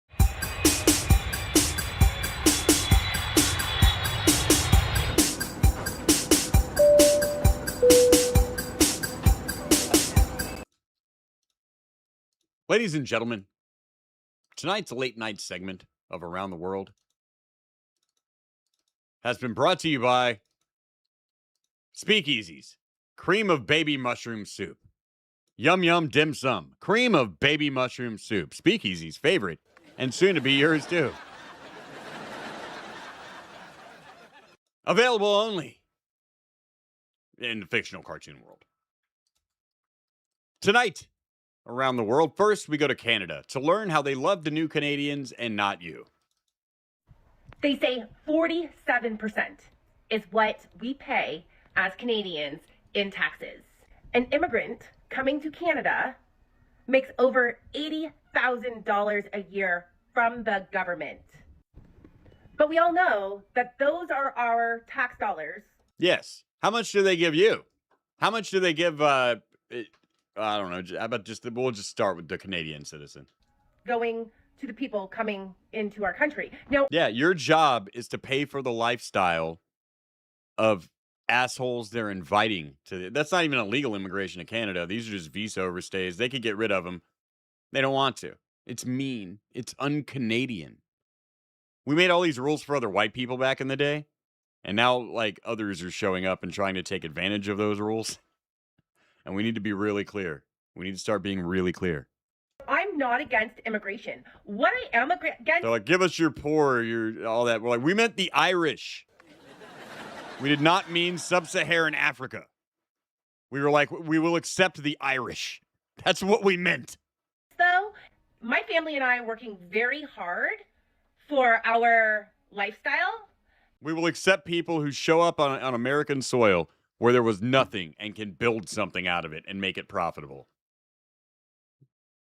Ladies and gentlemen, tonight's late night segment of Around the World has been brought to you by Speakeasies, cream of baby mushroom soup. Yum Yum Dim Sum, cream of baby mushroom soup. Speakeasy's favorite, and soon to be yours too. Available only in the fictional cartoon world. Tonight, around the world, first we go to Canada to learn how they love the new Canadians and not you. They say 47% is what we pay as Canadians in taxes. An immigrant coming to Canada makes over $80,000 a year from the government. But we all know that those are our tax dollars. Yes. How much do they give you? How much do they give, I don't know, how about we'll just start with the Canadian citizen. Going to the people coming into our country. Now, yeah, your job is to pay for the lifestyle of assholes they're inviting to. That's not even illegal immigration to Canada. These are just visa overstays. They could get rid of them. They don't want to. It's mean. It's un-Canadian. We made all these rules for other white people back in the day, and now, like, others are showing up and trying to take advantage of those rules. And we need to be really clear. We need to start being really clear. I'm not against immigration. What I am against... They're like, give us your poor, your all that. We're like, we meant the Irish. We did not mean sub-Saharan Africa. We were like, we will accept the Irish. That's what we meant. Though, my family and I are working very hard for our lifestyle. We will accept people who show up on American soil where there was nothing and can build something out of it and make it profitable.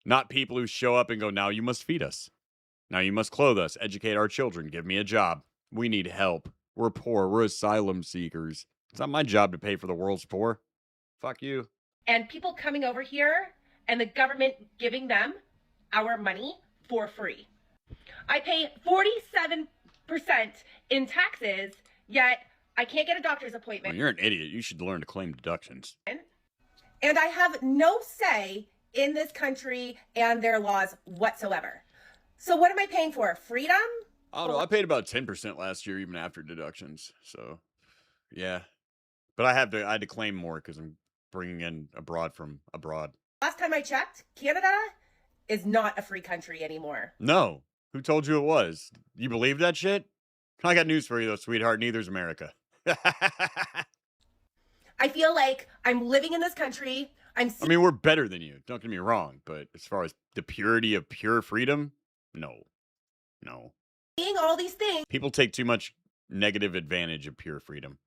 Not people who show up and go, now you must feed us. Now you must clothe us, educate our children, give me a job. We need help. We're poor. We're asylum seekers. It's not my job to pay for the world's poor. Fuck you. And people coming over here and the government giving them our money for free. I pay 47% in taxes, yet I can't get a doctor's appointment. Well, you're an idiot. You should learn to claim deductions. And I have no say in this country and their laws whatsoever. So what am I paying for? Freedom? I don't know. I paid about 10% last year, even after deductions. So, yeah. But I had to claim more because I'm bringing in abroad from abroad. Last time I checked, Canada is not a free country anymore. No. Who told you it was? You believe that shit? I got news for you, though, sweetheart. Neither's America. I feel like I'm living in this country. I mean, we're better than you. Don't get me wrong. But as far as the purity of pure freedom, no. No. Seeing all these things. People take too much negative advantage of pure freedom.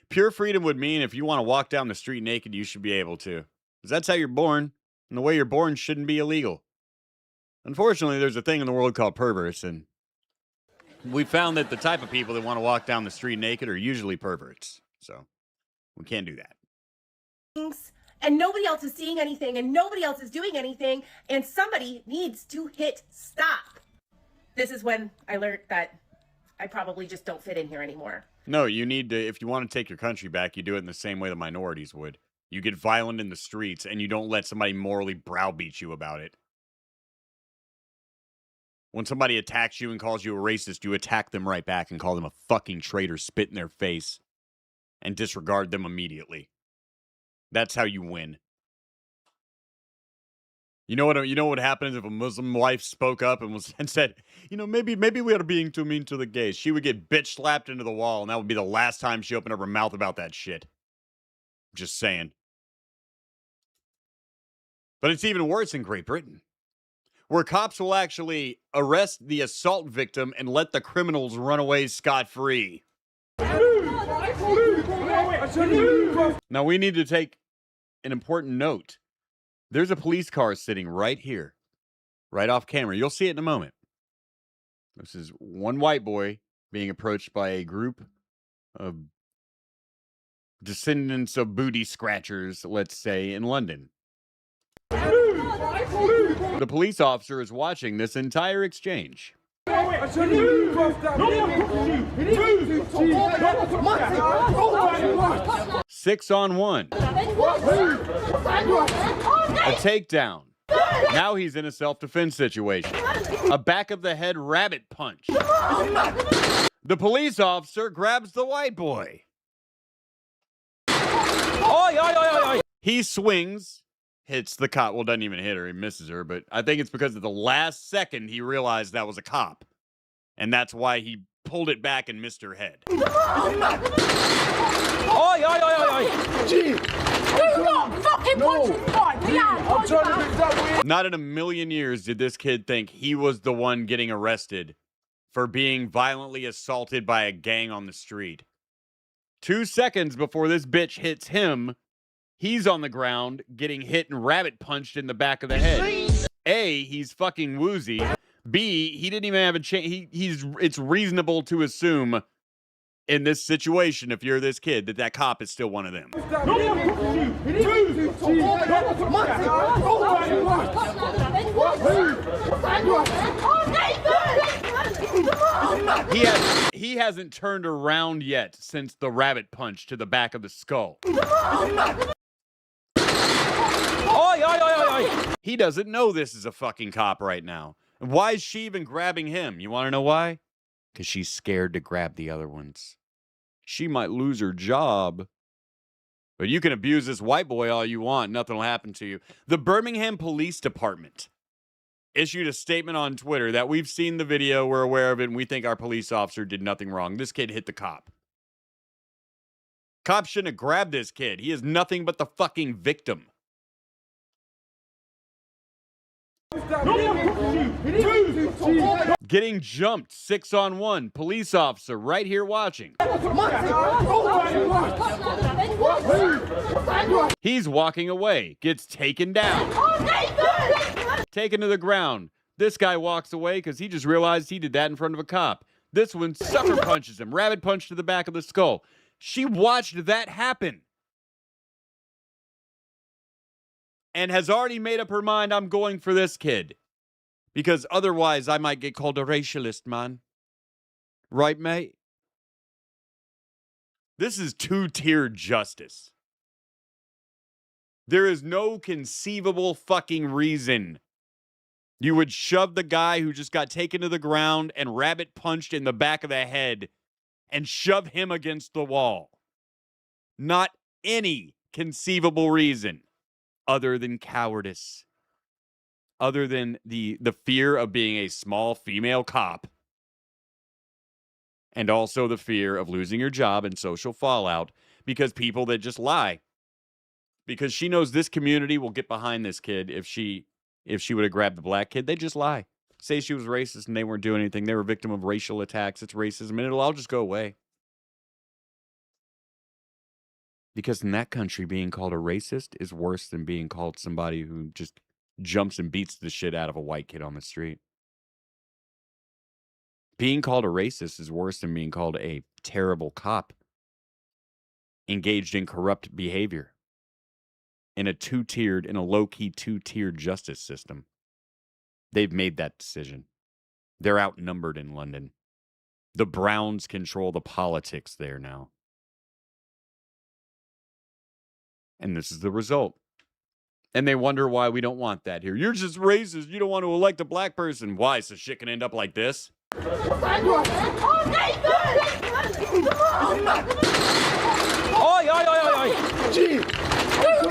Pure freedom would mean if you want to walk down the street naked, you should be able to. Because that's how you're born. And the way you're born shouldn't be illegal. Unfortunately, there's a thing in the world called perverts. And we found that the type of people that want to walk down the street naked are usually perverts. So we can't do that. And nobody else is seeing anything. And nobody else is doing anything. And somebody needs to hit stop. This is when I learned that I probably just don't fit in here anymore. No, you need to, if you want to take your country back, you do it in the same way the minorities would. You get violent in the streets, and you don't let somebody morally browbeat you about it. When somebody attacks you and calls you a racist, you attack them right back and call them a fucking traitor, spit in their face, and disregard them immediately. That's how you win. You know what happens if a Muslim wife spoke up and said, maybe we are being too mean to the gays. She would get bitch slapped into the wall, and that would be the last time she opened up her mouth about that shit. Just saying. But it's even worse in Great Britain, where cops will actually arrest the assault victim and let the criminals run away scot-free. Now we need to take an important note. There's a police car sitting right here, right off camera. You'll see it in a moment. This is one white boy being approached by a group of descendants of booty scratchers, let's say, in London. The police officer is watching this entire exchange. 6-on-1. A takedown. Now he's in a self-defense situation. A back of the head rabbit punch. The police officer grabs the white boy. He swings, hits the cop. Well, doesn't even hit her. He misses her. But I think it's because at the last second he realized that was a cop. And that's why he pulled it back and missed her head. Not in a million years did this kid think he was the one getting arrested for being violently assaulted by a gang on the street. 2 seconds before this bitch hits him, he's on the ground getting hit and rabbit punched in the back of the head. A, he's fucking woozy. B, he didn't even have a chance. It's reasonable to assume in this situation, if you're this kid, that cop is still one of them. He hasn't turned around yet since the rabbit punch to the back of the skull. He doesn't know this is a fucking cop right now. Why is she even grabbing him? You want to know why? Because she's scared to grab the other ones. She might lose her job. But you can abuse this white boy all you want. Nothing will happen to you. The Birmingham Police Department issued a statement on Twitter that we've seen the video, we're aware of it, and we think our police officer did nothing wrong. This kid hit the cop. Cop shouldn't have grabbed this kid. He is nothing but the fucking victim. Getting jumped 6-on-1. Police officer right here watching. He's walking away. Gets taken down. Taken to the ground. This guy walks away because he just realized he did that in front of a cop. This one sucker punches him. Rabbit punch to the back of the skull. She watched that happen. And has already made up her mind, I'm going for this kid. Because otherwise I might get called a racialist, man. Right, mate? This is two-tier justice. There is no conceivable fucking reason you would shove the guy who just got taken to the ground and rabbit punched in the back of the head and shove him against the wall. Not any conceivable reason. Other than cowardice, other than the fear of being a small female cop, and also the fear of losing your job and social fallout because people that just lie. Because she knows this community will get behind this kid if she would have grabbed the black kid. They just lie. Say she was racist and they weren't doing anything. They were a victim of racial attacks. It's racism, and it'll all just go away. Because in that country, being called a racist is worse than being called somebody who just jumps and beats the shit out of a white kid on the street. Being called a racist is worse than being called a terrible cop engaged in corrupt behavior in a low-key two-tiered justice system. They've made that decision. They're outnumbered in London. The Browns control the politics there now. And this is the result. And they wonder why we don't want that here. You're just racist. You don't want to elect a black person. Why? So shit can end up like this?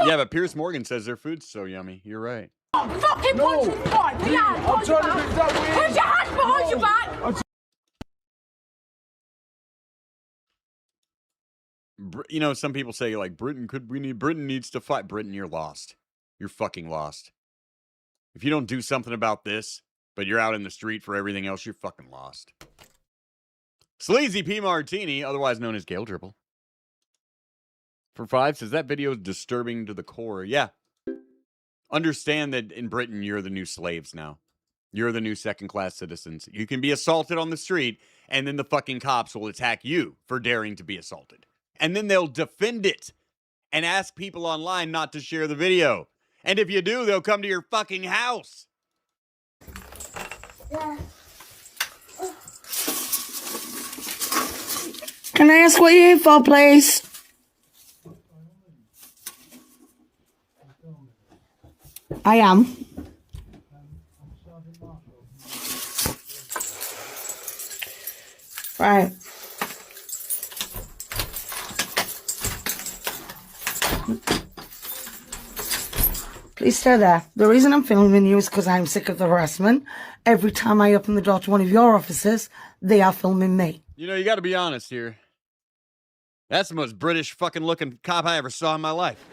Yeah, but Piers Morgan says their food's so yummy. You're right. Fucking punch his wife. I'm trying to fix that weird. Put your hands behind your back. You know, some people say, like, Britain needs to fight. Britain, you're lost. You're fucking lost. If you don't do something about this, but you're out in the street for everything else, you're fucking lost. Sleazy P. Martini, otherwise known as Gale Dribble, for 5 says that video is disturbing to the core. Yeah. Understand that in Britain, you're the new slaves now. You're the new second-class citizens. You can be assaulted on the street, and then the fucking cops will attack you for daring to be assaulted. And then they'll defend it and ask people online not to share the video. And if you do, they'll come to your fucking house. Can I ask what you're here for, please? I am. Right. Please stay there. The reason I'm filming you is because I'm sick of the harassment. Every time I open the door to one of your offices, they are filming me. You know, you got to be honest here. That's the most British fucking looking cop I ever saw in my life.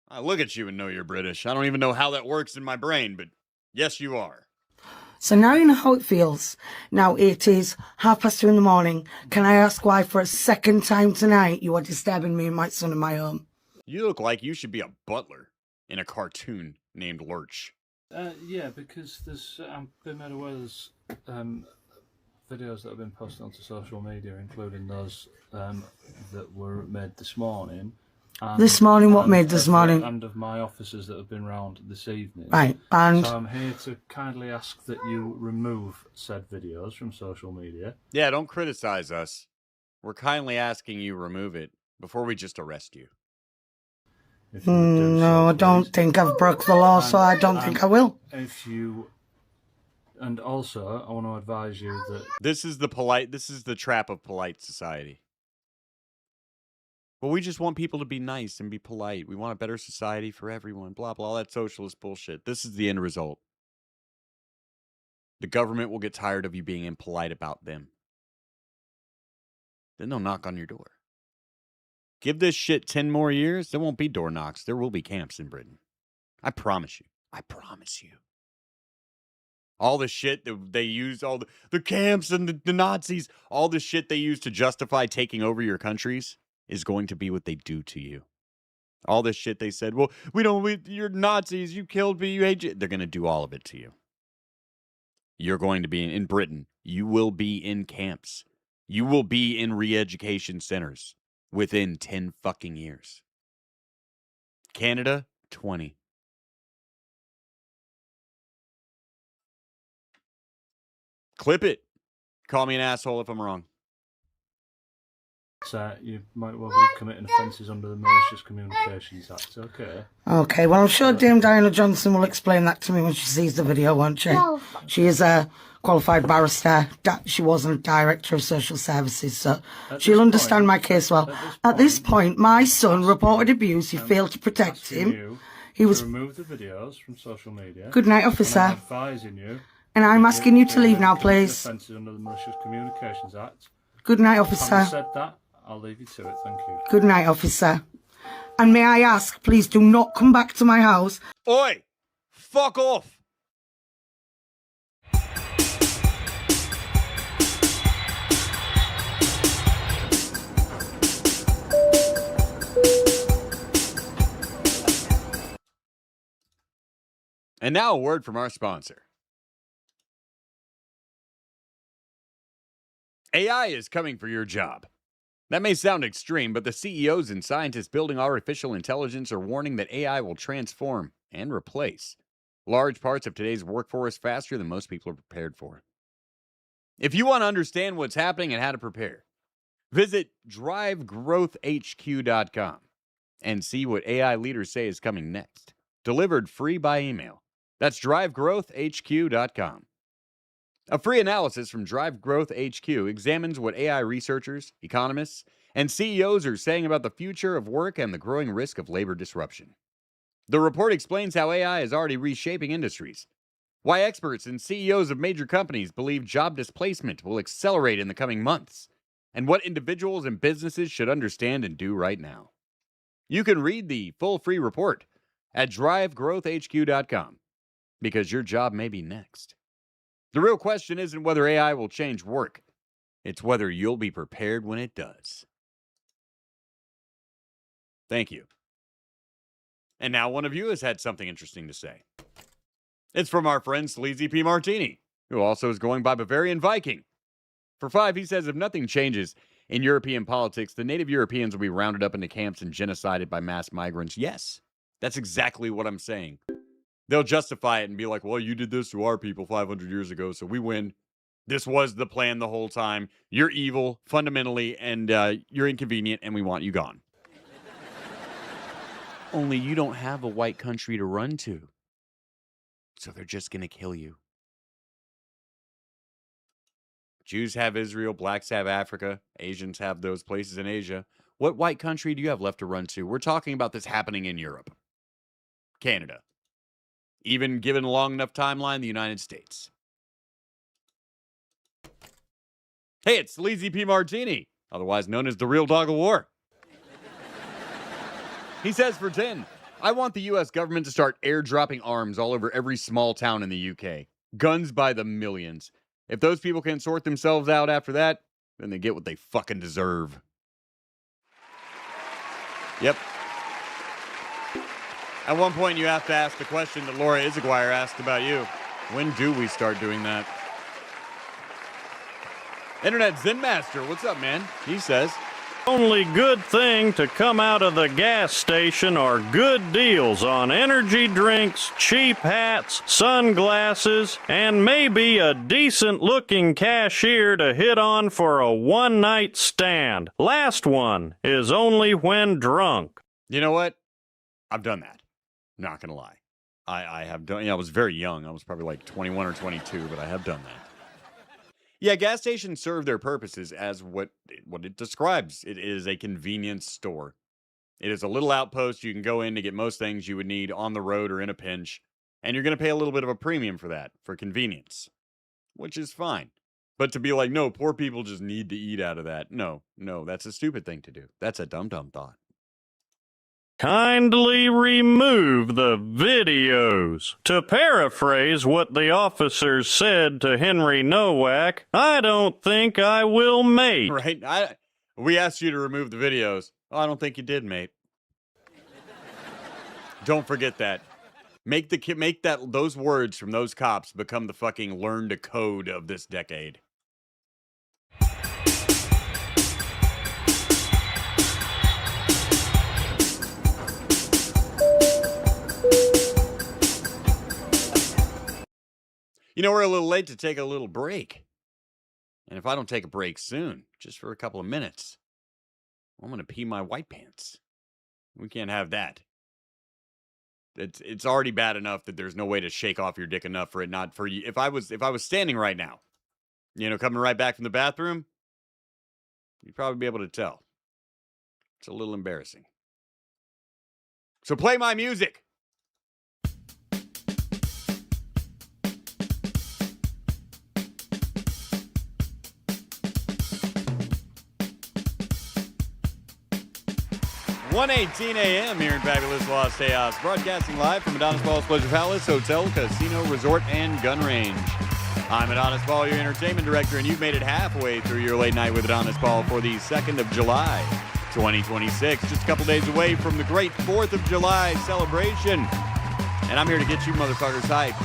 I look at you and know you're British. I don't even know how that works in my brain, but yes, you are. So now you know how it feels. Now it is 2:30 in the morning. Can I ask why for a second time tonight you are disturbing me and my son in my home? You look like you should be a butler in a cartoon named Lurch. Yeah, because there's I've been made aware there's videos that have been posted onto social media, including those that were made this morning. This morning, what made this morning? And of my officers that have been round this evening. Right, and? So I'm here to kindly ask that you remove said videos from social media. Yeah, don't criticize us. We're kindly asking you remove it before we just arrest you. No, I don't think I've broke the law, so I don't think I will. And also, I want to advise you that this is the trap of polite society. Well, we just want people to be nice and be polite. We want a better society for everyone. Blah, blah, all that socialist bullshit. This is the end result. The government will get tired of you being impolite about them. Then they'll knock on your door. Give this shit 10 more years, there won't be door knocks. There will be camps in Britain. I promise you. I promise you. All the shit that they use, all the camps and the Nazis, all the shit they use to justify taking over your countries is going to be what they do to you. All this shit they said, well, you're Nazis, you killed me, you hate you. They're going to do all of it to you. You're going to be in Britain. You will be in camps. You will be in re-education centers within 10 fucking years. Canada, 20. Clip it. Call me an asshole if I'm wrong. you might well be committing offences under the Malicious Communications Act, okay? Okay, well, I'm sure Dame Diana Johnson will explain that to me when she sees the video, won't she? No. She is a qualified barrister. She wasn't a director of social services, so she'll understand my case well. At this point, my son reported abuse. You failed to protect him. He was remove the videos from social media. Good night, officer. I'm advising you. And I'm asking you to leave now, please. Offences under the Malicious Communications Act. Good night, officer. Having said that, I'll leave you to it. Thank you. Good night, officer. And may I ask, please do not come back to my house. Oi! Fuck off! And now a word from our sponsor. AI is coming for your job. That may sound extreme, but the CEOs and scientists building artificial intelligence are warning that AI will transform and replace large parts of today's workforce faster than most people are prepared for. If you want to understand what's happening and how to prepare, visit drivegrowthhq.com and see what AI leaders say is coming next. Delivered free by email. That's drivegrowthhq.com. A free analysis from Drive Growth HQ examines what AI researchers, economists, and CEOs are saying about the future of work and the growing risk of labor disruption. The report explains how AI is already reshaping industries, why experts and CEOs of major companies believe job displacement will accelerate in the coming months, and what individuals and businesses should understand and do right now. You can read the full free report at drivegrowthhq.com because your job may be next. The real question isn't whether AI will change work. It's whether you'll be prepared when it does. Thank you. And now one of you has had something interesting to say. It's from our friend Sleazy P. Martini, who also is going by Bavarian Viking. For 5, he says, if nothing changes in European politics, the native Europeans will be rounded up into camps and genocided by mass migrants. Yes, that's exactly what I'm saying. They'll justify it and be like, well, you did this to our people 500 years ago, so we win. This was the plan the whole time. You're evil, fundamentally, and you're inconvenient, and we want you gone. Only you don't have a white country to run to. So they're just going to kill you. Jews have Israel, blacks have Africa, Asians have those places in Asia. What white country do you have left to run to? We're talking about this happening in Europe. Canada. Even given a long enough timeline, the United States. Hey, it's Sleazy P. Martini, otherwise known as the Real Dog of War. He says for 10, I want the U.S. government to start airdropping arms all over every small town in the UK. Guns by the millions. If those people can sort themselves out after that, then they get what they fucking deserve. Yep. At one point, you have to ask the question that Laura Izaguirre asked about you. When do we start doing that? Internet Zen Master, what's up, man? He says, only good thing to come out of the gas station are good deals on energy drinks, cheap hats, sunglasses, and maybe a decent-looking cashier to hit on for a one-night stand. Last one is only when drunk. You know what? I've done that. Not gonna lie. I have done, I was very young. I was probably like 21 or 22, but I have done that. Yeah, gas stations serve their purposes as what it describes. It is a convenience store. It is a little outpost you can go in to get most things you would need on the road or in a pinch, and you're going to pay a little bit of a premium for that, for convenience, which is fine. But to be like, no, poor people just need to eat out of that. No, that's a stupid thing to do. That's a dumb thought. Kindly remove the videos. To paraphrase what the officers said to Henry Nowak, I don't think I will, mate. Right? We asked you to remove the videos. Oh, I don't think you did, mate. Don't forget that. Make those words from those cops become the fucking learn to code of this decade. You know, we're a little late to take a little break. And if I don't take a break soon, just for a couple of minutes, I'm going to pee my white pants. We can't have that. It's already bad enough that there's no way to shake off your dick enough for it not for you. If I was standing right now, you know, coming right back from the bathroom, you'd probably be able to tell. It's a little embarrassing. So play my music. (1:18 a.m. here in fabulous Los Tejas, broadcasting live from Adonis Ball's Pleasure Palace Hotel, Casino, Resort, and Gun Range. I'm Adonis Ball, your entertainment director, and you've made it halfway through your late night with Adonis Ball for the 2nd of July, 2026. Just a couple days away from the great 4th of July celebration. And I'm here to get you motherfuckers hyped.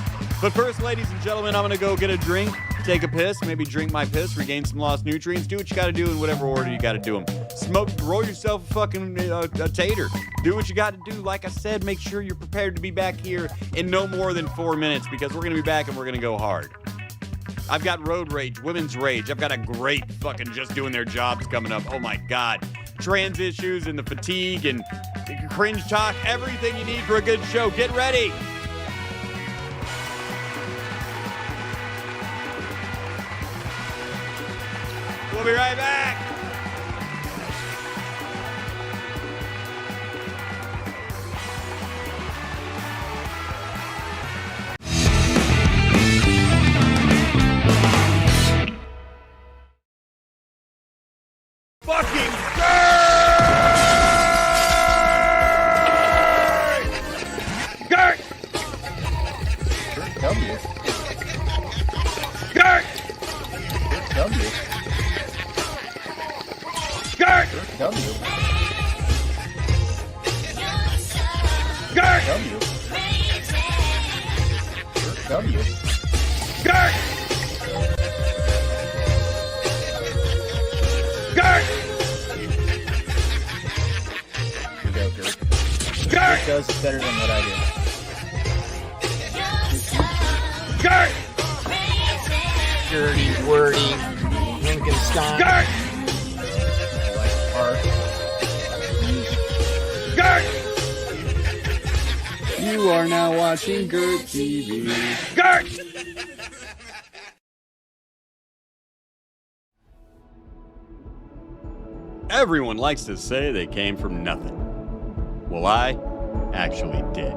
But first, ladies and gentlemen, I'm going to go get a drink, take a piss, maybe drink my piss, regain some lost nutrients. Do what you got to do in whatever order you got to do them. Smoke, roll yourself a fucking a tater. Do what you got to do. Like I said, make sure you're prepared to be back here in no more than 4 minutes because we're going to be back and we're going to go hard. I've got road rage, women's rage. I've got a great fucking just doing their jobs coming up. Oh my God. Trans issues and the fatigue and the cringe talk. Everything you need for a good show. Get ready. We'll be right back. Fucking Gert! W. Gert! W. Gert! W. Gert! W. Gert! Gert! You go, Gert. Gert! It does it better than what I do. Gert! Dirty, wordy, Lincoln Stein. Gert! Art. Gert! You are now watching Gert TV. Gert! Everyone likes to say they came from nothing. Well, I actually did.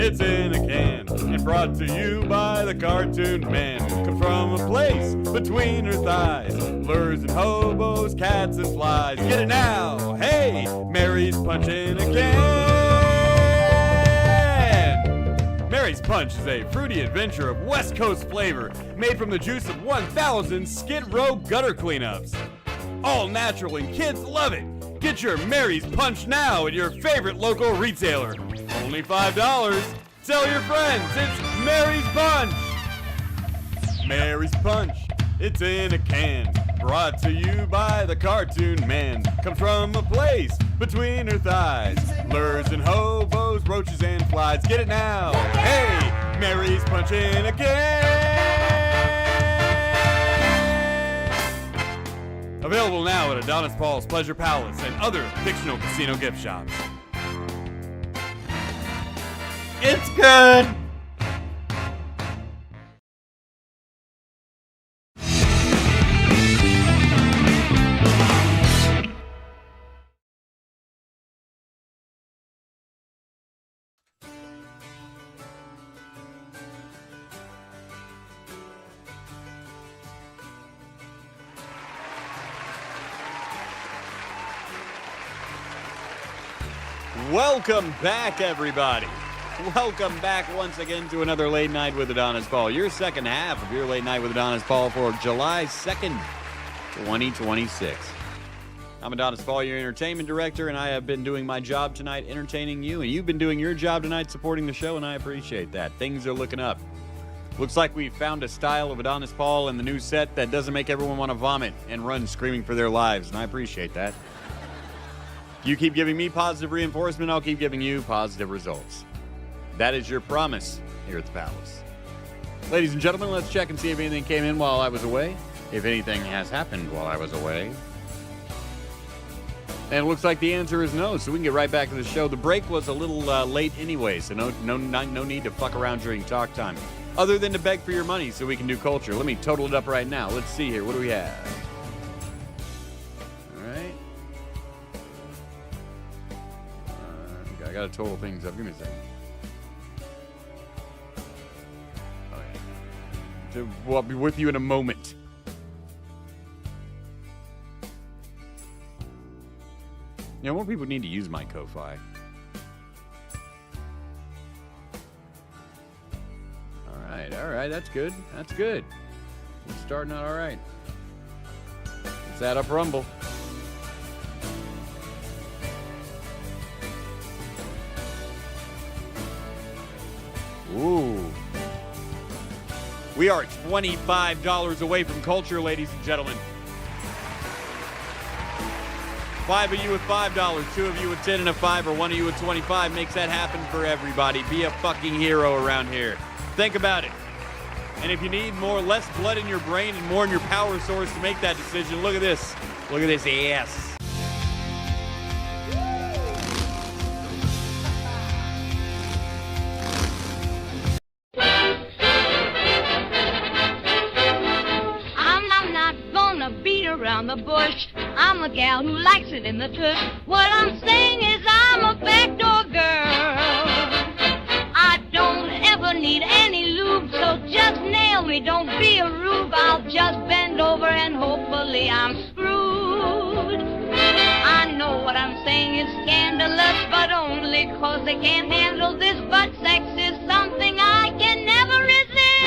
It's in a can and brought to you by the cartoon man. Comes from a place between her thighs. Lures and hobos, cats and flies. Get it now! Hey, Mary's Punch in a can! Mary's Punch is a fruity adventure of West Coast flavor made from the juice of 1,000 Skid Row gutter cleanups. All natural and kids love it. Get your Mary's Punch now at your favorite local retailer. Only $5. Tell your friends it's Mary's Punch. Mary's Punch, it's in a can. Brought to you by the cartoon man. Comes from a place between her thighs. Lures and hobos, roaches and flies. Get it now. Hey, Mary's Punch in a can. Available now at Adonis Paul's Pleasure Palace and other fictional casino gift shops. It's good. Welcome back, everybody. Welcome back once again to another Late Night with Adonis Paul. Your second half of your Late Night with Adonis Paul for July 2nd, 2026. I'm Adonis Paul, your entertainment director, and I have been doing my job tonight entertaining you, and you've been doing your job tonight supporting the show, and I appreciate that. Things are looking up. Looks like we've found a style of Adonis Paul in the new set that doesn't make everyone want to vomit and run screaming for their lives, and I appreciate that. You keep giving me positive reinforcement, I'll keep giving you positive results. That is your promise here at the Palace. Ladies and gentlemen, let's check and see if anything came in while I was away. If anything has happened while I was away. And it looks like the answer is no, so we can get right back to the show. The break was a little late anyway, so no need to fuck around during talk time. Other than to beg for your money so we can do culture. Let me total it up right now. Let's see here. What do we have? All right. I got to total things up. Give me a second. I'll be with you in a moment. Yeah, more people need to use my Ko-Fi. All right, that's good. That's good. We're starting out all right. Let's add up Rumble. Ooh. We are $25 away from culture, ladies and gentlemen. 5 of you with $5, 2 of you with 10 and a 5, or 1 of you with 25 makes that happen for everybody. Be a fucking hero around here. Think about it. And if you need less blood in your brain and more in your power source to make that decision, look at this. Look at this ass. I'm not gonna beat around the bush. I'm a gal who likes it in the tush. What I'm saying is I'm a backdoor girl. I don't ever need any lube, so just nail me. Don't be a rube. I'll just bend over and hopefully I'm screwed. I know what I'm saying is scandalous, but only 'cause they can't handle this. But sex is something I can never resist.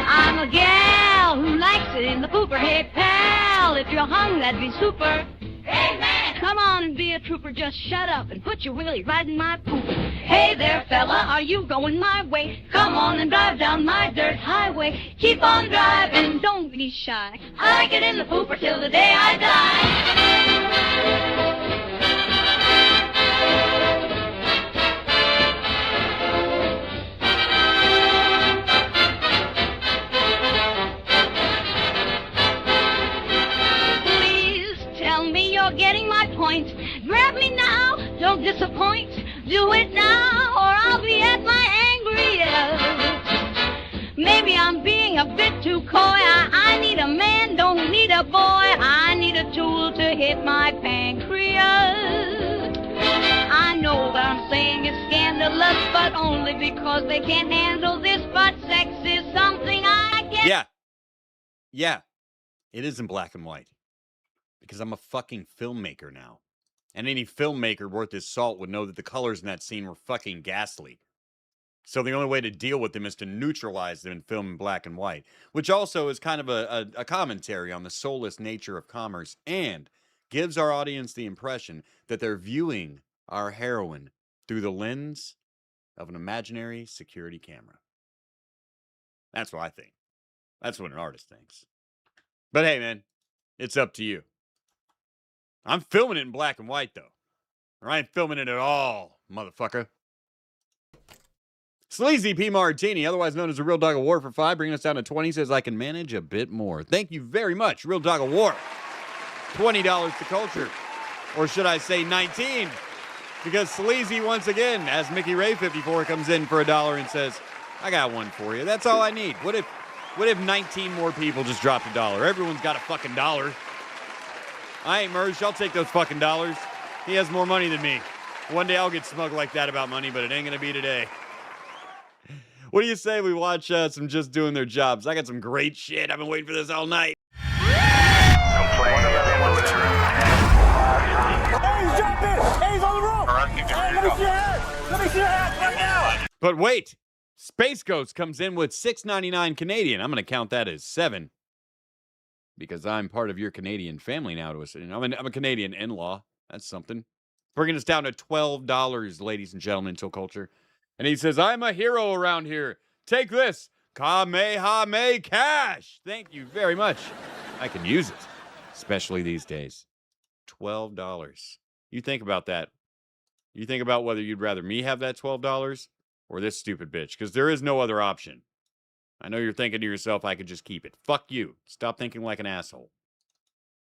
I'm a gal who likes it in the pooper. Hey, pal, if you're hung, that'd be super. Hey, man! Come on and be a trooper. Just shut up and put your willy right in my poop. Hey there, fella, are you going my way? Come on and drive down my dirt highway. Keep on driving, don't be shy. I get in the pooper till the day I die. Getting my point. Grab me now, don't disappoint. Do it now, or I'll be at my angriest. Maybe I'm being a bit too coy. I need a man, don't need a boy. I need a tool to hit my pancreas. I know what I'm saying is scandalous, but only because they can't handle this. But sex is something I can. Yeah. It is in black and white. Because I'm a fucking filmmaker now. And any filmmaker worth his salt would know that the colors in that scene were fucking ghastly. So the only way to deal with them is to neutralize them and film in black and white. Which also is kind of a commentary on the soulless nature of commerce and gives our audience the impression that they're viewing our heroine through the lens of an imaginary security camera. That's what I think. That's what an artist thinks. But hey, man, it's up to you. I'm filming it in black and white, though. Or I ain't filming it at all, motherfucker. Sleazy P. Martini, otherwise known as the Real Dog of War for 5, bringing us down to 20, says I can manage a bit more. Thank you very much, Real Dog of War. $20 to culture. Or should I say 19? Because Sleazy, once again, as Mickey Ray 54 comes in for $1 and says, I got one for you. That's all I need. What if 19 more people just dropped $1? Everyone's got a fucking dollar. I ain't Mersh. I'll take those fucking dollars. He has more money than me. One day I'll get smug like that about money, but it ain't gonna be today. What do you say we watch some Just Doing Their Jobs? I got some great shit. I've been waiting for this all night. Hey, he's jumping! Hey, he's on the rope! Hey, let me see your hat! Let me see your hat right now! But wait, Space Ghost comes in with $6.99 Canadian. I'm gonna count that as 7. Because I'm part of your Canadian family now. I'm a Canadian in-law. That's something. Bringing us down to $12, ladies and gentlemen, Chill Culture. And he says, I'm a hero around here. Take this. Kamehameha cash. Thank you very much. I can use it, especially these days. $12. You think about that. You think about whether you'd rather me have that $12 or this stupid bitch, because there is no other option. I know you're thinking to yourself, I could just keep it. Fuck you. Stop thinking like an asshole.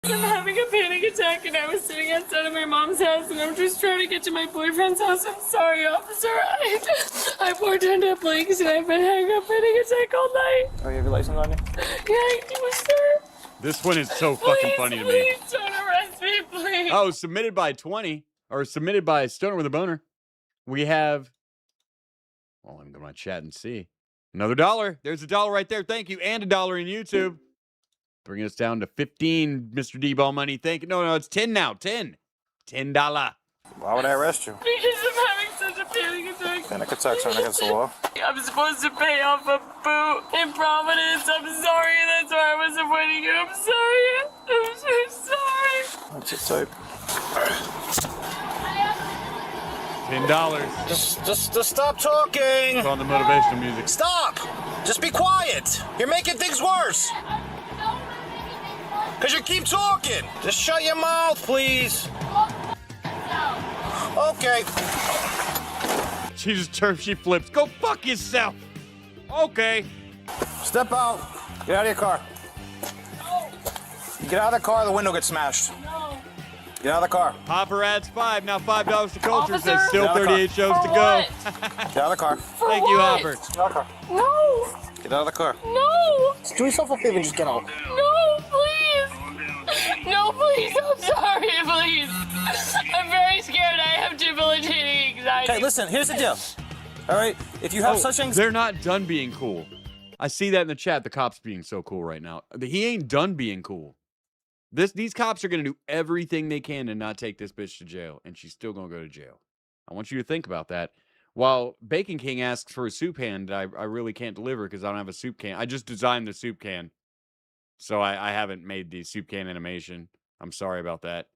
I'm having a panic attack and I was sitting outside of my mom's house and I'm just trying to get to my boyfriend's house. I'm sorry, officer. I poured down to Blake's and I've been having a panic attack all night. Oh, you have your license on you? Yeah, I do, sir. This one is so fucking funny to me. Please don't arrest me, please. Oh, submitted by 20, or submitted by Stoner with a Boner. We have, well, I'm going to chat and see. Another $1. There's $1 right there. Thank you. And $1 in YouTube. Bringing us down to 15, Mr. D-Ball Money. Thank you. No, it's 10 now. 10. $10. Why would I arrest you? Because I'm having such a panic attack. Panic attacks aren't against the law. I'm supposed to pay off a boot in Providence. I'm sorry. That's why I was avoiding you. I'm sorry. I'm so sorry. What's your type? $10. Just stop talking. It's on the motivational music. Stop. Just be quiet. You're making things worse. Because you keep talking. Just shut your mouth, please. Okay. She just turns, she flips. Go fuck yourself. Okay. Step out. Get out of your car. You get out of the car, the window gets smashed. Get out of the car. Hopper adds 5. Now $5 to culture. Officer? Says still Get out of the 38 car. shows For to go. what? Get out of the car. For Thank you, what? Hopper. Get out of the car. No. Get out of the car. No. Just do yourself a favor and just get out. No, please. No, please. I'm sorry, please. I'm very scared. I have debilitating anxiety. Okay, listen, here's the deal. All right, if you have such anxiety. They're not done being cool. I see that in the chat. The cops being so cool right now. He ain't done being cool. These cops are going to do everything they can to not take this bitch to jail, and she's still going to go to jail. I want you to think about that. While Bacon King asks for a soup can that I really can't deliver because I don't have a soup can. I just designed the soup can, so I haven't made the soup can animation. I'm sorry about that.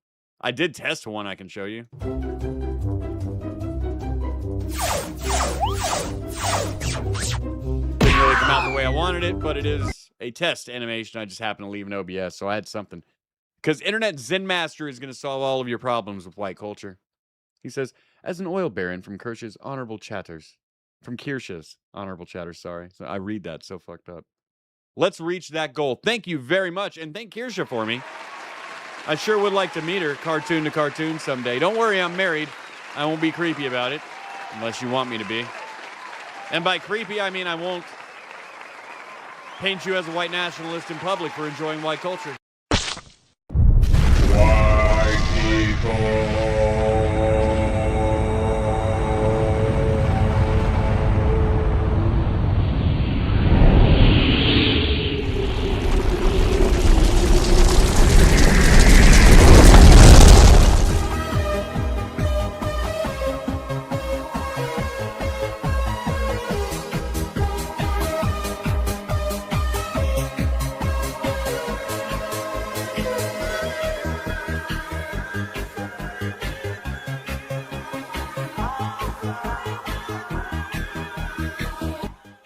I did test one I can show you. Didn't really come out the way I wanted it, but it is a test animation. I just happened to leave an OBS, so I had something. Because Internet Zen Master is going to solve all of your problems with white culture. He says, as an oil baron from Kirsch's honorable chatters. From Kirsch's honorable chatters, sorry. So I read that so fucked up. Let's reach that goal. Thank you very much, and thank Kirsche for me. I sure would like to meet her cartoon to cartoon someday. Don't worry, I'm married. I won't be creepy about it, unless you want me to be. And by creepy, I mean I won't paint you as a white nationalist in public for enjoying white culture. White people.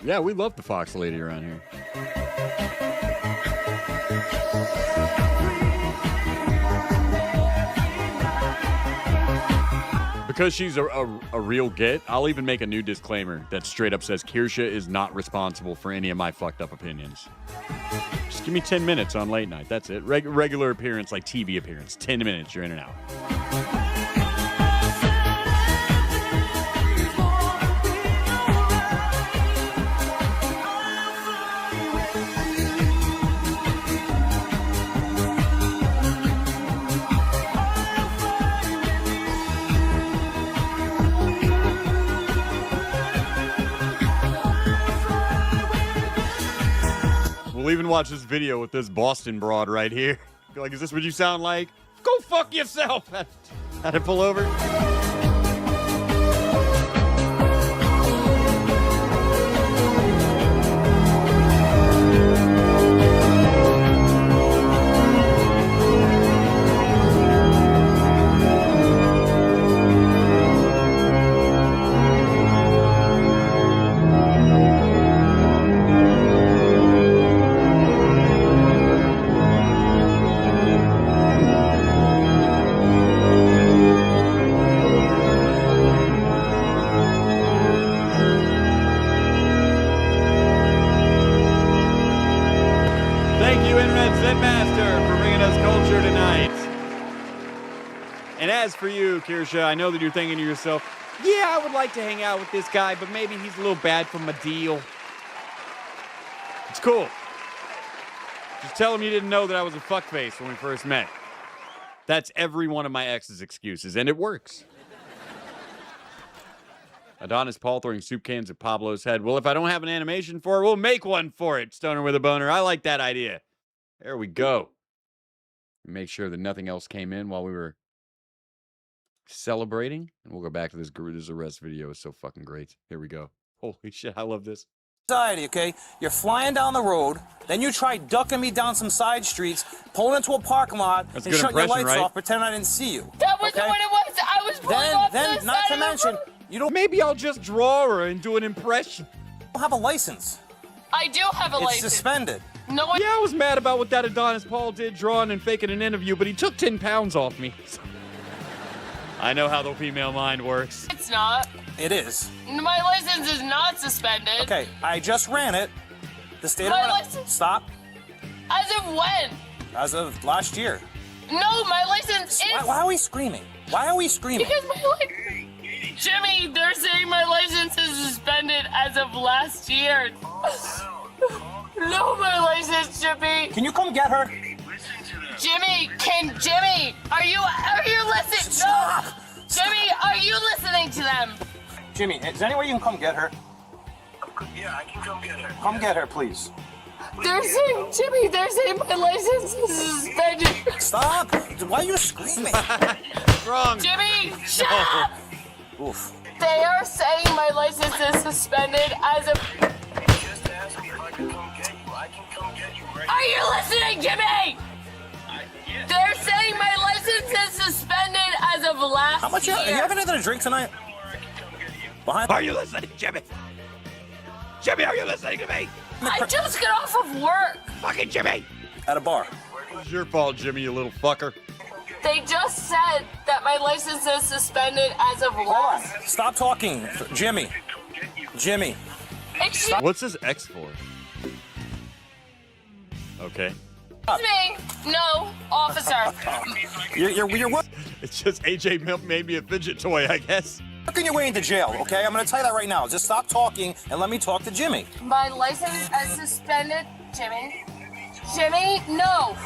Yeah, we love the Fox lady around here. Because she's a real get, I'll even make a new disclaimer that straight up says Kirsche is not responsible for any of my fucked up opinions. Just give me 10 minutes on late night. That's it. Regular appearance, like TV appearance. 10 minutes, you're in and out. We'll even watch this video with this Boston broad right here. Like, is this what you sound like? Go fuck yourself! Had it pull over? Thank you, Internet Zen Master, for bringing us culture tonight. And as for you, Kirsche, I know that you're thinking to yourself, yeah, I would like to hang out with this guy, but maybe he's a little bad for my deal. It's cool. Just tell him you didn't know that I was a fuckface when we first met. That's every one of my ex's excuses, and it works. Adonis Paul throwing soup cans at Pablo's head. Well, if I don't have an animation for it, we'll make one for it. Stoner with a boner. I like that idea. There we go. Make sure that nothing else came in while we were celebrating, and we'll go back to this arrest video. It's so fucking great. Here we go. Holy shit, I love this. Society, okay? You're flying down the road, then you try ducking me down some side streets, pulling into a parking lot, That's and good shutting your impression, lights right? off, pretending I didn't see you. That wasn't okay? what it was. I was pulling off Then, the not side to of the mention, road. you don't Maybe I'll just draw her and do an impression. have a license. I do have a It's license. suspended. No, Yeah, I was mad about what that Adonis Paul did, drawing and faking an interview, but he took 10 pounds off me. I know how the female mind works. it's not. It is. My license is not suspended. Okay, I just ran it. The state My of license- Stop. As of when? As of last year. No, my license is. Why are we screaming? Why are we screaming? Because my license. Jimmy, they're saying my license is suspended as of last year. No, my license, Jimmy. Can you come get her? Jimmy, are you listening? Stop. No. Jimmy, are you listening to them? Jimmy, is there any way you can come get her? Yeah, I can come get her. Come get her, please. They're saying, Jimmy, my license is suspended. Stop! Why are you screaming? Wrong. Jimmy, shut up! Oof. They are saying my license is suspended as of. Just ask me if I can come get you. I can come get you right Are you listening, Jimmy? Yes. They're saying my license is suspended as of last How much? year. You have anything to drink tonight? Behind. Are you listening, Jimmy? Jimmy, are you listening to me? I just got off of work. Fucking Jimmy! At a bar. It's your fault, Jimmy, you little fucker. They just said that my license is suspended as of last. Stop talking, Jimmy. Jimmy. Excuse What's this X for? Okay. me. No, officer. You're It's just AJ made me a fidget toy, I guess. working your way into jail, okay? I'm gonna tell you that right now. Just stop talking and let me talk to Jimmy. My license is suspended. Jimmy. Jimmy, no.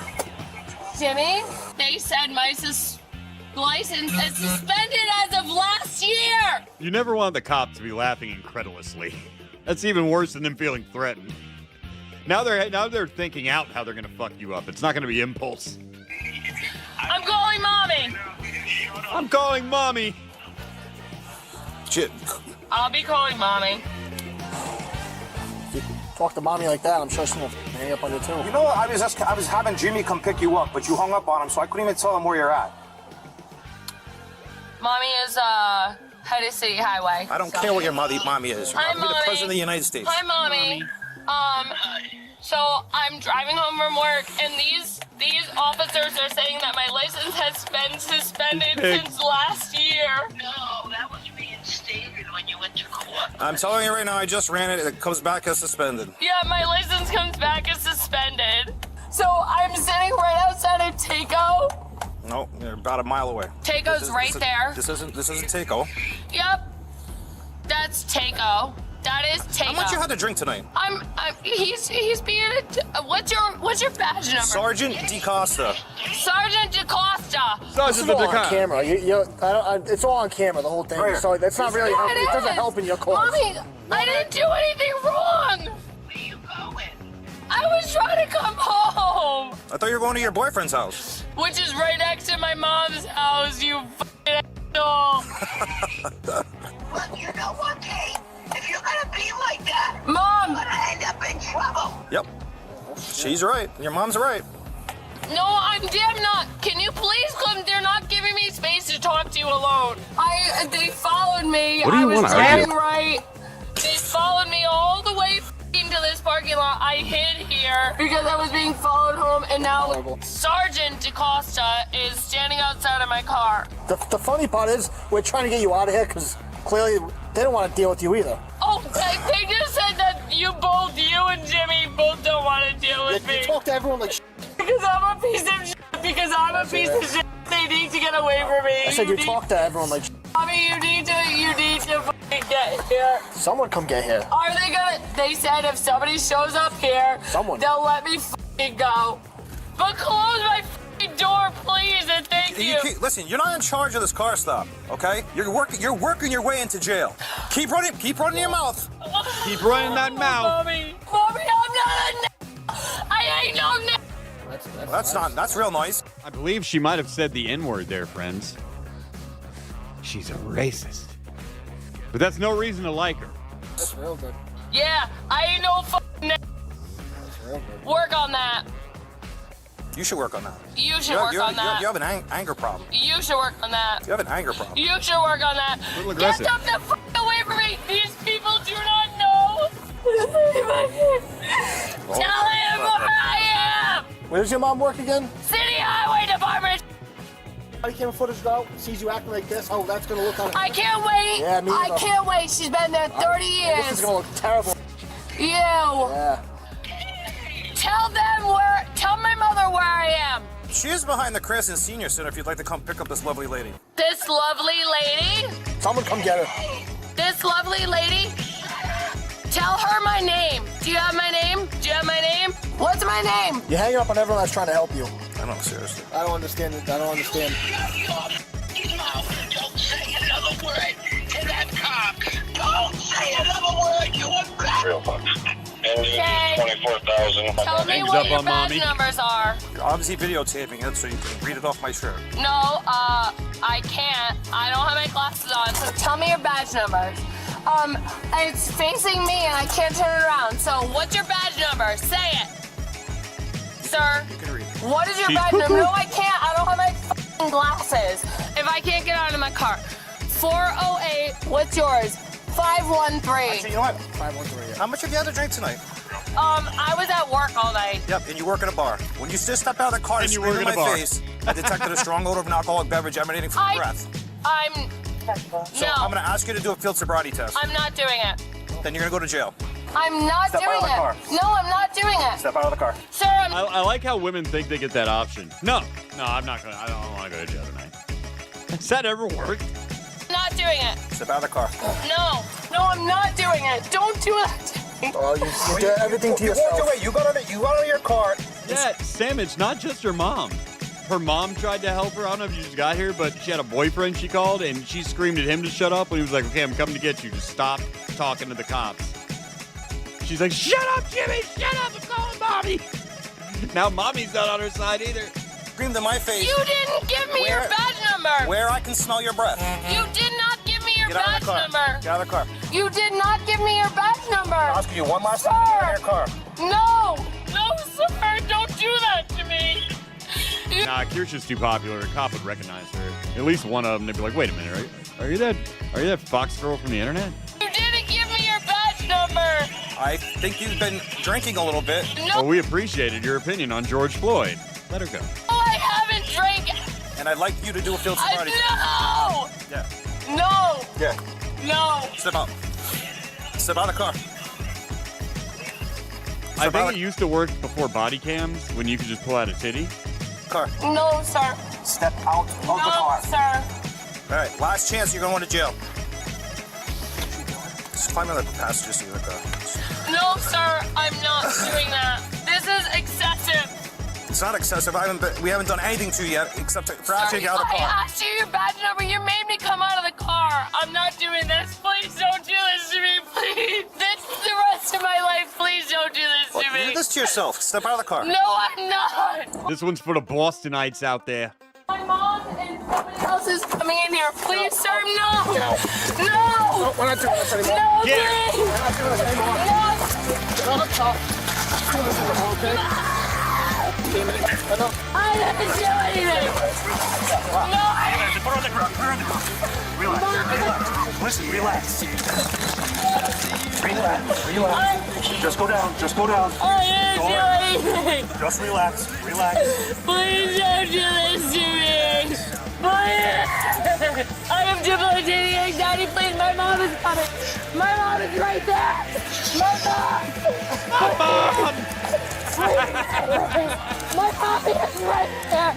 Jimmy, they said my license is suspended as of last year. You never want the cop to be laughing incredulously. That's even worse than them feeling threatened. Now they're thinking out how they're gonna fuck you up. It's not gonna be impulse. I'm calling mommy. I'm calling mommy. I'll be calling mommy. Talk to mommy like that, I'm sure she's gonna hang up on you too. You know, I was having Jimmy come pick you up, but you hung up on him, so I couldn't even tell him where you're at. Mommy is headed City Highway. I don't care what your mommy is. You're Hi, not gonna be the Mommy. president of the United States. Hi, mommy. So I'm driving home from work, and these officers are saying that my license has been suspended since last year. No, that was reinstated when you went to court. I'm telling you right now, I just ran it. It comes back as suspended. Yeah, my license comes back as suspended. So I'm sitting right outside of Taco. No, you're about a mile away. Taco's right there. This isn't Taco. Yep, that's Taco. That is Taco. How much you had to drink tonight? He's being what's your badge number? Sergeant DeCosta. Sergeant DeCosta. This is all on camera. It's all on camera, the whole thing. Right. So that's not really. Yeah, it doesn't help in your cause. Mommy, I didn't do anything wrong. Where you going? I was trying to come home, I thought you were going to your boyfriend's house. which is right next to my mom's house. You fucking asshole. Well, you know what, Kate? If you're gonna be like that, Mom. you're gonna end up in trouble. Yep. She's right. Your mom's right. No, I'm damn not. Can you please come? They're not giving me space to talk to you alone. They followed me. What do you I was want, driving Archie? right. They followed me all the way to this parking lot. I hid here because I was being followed home, and now Sergeant DeCosta is standing outside of my car. The funny part is, we're trying to get you out of here because clearly they don't want to deal with you either. Oh, they just said that you and Jimmy both don't want to deal with me. You talk to everyone like Because I'm a piece of shit. Because I'm a piece of shit. They need to get away from me. I said you talk to everyone like Mommy, you need to fucking get here. Someone come get here. Are they gonna? They said if somebody shows up here, they'll let me fucking go. But close my fucking door, please, and thank you. Listen, you're not in charge of this car stop, okay? You're working your way into jail. Keep running your mouth. Keep running that mouth. Mommy, I'm not I ain't no That's real nice. I believe she might have said the N-word there, friends. she's a racist. But that's no reason to like her. That's real good. Yeah, I ain't no fucking. That's real good. Work on that. You should work on that. You should work on that. You have an anger problem. You should work on that. You have an anger problem. You should work on that. A little aggressive. Get them the fuck away from me. These people do not know. Tell him where I am. Where does your mom work again? City Highway Department. Body camera footage out, sees you acting like this. Oh, that's gonna look on. I can't wait. Yeah, me I either. can't wait. She's been there 30 years. This is gonna look terrible. You. Yeah. Tell my mother where I am. She is behind the Crescent Senior Center if you'd like to come pick up this lovely lady. This lovely lady. Someone come get her. This lovely lady. Tell her my name. Do you have my name? Do you have my name? What's my name? You're hanging up on everyone that's trying to help you. I don't know, seriously. I don't understand it. I don't understand. Don't say another word to that cop. Don't say another word. You are real Okay. 24,000. Tell me what your badge numbers are. You're obviously videotaping it so you can read it off my shirt. No, I can't. I don't have my glasses on, so tell me your badge numbers. It's facing me and I can't turn it around. So what's your badge number? Say it. Sir. You can read it. What is your badge number? No, I can't. I don't have my f***ing glasses. If I can't get out of my car. 408, what's yours? 513. Actually, you know what? 513, yeah. How much have you had to drink tonight? I was at work all night. Yep, and you work at a bar. When you just step out of the car and you scream work in at a my bar. face, I detected a strong odor of an alcoholic beverage emanating from your breath. So No. I'm going to ask you to do a field sobriety test. I'm not doing it. Then you're going to go to jail. I'm not Step doing out of the it. car. No, I'm not doing it. Step out of the car. Sir, I'm I like how women think they get that option. No, I'm not gonna. I don't want to go to jail tonight. Does that ever work? not doing it. Step out of the car. No, I'm not doing it. Don't do it. Oh, you do everything to yourself. Walked away. You got out of your car. Yeah, Sam, it's not just her mom. Her mom tried to help her. I don't know if you just got here, but she had a boyfriend she called, and she screamed at him to shut up. And he was like, okay, I'm coming to get you. Just stop talking to the cops. She's like, shut up, Jimmy. Shut up. I'm calling Mommy. Now Mommy's not on her side either. Screamed in my face. You didn't give me your badge number. Where I can smell your breath. You did not give me your Get out of badge the car. number. Get out of the car. You did not give me your badge number. I'm asking you one last time to get out of your car. No, sir, don't do that to me. Nah, Kirsha's too popular. A cop would recognize her. At least one of them. They'd be like, wait a minute, are you that Fox girl from the internet? You didn't give me your badge number. I think you've been drinking a little bit. Well, we appreciated your opinion on George Floyd. Let her go. Oh, I haven't drank. And I'd like you to do a field sobriety. No. Yeah. No. Yeah. No. Step out. Step out of the car. I think it used to work before body cams when you could just pull out a titty. Car. No, sir. Step out of the car. No, sir. All right, last chance. You're going to jail. Just climb on the passenger seat of the car. No, sir. I'm not doing that. This is excessive. It's not excessive. We haven't done anything to you yet except for asking you out of the I car. asked you your badge number. You made me come out of the car. I'm not doing this. Please don't do this to me, please. This is the rest of my life. Please don't do this to me. Do this to yourself. Step out of the car. No, I'm not. This one's for the Bostonites out there. My mom and somebody else is coming in here. Please, sir, no. No. We're not doing this anymore. No, Get please. We're not doing this anymore. No. Get on the car. Okay? I didn't do anything. No. Put her on the ground. Put her on the ground. Relax. Listen, relax. Relax. Just go down. Just go down. I didn't do anything. Just relax. Relax. Please don't do this to me. Please. I am debilitating anxiety. Please, my mom is coming. My mom is right there. My mom. My mom. My mom is right there.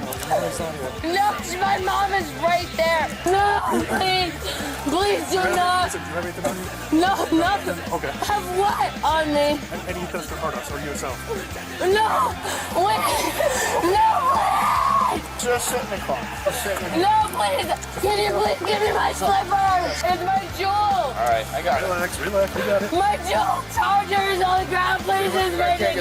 No, my mom is right there. No, please. Please do not. Do you have anything on you? No, nothing. Okay. Have what on me? Any physical hurt us or yourself? No. Wait. No. Just sit in the car. Just sit in the car. No, please! Can you please give me my slippers? It's my jewel! All right, I got it. Relax, relax, you got it. My charger is on the ground. Please, it's raining.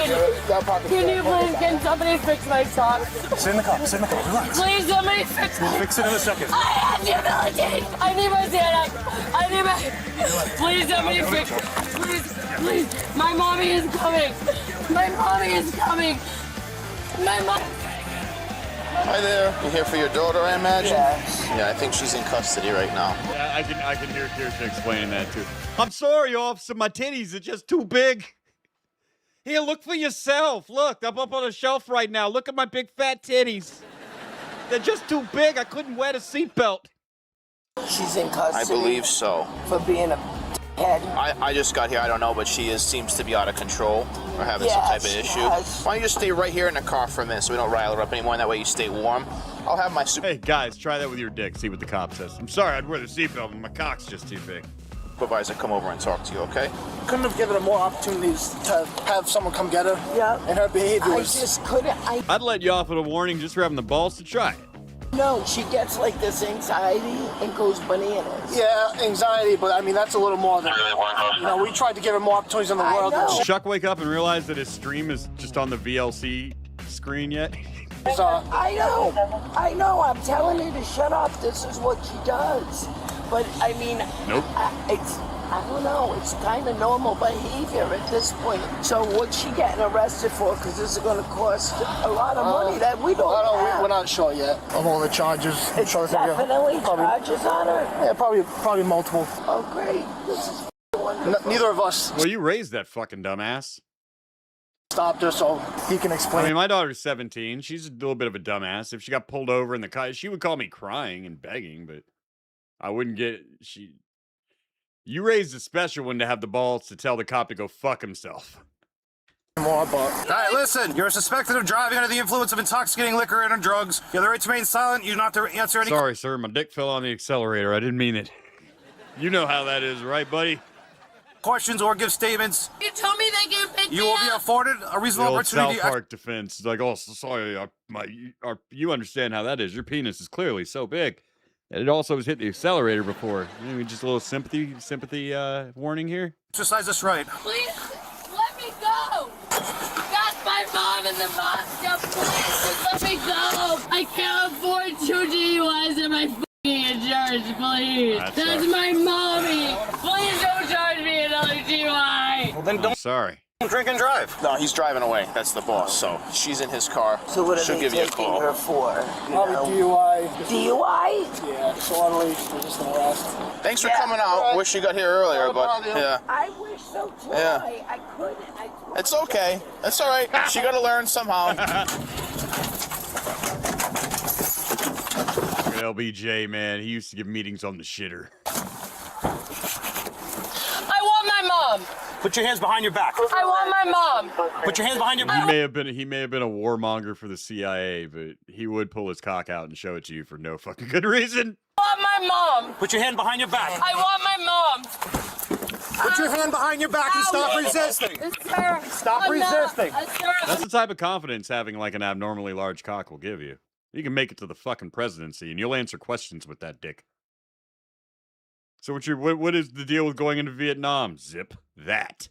Can somebody fix my socks? Sit in the car, relax. Please, somebody fix We'll fix it in a second. I have humility. I need my Xanax. I need my... Please, somebody fix it. Please. My mommy is coming. My mommy is coming. My mom... Hi there. You here for your daughter, I imagine? Yes. Yeah, I think she's in custody right now. Yeah, I can hear Kirsten explaining that too. I'm sorry, officer. My titties are just too big. Here, look for yourself. Look, I'm up on a shelf right now. Look at my big fat titties. They're just too big. I couldn't wear the seatbelt. She's in custody. I believe so. For being a head. I just got here. I don't know, but she seems to be out of control or having some type of issue. Yes. Why don't you just stay right here in the car for a minute so we don't rile her up anymore, and that way you stay warm. I'll have my Hey, guys, try that with your dick. See what the cop says. I'm sorry, I'd wear the seatbelt, but my cock's just too big. supervisor come over and talk to you, okay? Couldn't have given her more opportunities to have someone come get her. Yeah. And her behavior was... I just couldn't. I'd let you off with a warning just for having the balls to try it. No, she gets like this anxiety and goes bananas. Yeah, anxiety, but I mean, that's a little more than, you know, we tried to give her more opportunities in the world. Did Chuck wake up and realize that his stream is just on the VLC screen yet? I know, I'm telling her to shut up. This is what she does. But I mean, nope. I don't know, it's kind of normal behavior at this point. So what's she getting arrested for? Because this is going to cost a lot of money that we don't have. We're not sure yet of all the charges. It's definitely charges on her? Yeah, probably multiple. Oh, great. This is wonderful. Neither of us. Well, you raised that fucking dumbass. Stopped her so he can explain. I mean, my daughter's 17. She's a little bit of a dumbass. If she got pulled over in the car, she would call me crying and begging, but I wouldn't get... You raised a special one to have the balls to tell the cop to go fuck himself. More, but... All right, listen. You're suspected of driving under the influence of intoxicating liquor and or drugs. You have the right to remain silent. You do not have to answer any... Sorry, sir. My dick fell on the accelerator. I didn't mean it. You know how that is, right, buddy? questions or give statements. You told me they can pick You will be afforded a reasonable opportunity. South Park defense. It's like, oh, sorry, you understand how that is. Your penis is clearly so big. And it also has hit the accelerator before. Maybe just a little sympathy warning here. Exercise this right. Please, let me go. That's my mom in the bathtub. Please, just let me go. I can't afford 2 DUIs in my insurance, please. That's my mommy. Please don't charge me another DUI. Well, then don't. I'm sorry. Drink and drive. No, he's driving away. That's the boss. So she's in his car. So what are they taking her for? Probably DUI. DUI? Yeah, disorderly, resisting arrest. Thanks for coming out. Wish you got here earlier, but yeah. I wish so too. Yeah. I couldn't. It's okay. That's all right. She got to learn somehow. LBJ, man, he used to give meetings on the shitter. I want my mom. Put your hands behind your back. I want my mom. Put your hands behind your back. He may have been a warmonger for the CIA, but he would pull his cock out and show it to you for no fucking good reason. I want my mom. Put your hand behind your back. I want my mom. Put your hand behind your back and stop resisting. Stop resisting. That's the type of confidence having like an abnormally large cock will give you. You can make it to the fucking presidency and you'll answer questions with that dick. So what is the deal with going into Vietnam? Zip that.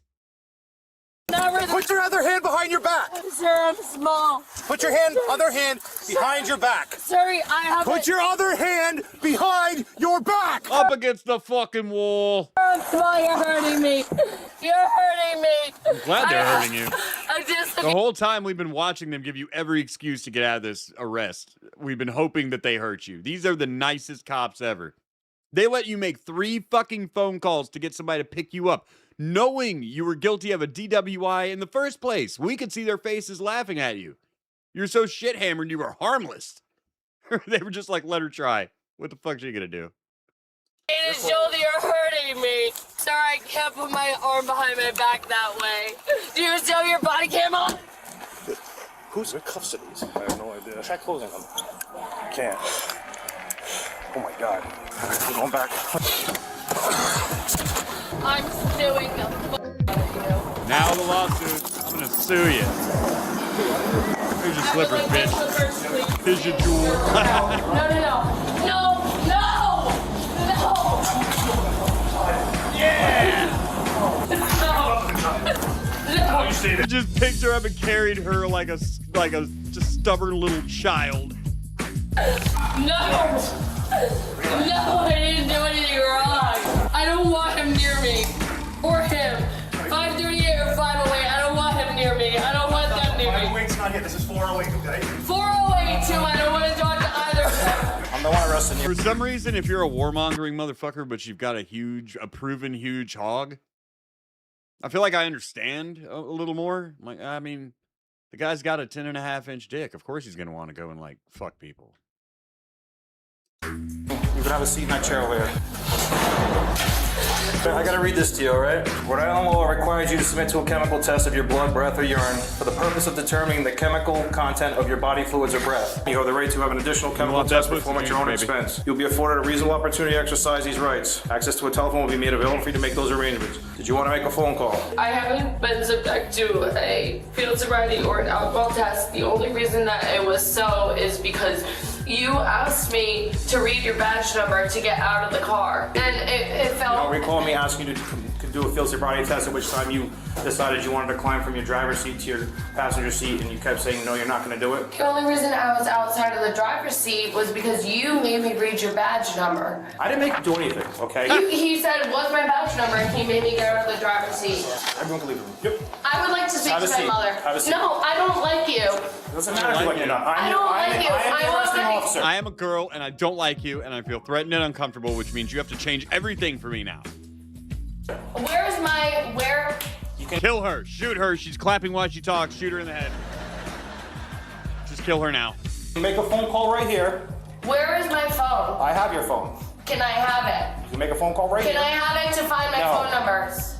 Put your other hand behind your back. Sir, I'm small. Put your other hand behind your back. Sorry, I have. Put your other hand behind your back. Up against the fucking wall. I'm small. You're hurting me. You're hurting me. I'm glad they're hurting you. The whole time we've been watching them give you every excuse to get out of this arrest. We've been hoping that they hurt you. These are the nicest cops ever. They let you make 3 fucking phone calls to get somebody to pick you up, knowing you were guilty of a DWI in the first place. We could see their faces laughing at you. You're so shit-hammered you were harmless. They were just like, let her try. What the fuck's she gonna do? It is shoulder, you're hurting me. Sir, I can't put my arm behind my back that way. Do you still have your body cam on? Whose cuffs are these? I have no idea. Try closing them. Can't. Oh my god. We're going back. I'm suing the fuck out of you. Now the lawsuit. I'm gonna sue you. Here's your slippers, bitch. Here's your jewel. No. Yeah! I just picked her up and carried her like a just stubborn little child. No, I didn't do anything wrong. I don't want him near me or him. 538 or 508. I don't want him near me. I don't want them near me. 508's not here. This is 408, okay? 408 too. I don't want to talk to either of them. I'm the one arresting you. For some reason, if you're a warmongering motherfucker, but you've got a proven huge hog, I feel like I understand a little more. Like, I mean, the guy's got a 10.5-inch dick. Of course he's going to want to go and, like, fuck people. You can have a seat in that chair over here. I gotta read this to you, alright? Rhode Island law requires you to submit to a chemical test of your blood, breath, or urine for the purpose of determining the chemical content of your body fluids or breath. You have the right to have an additional chemical test performed at your own expense. You'll be afforded a reasonable opportunity to exercise these rights. Access to a telephone will be made available for you to make those arrangements. Did you want to make a phone call? I haven't been subject to a field sobriety or an alcohol test. The only reason that it was so is because you asked me to read your badge number to get out of the car. And it felt... You don't recall me asking you to do a field sobriety test, at which time you decided you wanted to climb from your driver's seat to your passenger seat, and you kept saying, no, you're not going to do it? The only reason I was outside of the driver's seat was because you made me read your badge number. I didn't make you do anything, okay? He said, what's my badge number? And he made me get out of the driver's seat. Everyone can leave the room. Yep. I would like to speak Have a to my seat. mother. Have a seat. No, I don't like you. It doesn't matter if you like it or not. I don't like you. I am the arresting officer. I am a girl, and I don't like you, and I feel threatened and uncomfortable, which means you have to change everything for me now. Where? You can kill her. Shoot her. She's clapping while she talks. Shoot her in the head. Just kill her now. Make a phone call right here. Where is my phone? I have your phone. Can I have it? You can make a phone call right here. Can I have it to find my phone numbers?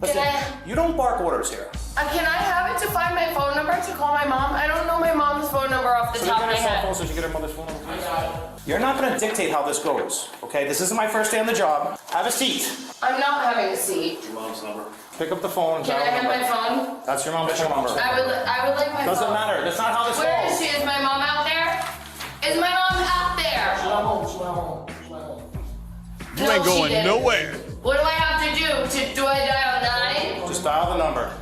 Listen, you don't bark orders here. Can I have it to find my phone number to call my mom? I don't know my mom's phone number off the top of my head. So she get her mother's phone number, please? You're not going to dictate how this goes, okay? This isn't my first day on the job. Have a seat. I'm not having a seat. Your mom's number. Pick up the phone. Can I have my phone? That's your mom's phone number. I would like my phone. Doesn't matter. That's not how this Where goes. is she? Is my mom out there? Is my mom out there? She's not home. She's not home. She's not home. You ain't going nowhere. What do I have to do? Do I dial 9? Just dial the number.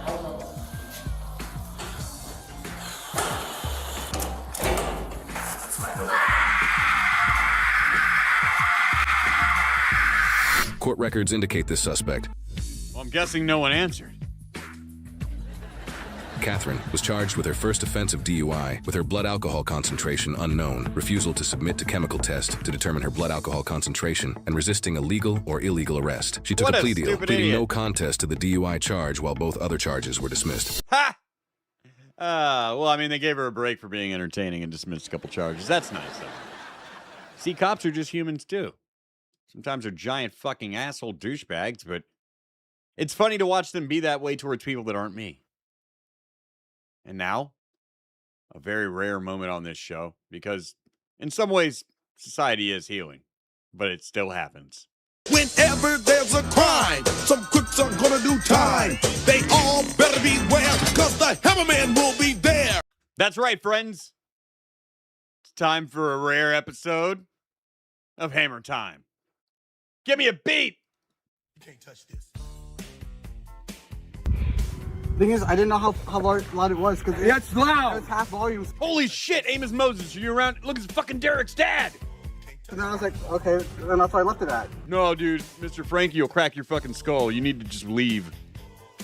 Court records indicate this suspect, Well, I'm guessing no one answered. Catherine, was charged with her first offense of DUI with her blood alcohol concentration unknown, refusal to submit to chemical test to determine her blood alcohol concentration, and resisting a legal or illegal arrest. She took What a a plea deal, stupid pleading idiot. no contest to the DUI charge while both other charges were dismissed. Ha! Well, I mean, they gave her a break for being entertaining and dismissed a couple charges. That's nice, though. See, cops are just humans, too. Sometimes they're giant fucking asshole douchebags, but it's funny to watch them be that way towards people that aren't me. And now, a very rare moment on this show, because in some ways, society is healing, but it still happens. Whenever there's a crime, some crooks are gonna do time. They all better beware, cause the Hammerman will be there. That's right, friends. It's time for a rare episode of Hammer Time. Give me a beat! You can't touch this. Thing is, I didn't know how loud it was because it's loud. It's half volume. Holy shit, Amos Moses, are you around? Look, it's fucking Derek's dad. And then I was like, okay, and that's why I left it at. No, dude, Mr. Frankie will crack your fucking skull. You need to just leave.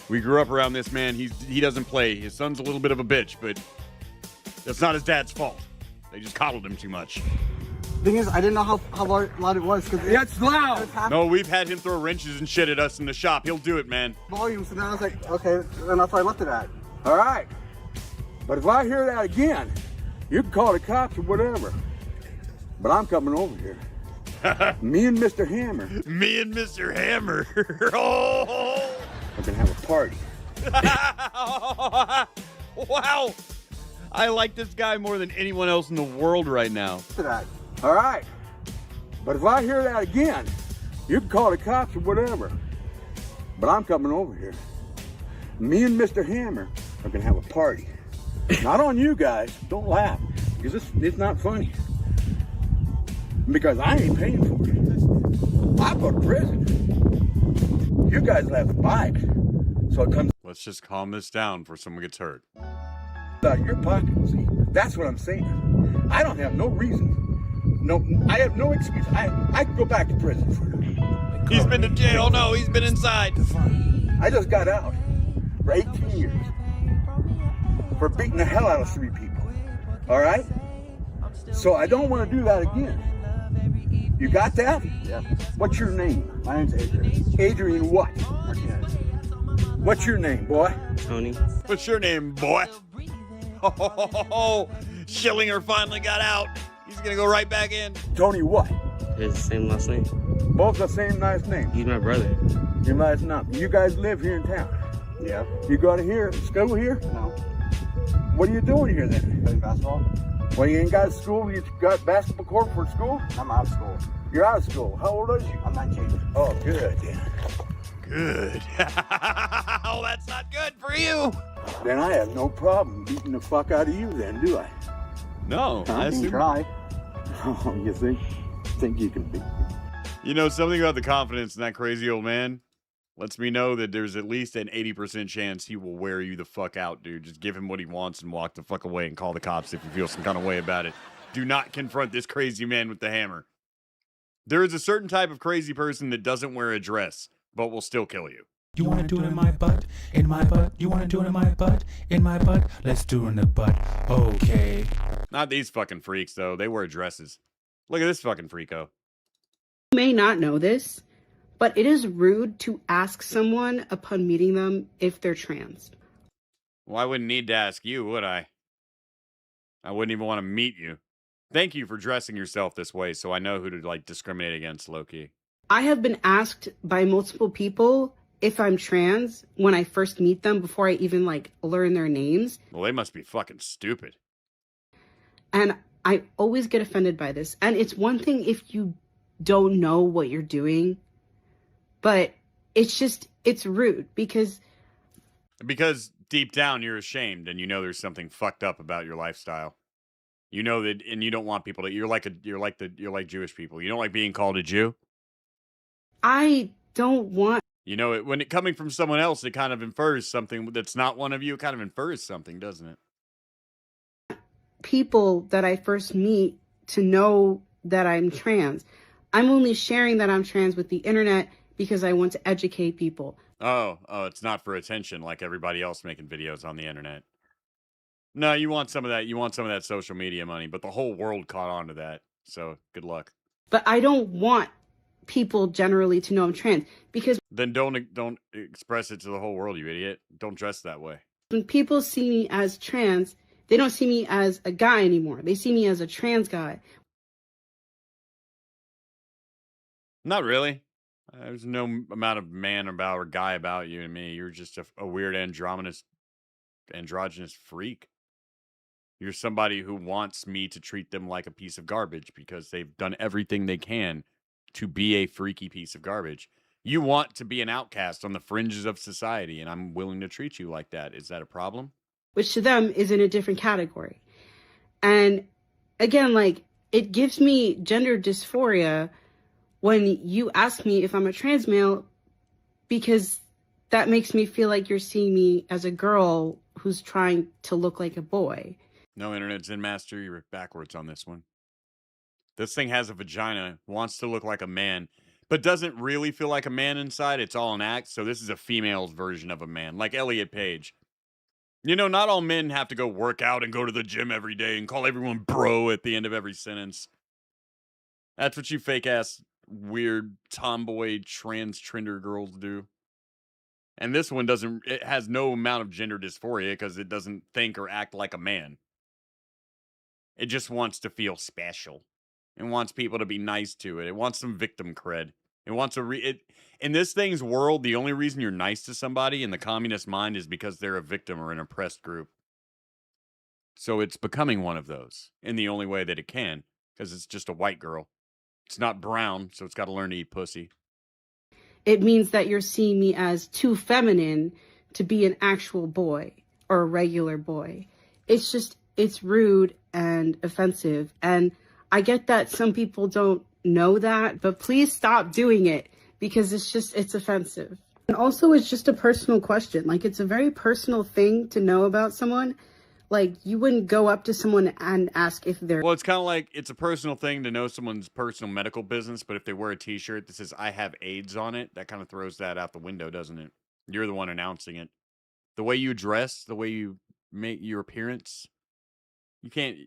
We grew up around this man. He doesn't play. His son's a little bit of a bitch, but that's not his dad's fault. They just coddled him too much. Thing is, I didn't know how loud it was because it's loud. No, we've had him throw wrenches and shit at us in the shop. He'll do it, man. Volume. So then I was like, okay, and that's why I left it at. All right, but if I hear that again, you can call the cops or whatever. But I'm coming over here. Me and Mr. Hammer. Me and Mr. Hammer. Oh! We're gonna have a party. Wow. I like this guy more than anyone else in the world right now. All right, but if I hear that again, you can call the cops or whatever. But I'm coming over here. Me and Mr. Hammer are gonna have a party. Not on you guys. Don't laugh, because it's not funny. Because I ain't paying for it. I go to prison. You guys will have the bike. So it comes. let's just calm this down before someone gets hurt. Out of your pocket, see? That's what I'm saying. I don't have no reason. No, I have no excuse. I could go back to prison for it. He's been to jail. No, he's been inside. I just got out for 18 years for beating the hell out of 3 people. All right? So I don't want to do that again. You got that? Yeah. What's your name? My name's Adrian. Adrian what? What's your name, boy? Tony. What's your name, boy? Oh, Schillinger finally got out. He's gonna go right back in. Tony what? It's the same last name. Both the same last name. He's my brother. Your last name. You guys live here in town? Yeah. You go to here, school here? No. What are you doing here then? Playing basketball. Well, you ain't got school? You got basketball court for school? I'm out of school. You're out of school. How old are you? I'm 19. Oh, good. Good. Oh, that's not good for you. Then I have no problem beating the fuck out of you then, do I? No, I can try. Oh, you think you can beat me? You know, something about the confidence in that crazy old man lets me know that there's at least an 80% chance he will wear you the fuck out, dude. Just give him what he wants and walk the fuck away and call the cops if you feel some kind of way about it. Do not confront this crazy man with the hammer. There is a certain type of crazy person that doesn't wear a dress, but will still kill you. You want to do it in my butt? In my butt? You want to do it in my butt? In my butt? Let's do it in the butt. Okay. Not these fucking freaks, though. They wear dresses. Look at this fucking freako. You may not know this, but it is rude to ask someone upon meeting them if they're trans. Well, I wouldn't need to ask you, would I? I wouldn't even want to meet you. Thank you for dressing yourself this way so I know who to, like, discriminate against, low-key. I have been asked by multiple people if I'm trans when I first meet them before I even, like, learn their names. Well, they must be fucking stupid. And I always get offended by this. And it's one thing if you don't know what you're doing, but it's rude because deep down you're ashamed and you know there's something fucked up about your lifestyle. You know that, and you don't want people to. You're like Jewish people. You don't like being called a Jew. I don't want. You know, when it coming from someone else, it kind of infers something that's not one of you. It kind of infers something, doesn't it? People that I first meet to know that I'm trans. I'm only sharing that I'm trans with the internet because I want to educate people. Oh, it's not for attention like everybody else making videos on the internet. No, you want some of that. You want some of that social media money, but the whole world caught on to that. So good luck. But I don't want people generally to know I'm trans because then don't express it to the whole world, you idiot. Don't dress that way. When people see me as trans, they don't see me as a guy anymore. They see me as a trans guy. Not really. There's no amount of man about or guy about you and me. You're just a weird androgynous freak. You're somebody who wants me to treat them like a piece of garbage because they've done everything they can to be a freaky piece of garbage. You want to be an outcast on the fringes of society, and I'm willing to treat you like that. Is that a problem? Which to them is in a different category. And again, like, it gives me gender dysphoria when you ask me if I'm a trans male because that makes me feel like you're seeing me as a girl who's trying to look like a boy. No, Internet Zen Master, you're backwards on this one. This thing has a vagina, wants to look like a man, but doesn't really feel like a man inside. It's all an act, so this is a female's version of a man, like Elliot Page. You know, not all men have to go work out and go to the gym every day and call everyone bro at the end of every sentence. That's what you fake-ass, weird, tomboy, trans-trender girls do. And this one it has no amount of gender dysphoria because it doesn't think or act like a man. It just wants to feel special. It wants people to be nice to it. It wants some victim cred. It wants in this thing's world, the only reason you're nice to somebody in the communist mind is because they're a victim or an oppressed group. So it's becoming one of those in the only way that it can, because it's just a white girl. It's not brown, so it's got to learn to eat pussy. It means that you're seeing me as too feminine to be an actual boy or a regular boy. It's rude and offensive. And I get that some people don't know that, but please stop doing it because it's offensive. And also, it's just a personal question. Like, it's a very personal thing to know about someone. Like, you wouldn't go up to someone and ask if they're... Well, it's kind of like it's a personal thing to know someone's personal medical business, but if they wear a t-shirt that says I have AIDS on it, that kind of throws that out the window, doesn't it? You're the one announcing it. The way you dress, the way you make your appearance, you can't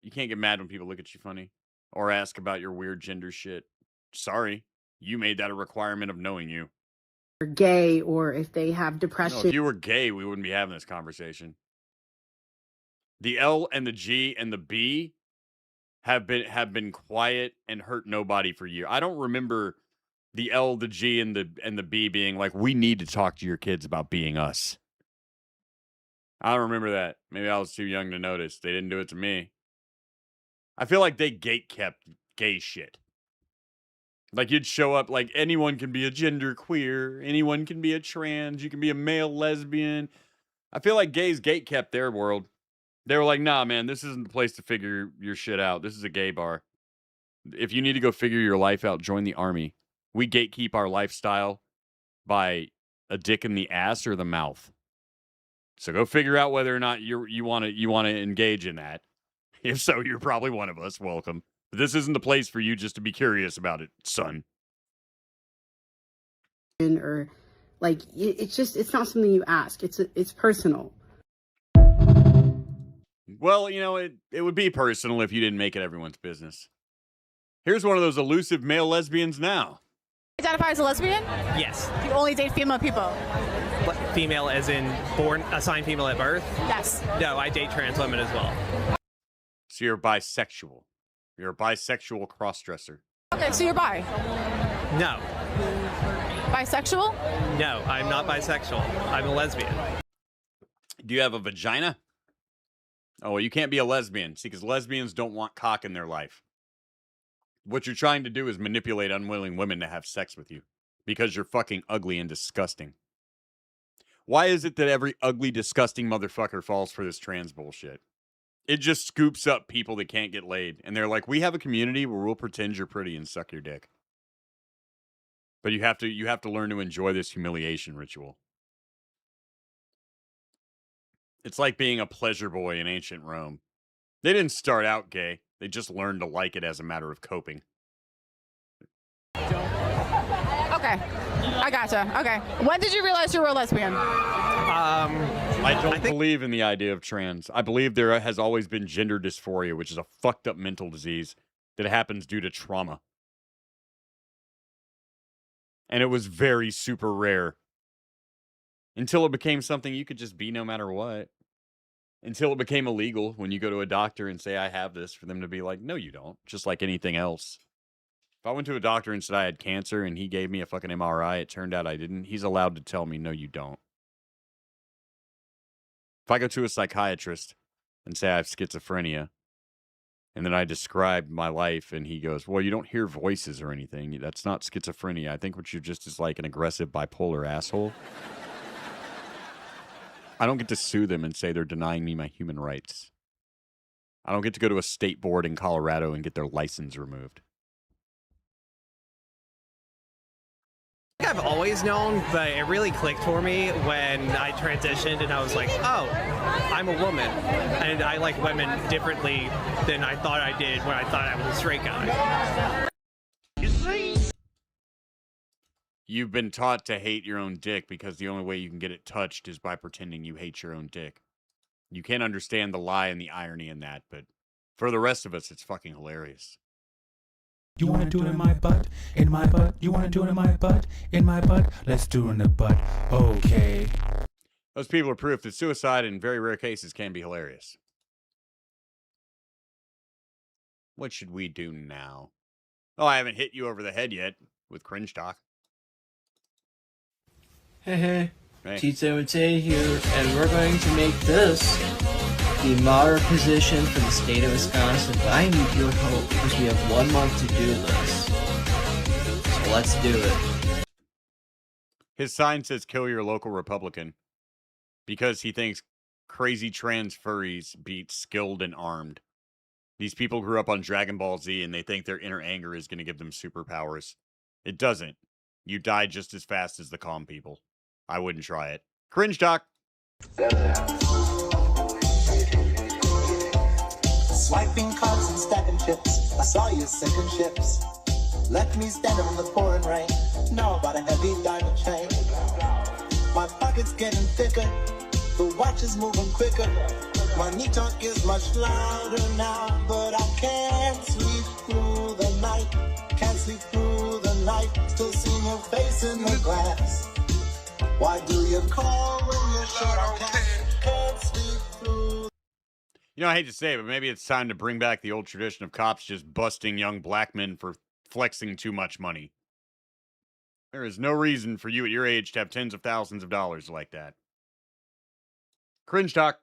get mad when people look at you funny or ask about your weird gender shit. Sorry, you made that a requirement of knowing you. gay or if they have No, depression. if you were gay, we wouldn't be having this conversation. The L and the G and the B have been quiet and hurt nobody for years. I don't remember the L, the G, and the B being like, we need to talk to your kids about being us. I don't remember that. Maybe I was too young to notice. They didn't do it to me. I feel like they gate-kept gay shit. Like, you'd show up, like, anyone can be a gender queer. Anyone can be a trans. You can be a male lesbian. I feel like gays gate-kept their world. They were like, nah, man, this isn't the place to figure your shit out. This is a gay bar. If you need to go figure your life out, join the army. We gatekeep our lifestyle by a dick in the ass or the mouth. So go figure out whether or not you want to engage in that. If so, you're probably one of us. Welcome. But this isn't the place for you just to be curious about it, son. Or like it's not something you ask. It's personal. Well, you know, it would be personal if you didn't make it everyone's business. Here's one of those elusive male lesbians now. Identify as a lesbian? Yes. You only date female people? Female as in born, assigned female at birth? Yes. No, I date trans women as well. So you're bisexual. You're a bisexual crossdresser. Okay, so you're bi? No. Bisexual? No, I'm not bisexual. I'm a lesbian. Do you have a vagina? Oh, well, you can't be a lesbian. See, because lesbians don't want cock in their life. What you're trying to do is manipulate unwilling women to have sex with you. Because you're fucking ugly and disgusting. Why is it that every ugly, disgusting motherfucker falls for this trans bullshit? It just scoops up people that can't get laid. And they're like, we have a community where we'll pretend you're pretty and suck your dick. But you have to learn to enjoy this humiliation ritual. It's like being a pleasure boy in ancient Rome. They didn't start out gay. They just learned to like it as a matter of coping. Okay. I gotcha. Okay. When did you realize you were a lesbian? I don't believe in the idea of trans. I believe there has always been gender dysphoria, which is a fucked up mental disease that happens due to trauma. And it was very super rare. Until it became something you could just be no matter what. Until it became illegal when you go to a doctor and say, I have this, for them to be like, no, you don't. Just like anything else. If I went to a doctor and said I had cancer and he gave me a fucking MRI, it turned out I didn't, he's allowed to tell me, no, you don't. If I go to a psychiatrist and say I have schizophrenia, and then I describe my life, and he goes, well, you don't hear voices or anything. That's not schizophrenia. I think what you're just is like an aggressive bipolar asshole. I don't get to sue them and say they're denying me my human rights. I don't get to go to a state board in Colorado and get their license removed. I've always known, but it really clicked for me when I transitioned and I was like, oh, I'm a woman. And I like women differently than I thought I did when I thought I was a straight guy. You've been taught to hate your own dick because the only way you can get it touched is by pretending you hate your own dick. You can't understand the lie and the irony in that, but for the rest of us, it's fucking hilarious. You wanna do it in my butt? In my butt? You wanna do it in my butt? In my butt? Let's do it in the butt. Okay. Those people are proof that suicide in very rare cases can be hilarious. What should we do now? Oh, I haven't hit you over the head yet with cringe talk. Hey, Hey. T7T here, and we're going to make this the moderate position for the state of Wisconsin. But I need your help because we have 1 month to do this. So let's do it. His sign says kill your local Republican because he thinks crazy trans furries beat skilled and armed. These people grew up on Dragon Ball Z and they think their inner anger is going to give them superpowers. It doesn't. You die just as fast as the calm people. I wouldn't try it. Cringe talk. Swiping cards and stacking chips. I saw you sinking ships. Left me standing in the pouring rain. Now about a heavy diamond chain. My pocket's getting thicker. The watch is moving quicker. Money talk is much louder now, but I can't sleep through the night. Can't sleep through the night. Still seeing your face in the glass. Why do you call when you're short on cash? Can't sleep through. You know, I hate to say it, but maybe it's time to bring back the old tradition of cops just busting young black men for flexing too much money. There is no reason for you at your age to have tens of thousands of dollars like that. Cringe talk.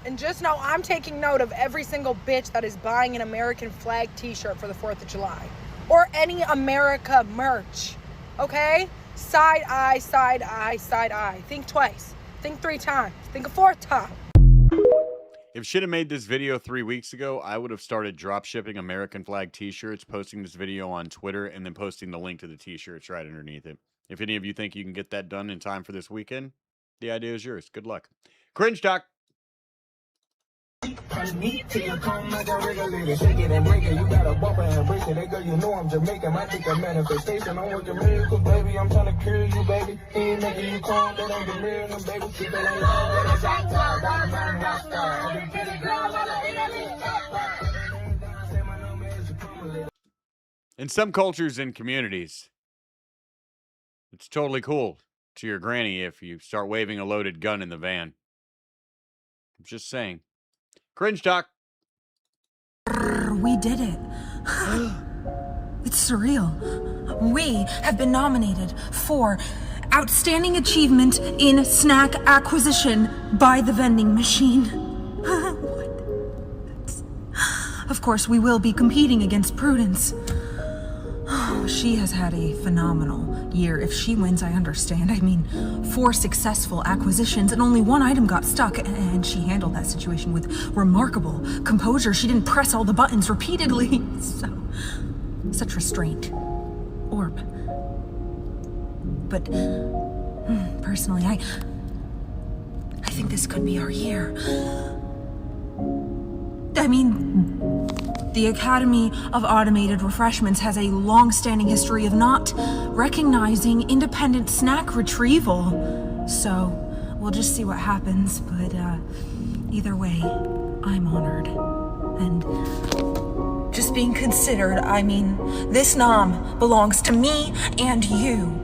And just know I'm taking note of every single bitch that is buying an American flag t-shirt for the 4th of July. Or any America merch. Okay? Side eye, side eye, side eye. Think twice. Think 3 times. Think a 4th time. If shit had made this video 3 weeks ago, I would have started drop shipping American flag t-shirts, posting this video on Twitter, and then posting the link to the t-shirts right underneath it. If any of you think you can get that done in time for this weekend, the idea is yours. Good luck. Cringe talk. Till you come like a regulator, shake it and break it. You got a bumper and break it. They go, you know I'm Jamaican. Might take a manifestation. I'm working miracles, baby. I'm trying to cure you, baby. He ain't making you calm, but I'm the mirror, baby. Keep it in love with a shot top. Got a man rock star. Every pretty girl on the internet. In some cultures and communities, it's totally cool to your granny if you start waving a loaded gun in the van. I'm just saying. Cringe talk. We did it. It's surreal. We have been nominated for Outstanding Achievement in Snack Acquisition by the Vending Machine. Of course, we will be competing against Prudence. She has had a phenomenal year. If she wins, I understand. I mean, 4 successful acquisitions and only 1 item got stuck, and she handled that situation with remarkable composure. She didn't press all the buttons repeatedly. Such restraint. Orb. But personally, I think this could be our year. I mean, the Academy of Automated Refreshments has a long-standing history of not recognizing independent snack retrieval. So, we'll just see what happens, but either way, I'm honored. And just being considered, I mean, this nom belongs to me and you.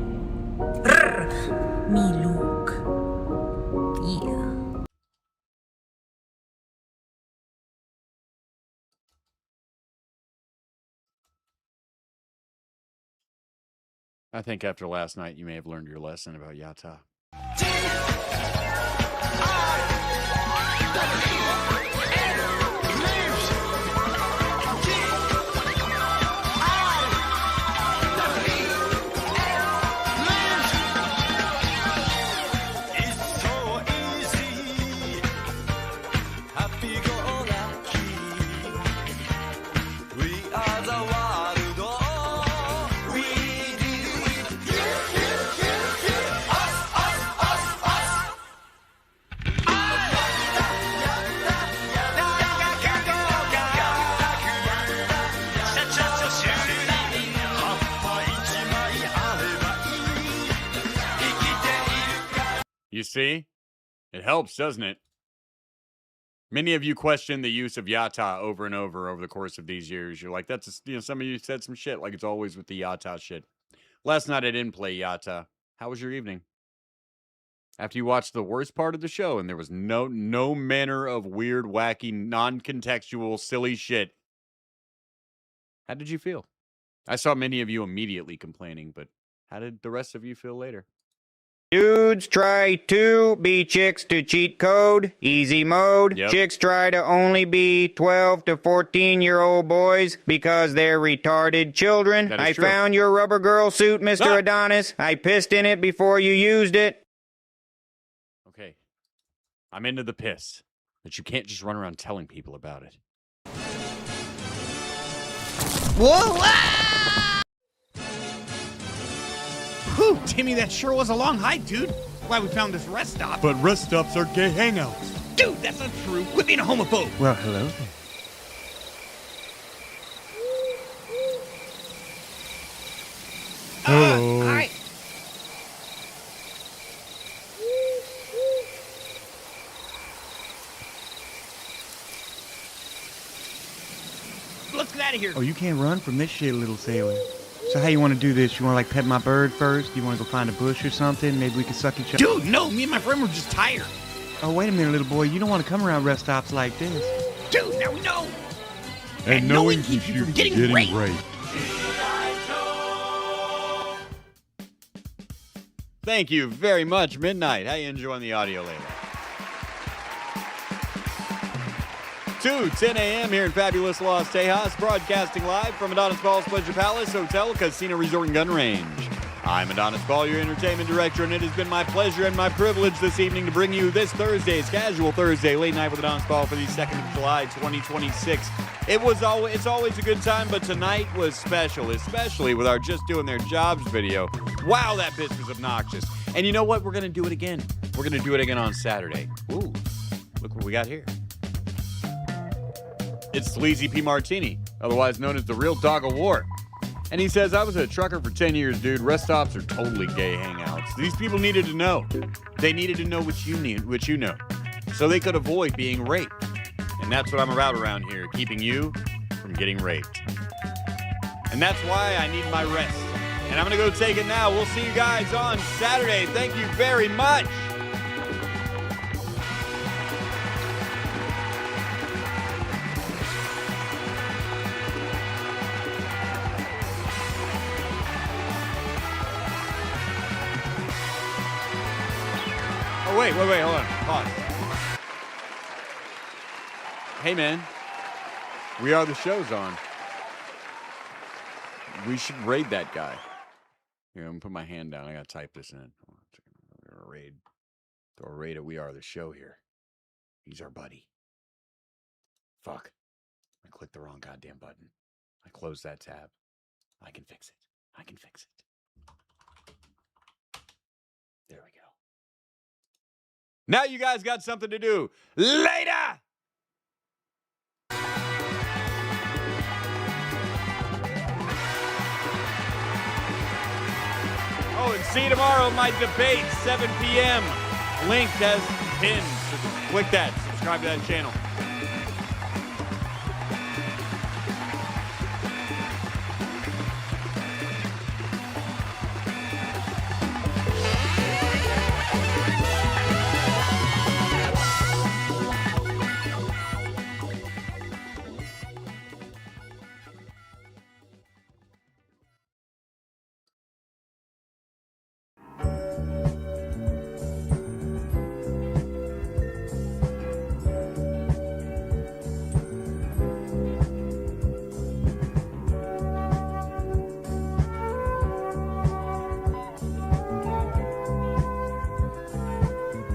Me, Luke. Yeah. I think after last night, you may have learned your lesson about Yata. You see? It helps, doesn't it? Many of you question the use of Yata over and over the course of these years. You're like, that's, some of you said some shit, like it's always with the Yata shit. Last night I didn't play Yata. How was your evening? After you watched the worst part of the show and there was no manner of weird, wacky, non-contextual, silly shit, how did you feel? I saw many of you immediately complaining, but how did the rest of you feel later? Dudes try to be chicks to cheat code, easy mode. Yep. Chicks try to only be 12 to 14-year-old boys because they're retarded children. That is I true. found your rubber girl suit, Mr. Adonis. I pissed in it before you used it. Okay. I'm into the piss, but you can't just run around telling people about it. Whoa! Whew, Timmy, that sure was a long hike, dude. Why we found this rest stop. But rest stops are gay hangouts. Dude, that's not true. Quit being a homophobe. Well, hello there. Hello. Hi. Let's get out of here. Oh, you can't run from this shit, little sailor. So how you want to do this? You want to, like, pet my bird first? You want to go find a bush or something? Maybe we can suck each other? Dude, no, me and my friend were just tired. Oh, wait a minute, little boy. You don't want to come around rest stops like this. Dude, now we know. And knowing keeps you from getting raped. Thank you very much, Midnight. How you enjoying the audio later? 10 a.m. here in fabulous Los Tejas, broadcasting live from Adonis Ball's Pleasure Palace Hotel, Casino Resort and Gun Range. I'm Adonis Ball, your entertainment director, and it has been my pleasure and my privilege this evening to bring you this Thursday's Casual Thursday, Late Night with Adonis Ball for the 2nd of July, 2026. It's always a good time, but tonight was special, especially with our Just Doing Their Jobs video. Wow, that bitch was obnoxious. And you know what? We're going to do it again. We're going to do it again on Saturday. Ooh, look what we got here. It's Sleazy P. Martini, otherwise known as the Real Dog of War. And he says, I was a trucker for 10 years, dude. Rest stops are totally gay hangouts. These people needed to know. They needed to know what you know, so they could avoid being raped. And that's what I'm about around here, keeping you from getting raped. And that's why I need my rest. And I'm going to go take it now. We'll see you guys on Saturday. Thank you very much. Oh, wait, hold on. Pause. Hey, man. We Are the Show's on. We should raid that guy. Here, I'm going to put my hand down. I got to type this in. Throw a raid at We Are the Show here. He's our buddy. Fuck. I clicked the wrong goddamn button. I closed that tab. I can fix it. There we go. Now you guys got something to do. Later! Oh, and see you tomorrow in my debate, 7 p.m. Link has pinned. So click that. Subscribe to that channel.